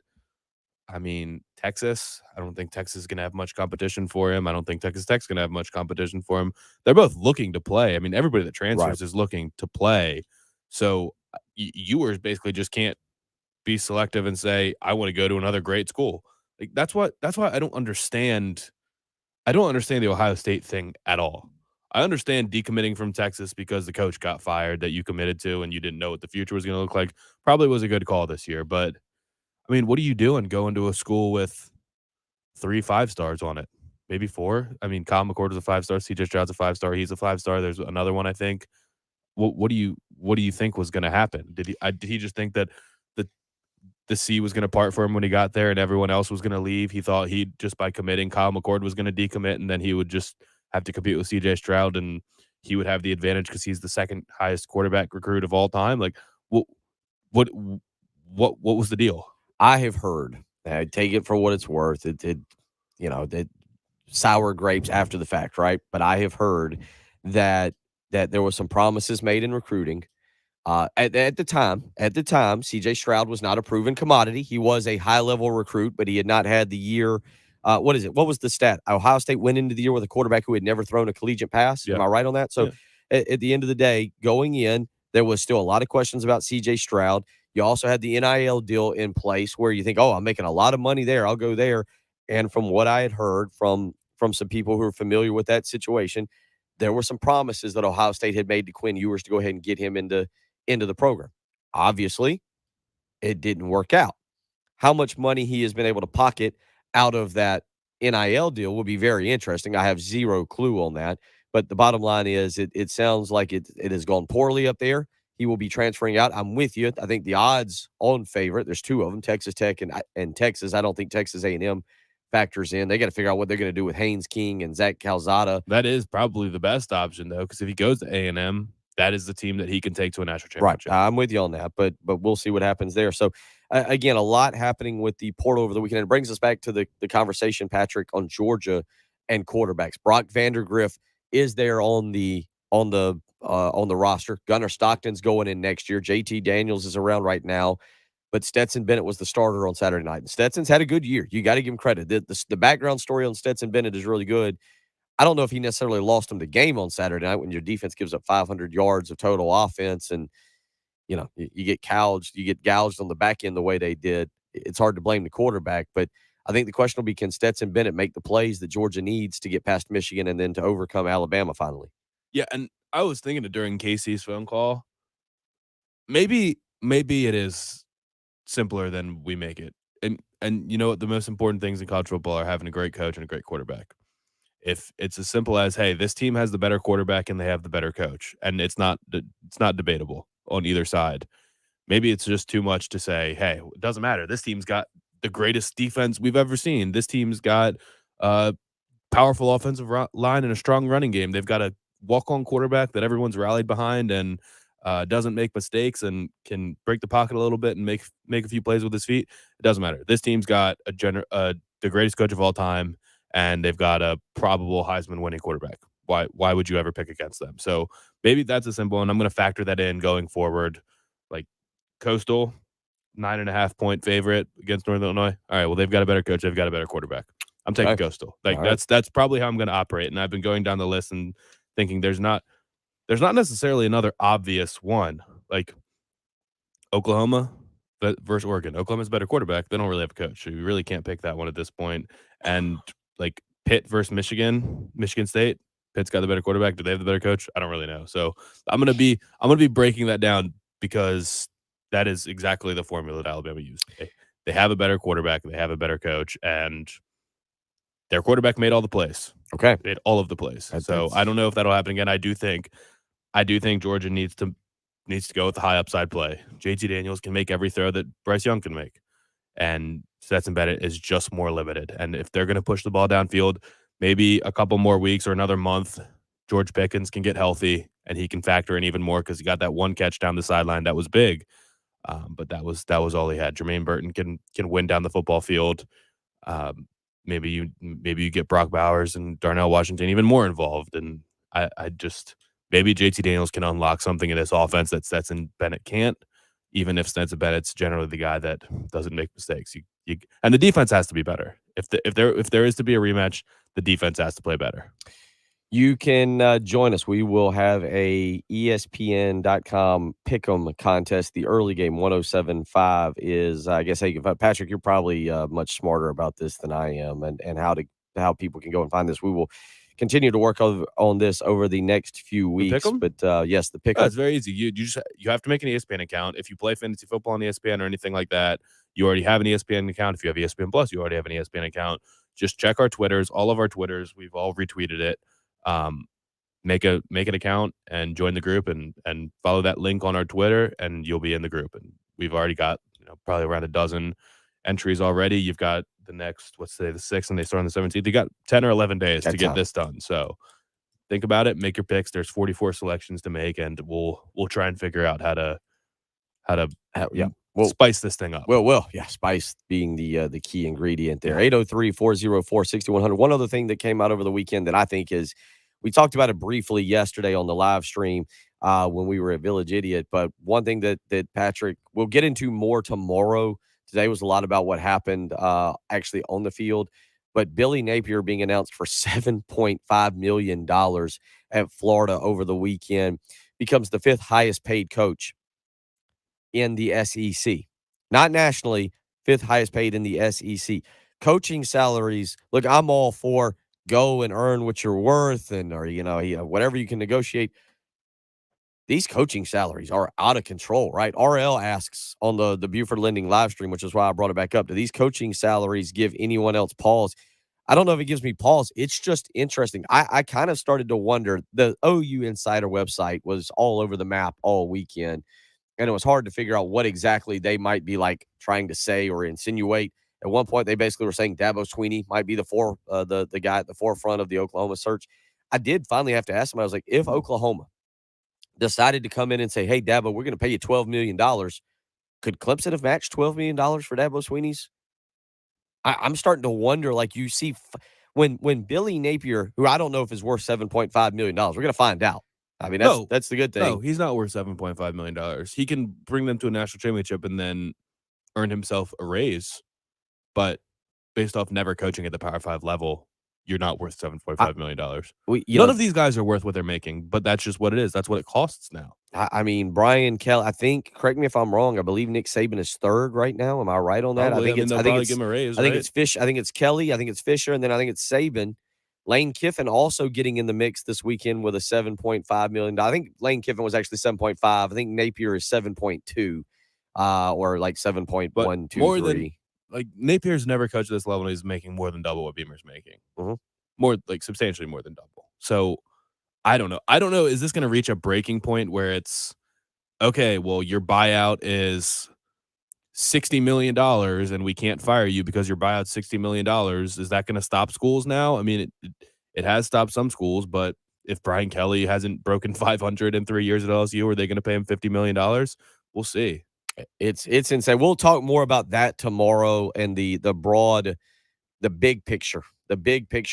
I mean, Texas, I don't think Texas is going to have much competition for him. I don't think Texas Tech's going to have much competition for him. They're both looking to play. I mean, everybody that transfers is looking to play. So Ewers basically just can't be selective and say, I want to go to another great school. Like that's why I don't understand. I don't understand the Ohio State thing at all. I understand decommitting from Texas because the coach got fired that you committed to and you didn't know what the future was going to look like. Probably was a good call this year, but I mean, what are you doing going to a school with 3 5-stars on it? Maybe 4? I mean, Kyle McCord was a 5-star, CJ Stroud's a 5-star, he's a 5-star, there's another one, I think. What do you think was gonna happen? Did he just think that the sea was gonna part for him when he got there and everyone else was gonna leave? He thought he just by committing, Kyle McCord was gonna decommit, and then he would just have to compete with CJ Stroud, and he would have the advantage because he's the second highest quarterback recruit of all time? Like, what was the deal? I have heard, take it for what it's worth. It sour grapes after the fact, right? But I have heard that there was some promises made in recruiting. At the time, CJ Stroud was not a proven commodity. He was a high level recruit, but he had not had the year. What is it? What was the stat? Ohio State went into the year with a quarterback who had never thrown a collegiate pass. Yeah. Am I right on that? So at the end of the day, going in, there was still a lot of questions about CJ Stroud. You also had the NIL deal in place where you think, oh, I'm making a lot of money there. I'll go there. And from what I had heard from some people who are familiar with that situation, there were some promises that Ohio State had made to Quinn Ewers to go ahead and get him into the program. Obviously, it didn't work out. How much money he has been able to pocket out of that NIL deal will be very interesting. I have zero clue on that. But the bottom line is it sounds like it has gone poorly up there. He will be transferring out. I'm with you. I think the odds on favorite, there's 2 of them, Texas Tech and Texas. I don't think Texas A&M factors in. They got to figure out what they're going to do with Haynes King and Zach Calzada. That is probably the best option, though, because if he goes to A&M, that is the team that he can take to a national championship. Right. I'm with you on that, but we'll see what happens there. So, again, a lot happening with the portal over the weekend. It brings us back to the conversation, Patrick, on Georgia and quarterbacks. Brock Vandergriff is there on the roster. Gunnar Stockton's going in next year. JT Daniels is around right now, but Stetson Bennett was the starter on Saturday night. And Stetson's had a good year. You got to give him credit. The background story on Stetson Bennett is really good. I don't know if he necessarily lost him the game on Saturday night when your defense gives up 500 yards of total offense and, you get gouged on the back end the way they did. It's hard to blame the quarterback, but I think the question will be, can Stetson Bennett make the plays that Georgia needs to get past Michigan and then to overcome Alabama finally? Yeah, and I was thinking it during Casey's phone call. Maybe it is simpler than we make it. And you know what? The most important things in college football are having a great coach and a great quarterback. If it's as simple as, hey, this team has the better quarterback and they have the better coach, and it's not debatable on either side. Maybe it's just too much to say, hey, it doesn't matter. This team's got the greatest defense we've ever seen. This team's got a powerful offensive line and a strong running game. They've got a walk-on quarterback that everyone's rallied behind and doesn't make mistakes and can break the pocket a little bit and make a few plays with his feet. It doesn't matter. This team's got the greatest coach of all time, and they've got a probable Heisman winning quarterback. Why would you ever pick against them? So maybe that's a simple, and I'm going to factor that in going forward. Like Coastal, 9.5-point favorite against Northern Illinois. All right, well, they've got a better coach. They've got a better quarterback. I'm taking Coastal. Like that's probably how I'm going to operate. And I've been going down the list and thinking there's not necessarily another obvious one. Like Oklahoma versus Oregon. Oklahoma's a better quarterback. They don't really have a coach. So you really can't pick that one at this point. And like Pitt versus Michigan State. Pitt's got the better quarterback. Do they have the better coach? I don't really know. So I'm gonna be breaking that down because that is exactly the formula that Alabama used. They have a better quarterback. They have a better coach, and their quarterback made all the plays. Okay, made all of the plays. So I don't know if that'll happen again. I do think Georgia needs to go with the high upside play. JT Daniels can make every throw that Bryce Young can make. and Stetson Bennett is just more limited. And if they're going to push the ball downfield, maybe a couple more weeks or another month, George Pickens can get healthy and he can factor in even more because he got that one catch down the sideline that was big. But that was all he had. Jermaine Burton can win down the football field. Maybe you get Brock Bowers and Darnell Washington even more involved. And I just maybe JT Daniels can unlock something in this offense that Stetson Bennett can't. Even if Stetson Bennett's generally the guy that doesn't make mistakes, and the defense has to be better. If there is to be a rematch, the defense has to play better. You can join us. We will have a ESPN.com pick'em contest. The early game 107.5 is, I guess, hey, Patrick, you're probably much smarter about this than I am, and how people can go and find this. We will continue to work on this over the next few weeks. pick'em? But yes, the pick'em. It's very easy. You have to make an ESPN account. If you play fantasy football on ESPN or anything like that, you already have an ESPN account. If you have ESPN Plus, you already have an ESPN account. Just check our Twitters, all of our Twitters. We've all retweeted it. Make an account and join the group and follow that link on our Twitter and you'll be in the group. And we've already got probably around a dozen entries already. You've got the next, let's say the 6th, and they start on the 17th. You got 10 or 11 days to get this done. So think about it, make your picks. There's 44 selections to make, and we'll try and figure out how to spice this thing up. Well, yeah, spice being the key ingredient there. 803-404-6100. One other thing that came out over the weekend that I think is, we talked about it briefly yesterday on the live stream when we were at Village Idiot, but one thing that Patrick, we'll get into more tomorrow. Today was a lot about what happened actually on the field, but Billy Napier being announced for $7.5 million at Florida over the weekend becomes the 5th highest paid coach in the SEC. Not nationally, 5th highest paid in the SEC. Coaching salaries, look, I'm all for go and earn what you're worth or whatever you can negotiate. These coaching salaries are out of control, right? RL asks on the Buford Lending live stream, which is why I brought it back up. Do these coaching salaries give anyone else pause? I don't know if it gives me pause. It's just interesting. I kind of started to wonder. The OU Insider website was all over the map all weekend, and it was hard to figure out what exactly they might be trying to say or insinuate. At one point, they basically were saying Dabo Swinney might be the guy at the forefront of the Oklahoma search. I did finally have to ask him. I was like, if Oklahoma decided to come in and say, hey, Dabo, we're going to pay you $12 million, could Clemson have matched $12 million for Dabo Swinney's? I'm starting to wonder, you see, when Billy Napier, who I don't know if is worth $7.5 million, we're going to find out. I mean, that's the good thing. No, he's not worth $7.5 million. He can bring them to a national championship and then earn himself a raise. But based off never coaching at the Power 5 level, you're not worth $7.5 million. None of these guys are worth what they're making, but that's just what it is. That's what it costs now. I mean, Brian Kelly, I think, correct me if I'm wrong, I believe Nick Saban is 3rd right now. Am I right on that? Probably. I think give him a raise, I think it's Fish. I think it's Kelly. I think it's Fisher. And then I think it's Saban. Lane Kiffin also getting in the mix this weekend with a $7.5 million. I think Lane Kiffin was actually 7.5. I think Napier is 7.2 or 7.123. Napier's never coached at this level, and he's making more than double what Beamer's making. Mm-hmm. More, substantially more than double. So I don't know. Is this going to reach a breaking point where it's, okay, well, your buyout is $60 million and we can't fire you because your buyout's $60 million. Is that going to stop schools now? I mean, it has stopped some schools, but if Brian Kelly hasn't broken 500 in 3 years at LSU, are they going to pay him $50 million? We'll see. It's insane. We'll talk more about that tomorrow and the big picture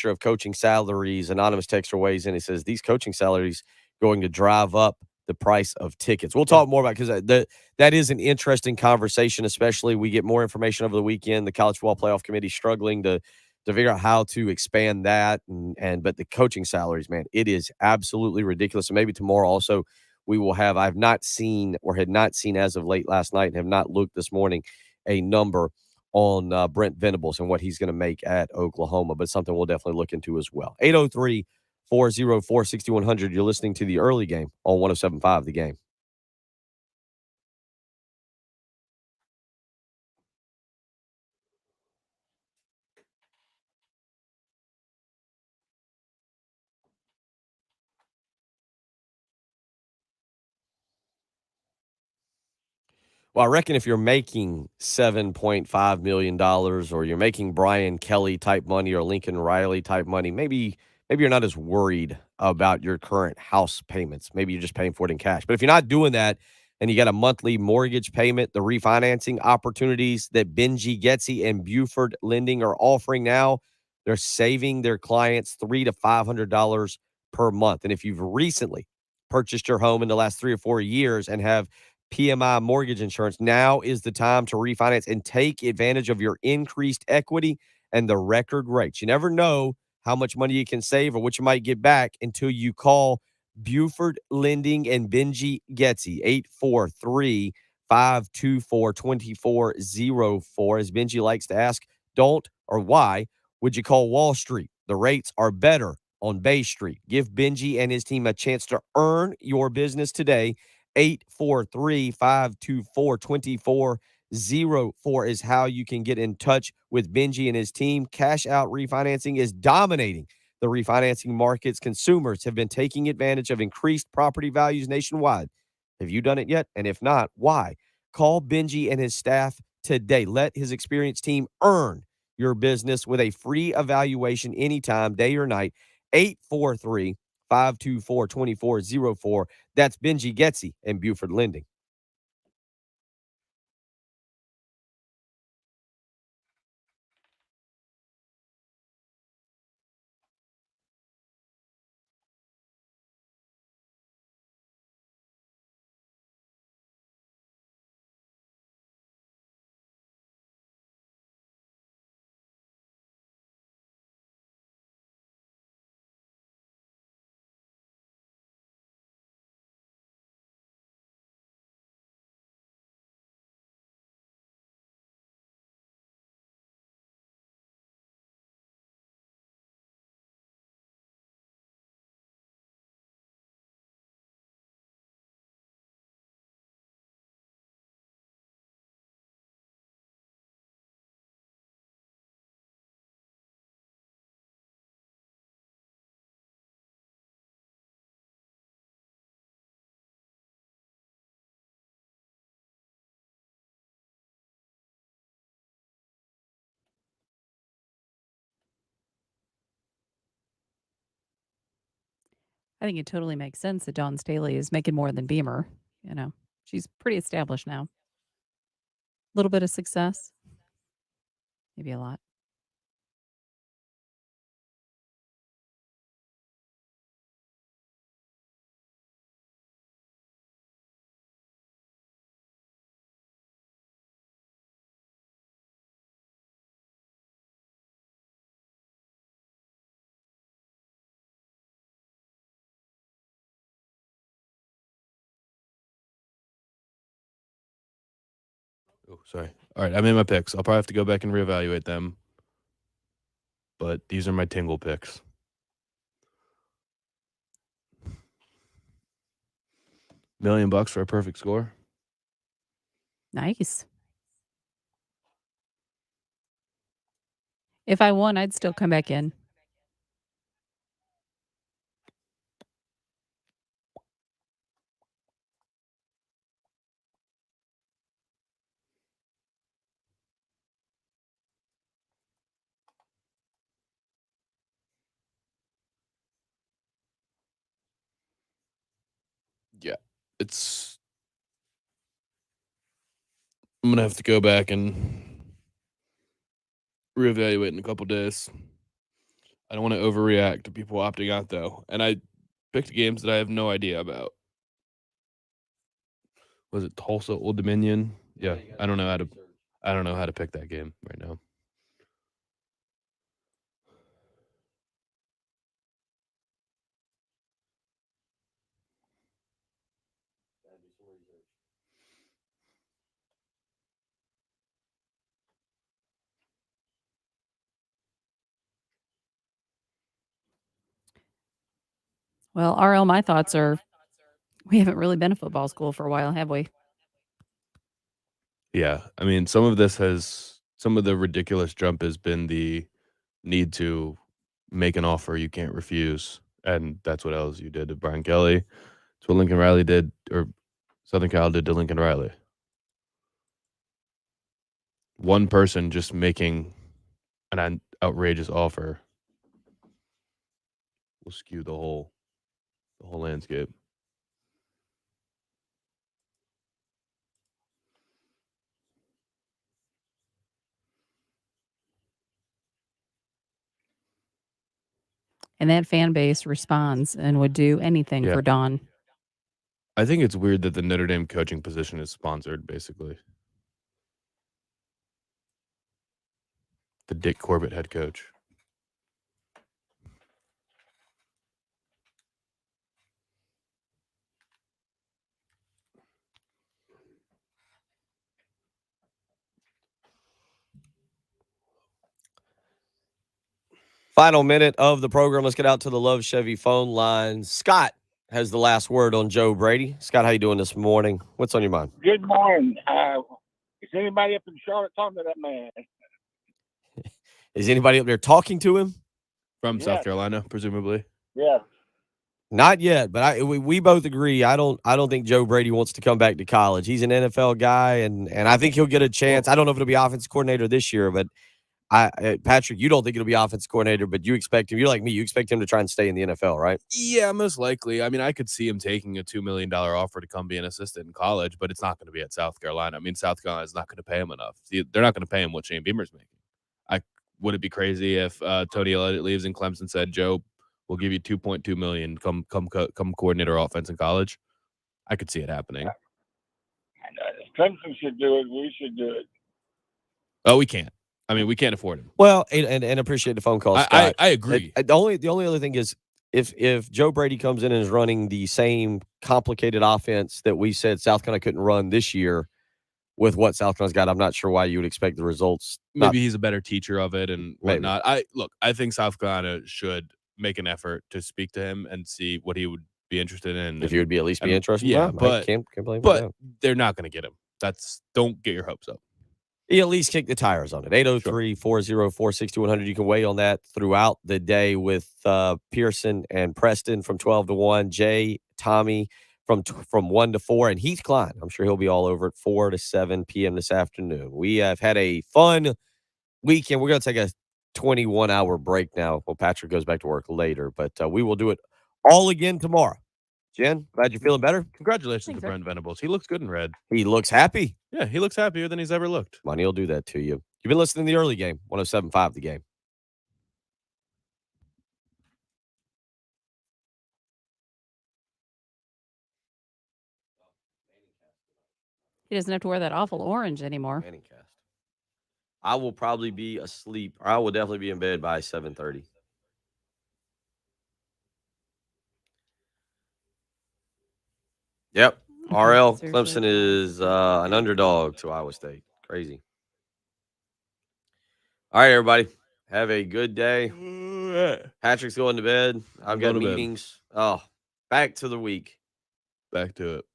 of coaching salaries. Anonymous texter weighs in. He says these coaching salaries going to drive up the price of tickets. We'll talk more about because that is an interesting conversation, especially we get more information over the weekend. The College Football Playoff Committee struggling to figure out how to expand that. But the coaching salaries, man, it is absolutely ridiculous. So maybe tomorrow also we will have, had not seen as of late last night and have not looked this morning, a number on Brent Venables and what he's going to make at Oklahoma, but something we'll definitely look into as well. 803-404-6100. You're listening to the early game on 107.5 The Game. Well, I reckon if you're making $7.5 million or you're making Brian Kelly type money or Lincoln Riley type money, maybe you're not as worried about your current house payments. Maybe you're just paying for it in cash. But if you're not doing that and you got a monthly mortgage payment, the refinancing opportunities that Benji Getsy and Buford Lending are offering now, they're saving their clients $300 to $500 per month. And if you've recently purchased your home in the last 3 or 4 years and have PMI mortgage insurance, now is the time to refinance and take advantage of your increased equity and the record rates. You never know how much money you can save or what you might get back until you call Buford Lending and Benji Getsy, 843-524-2404. As Benji likes to ask, don't or why would you call Wall Street? The rates are better on Bay Street. Give Benji and his team a chance to earn your business today. 843-524-2404 is how you can get in touch with Benji and his team. Cash out refinancing is dominating the refinancing markets. Consumers have been taking advantage of increased property values nationwide. Have you done it yet? And if not, why? Call Benji and his staff today. Let his experienced team earn your business with a free evaluation anytime, day or night. 843-524-2404. That's Benji Getsy and Buford Lending. I think it totally makes sense that Dawn Staley is making more than Beamer. She's pretty established now. A little bit of success, maybe a lot. Oh, sorry. All right, I made my picks. I'll probably have to go back and reevaluate them. But these are my tingle picks. $1 million for a perfect score. Nice. If I won, I'd still come back in. Yeah, I'm gonna have to go back and reevaluate in a couple days. I don't want to overreact to people opting out though, and I picked games that I have no idea about. Was it Tulsa Old Dominion? Yeah, I don't know how to pick that game right now. Well, RL, my thoughts are we haven't really been a football school for a while, have we? Yeah, I mean, some of the ridiculous jump has been the need to make an offer you can't refuse, and that's what LSU did to Brian Kelly. It's what Lincoln Riley did, or Southern Cal did to Lincoln Riley. one person just making an outrageous offer will skew the whole landscape. And that fan base responds and would do anything Yeah. for Don. I think it's weird that the Notre Dame coaching position is sponsored, basically. The Dick Corbett head coach. Final minute of the program. Let's get out to the Love Chevy phone line. Scott has the last word on Joe Brady. Scott, how you doing this morning? What's on your mind? Good morning. Is anybody up in Charlotte talking to that man? Is anybody up there talking to him? From Yes. South Carolina, presumably. Yes. Not yet, but we both agree. I don't think Joe Brady wants to come back to college. He's an NFL guy, and I think he'll get a chance. I don't know if it'll be offensive coordinator this year, but Patrick, you don't think it'll be offensive coordinator, but you expect him. You're like me. You expect him to try and stay in the NFL, right? Yeah, most likely. I mean, I could see him taking a $2 million offer to come be an assistant in college, but it's not going to be at South Carolina. I mean, South Carolina is not going to pay him enough. They're not going to pay him what Shane Beamer's making. Would it be crazy if Tony Elliott leaves and Clemson said, Joe, we'll give you $2.2 million, come coordinate our offense in college? I could see it happening. Clemson should do it. We should do it. Oh, we can't. I mean, we can't afford him. Well, and appreciate the phone call, Scott. I agree. The only other thing is if Joe Brady comes in and is running the same complicated offense that we said South Carolina couldn't run this year with what South Carolina's got, I'm not sure why you would expect the results. Maybe he's a better teacher of it and whatnot. I think South Carolina should make an effort to speak to him and see what he would be interested in. If you would be at least be interested. Yeah, I but can't blame but him. they're not going to get him. Don't get your hopes up. You at least kick the tires on it. 803-404-6100. You can weigh on that throughout the day with Pearson and Preston from 12 to 1, Jay, Tommy from 1 to 4, and Heath Klein. I'm sure he'll be all over at 4 to 7 p.m. this afternoon. We have had a fun weekend. We're going to take a 21-hour break now. Well, Patrick goes back to work later, but we will do it all again tomorrow. Jen, glad you're feeling better. Congratulations Thanks, to sir. Brent Venables. He looks good in red. He looks happy. Yeah, he looks happier than he's ever looked. Money will do that to you. You've been listening to the early game, 107.5 The Game. He doesn't have to wear that awful orange anymore. Manning cast. I will probably be asleep, or I will definitely be in bed by 7:30. Yep. RL Seriously. Clemson is an underdog to Iowa State. Crazy. All right, everybody. Have a good day. Patrick's going to bed. I've got Go to bed. meetings. Oh, back to the week. Back to it.